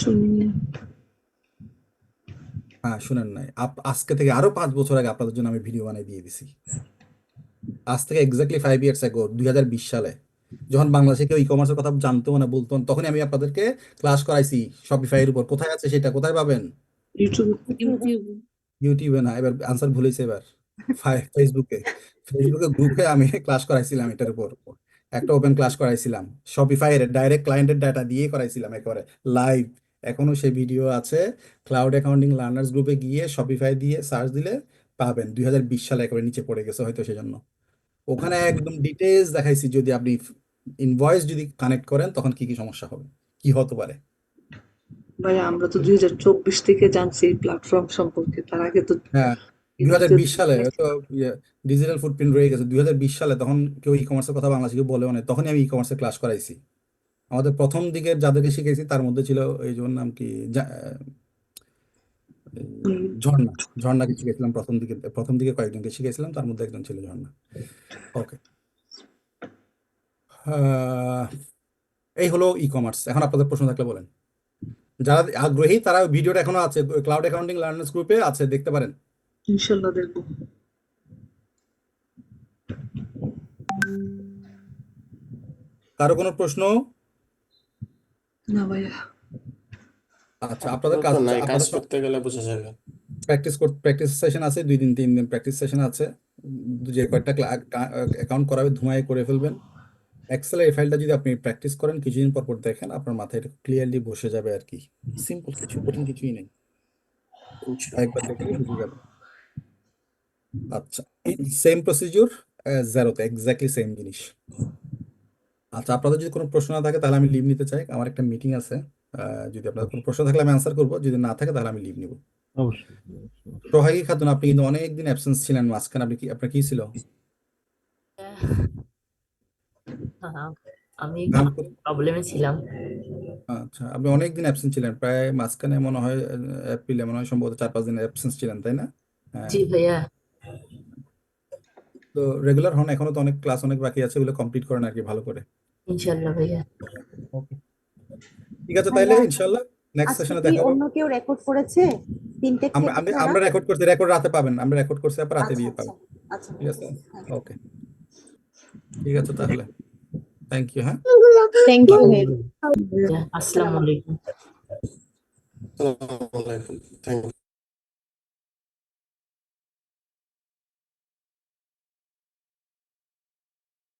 শুনিনি। হ্যাঁ, শুনেন নাই? আজকে থেকে আরো 5 বছর আগে আপনাদের জন্য আমি ভিডিও বানিয়ে দিয়ে দিছি। আজ থেকে এক্স্যাক্টলি 5 ইয়ার্স অ্যাগো, 2020 সালে, যখন বাংলাদেশে কেউ ই কমার্সের কথা জানতো না, বলতো না, তখনই আমি আপনাদেরকে ক্লাস করাইছি শপিফাই এর উপর। কোথায় আছে সেটা, কোথায় পাবেন? ইউটিউব। ইউটিউব। ইউটিউবে না, এবার আনসার ভুলেছে এবার। ফেসবুকে, গ্রুপে আমি ক্লাস করাইছিলাম এটার উপর, একটা ওপেন ক্লাস করাইছিলাম শপিফাই এর ডাইরেক্ট ক্লায়েন্টের ডাটা দিয়ে করাইছিলাম একেবারে লাইভ। এখনো সেই ভিডিও আছে, ক্লাউড অ্যাকাউন্টিং লার্নার্স গ্রুপে গিয়ে শপিফাই দিয়ে সার্চ দিলে পাবেন। 2020 সালে একেবারে নিচে পড়ে গেছে হয়তো সেজন্য। ওখানে একদম ডিটেলস দেখাইছি, যদি আপনি ইনভয়েস যদি কানেক্ট করেন তখন কি কি সমস্যা হবে, কি হতে পারে। ভাই আমরা তো 2024 থেকে জানছি এই প্ল্যাটফর্ম সম্পর্কে, তার আগে তো হ্যাঁ, 2020 সালে তো ডিজিটাল ফুটপ্রিন্ট রয়ে গেছে। 2020 সালে তখন কেউ ই কমার্সের কথা বাংলাদেশে কেউ বলেও না, তখনই আমি ই কমার্সের ক্লাস করাইছি। আমাদের প্রথম দিকে যাদেরকে শিখেছি তার মধ্যে ছিল এই যে ওর নাম কি ঝর্ণা। ঝর্ণাকে শিখেছিলাম প্রথম দিকে কয়েকজনকে শিখেছিলাম, তার মধ্যে একজন ছিল ঝর্ণা। ওকে, এই হলো ই কমার্স। এখন আপনাদের প্রশ্ন থাকলে বলেন। যারা আগ্রহী তারা ভিডিওটা এখনো আছে, ক্লাউড অ্যাকাউন্টিং লার্নার্স গ্রুপে আছে, দেখতে পারেন। ইনশাল্লাহ দেখবো। কারো কোনো প্রশ্ন? না ভাইয়া। আচ্ছা, আপনাদের কাজ করতে গেলে বোঝা যাবে। প্র্যাকটিস সেশন আছে 2 দিন 3 দিন প্র্যাকটিস সেশন আছে। যে কয়েকটা অ্যাকাউন্ট করাবে ধুমায় করে ফেলবেন। এক্সেল এই ফাইলটা যদি আপনি প্র্যাকটিস করেন, কিছুদিন পর পর দেখেন, আপনার মাথায় এটা ক্লিয়ারলি বসে যাবে আর কি। সিম্পল, কিছু কঠিন কিছুই নেই, একবার দেখলে বুঝে যাবে। আচ্ছা, সেম প্রসিডিউর জেরোতে, এক্স্যাক্টলি সেম জিনিস। আচ্ছা, আপনাদের যদি কোনো প্রশ্ন না থাকে তাহলে আমি লিভ নিতে চাই, আমার একটা মিটিং আছে। যদি আপনাদের কোনো প্রশ্ন থাকলে আমি অ্যান্সার করবো, যদি না থাকে তাহলে আমি লিভ নিব। অবশ্যই। সোহাগী খাতুন, আপনি কিন্তু অনেকদিন অ্যাবসেন্স ছিলেন মাঝখানে, আপনার কি ছিল? আমি গান কর- প্রবলেমে ছিলাম। আচ্ছা, আপনি অনেকদিন অ্যাবসেন্ট ছিলেন, প্রায় মাঝখানে মনে হয় এপ্রিলে মনে হয় সম্ভবত 4-5 দিন অ্যাবসেন্স ছিলেন, তাই না? হ্যাঁ, জি ভাইয়া, তো রেগুলার হন। এখনো তো অনেক ক্লাস অনেক বাকি আছে, ওগুলো কমপ্লিট করেন আর কি ভালো করে। ইনশাল্লাহ ভাইয়া। ওকে, ঠিক আছে তাইলে ভাইয়া, ইনশাল্লাহ নেক্সট আজকে সেশনে কি দেখা হবে। অন্য কেউ রেকর্ড করেছে? 3টে আমরা থেকে ছাড়া? আমরা রেকর্ড করছি, রেকর্ড রাতে পাবেন, আমরা রেকর্ড করছি, আপনার রাতে আচ্ছা দিয়ে আচ্ছা পাবেন। আচ্ছা, ঠিক আছে, হ্যাঁ। ওকে, ঠিক আছে তাহলে, থ্যাংক ইউ। হ্যাঁ, থ্যাংক ইউ। আসসালামু আলাইকুম। আসসালামু আলাইকুম। Thank you.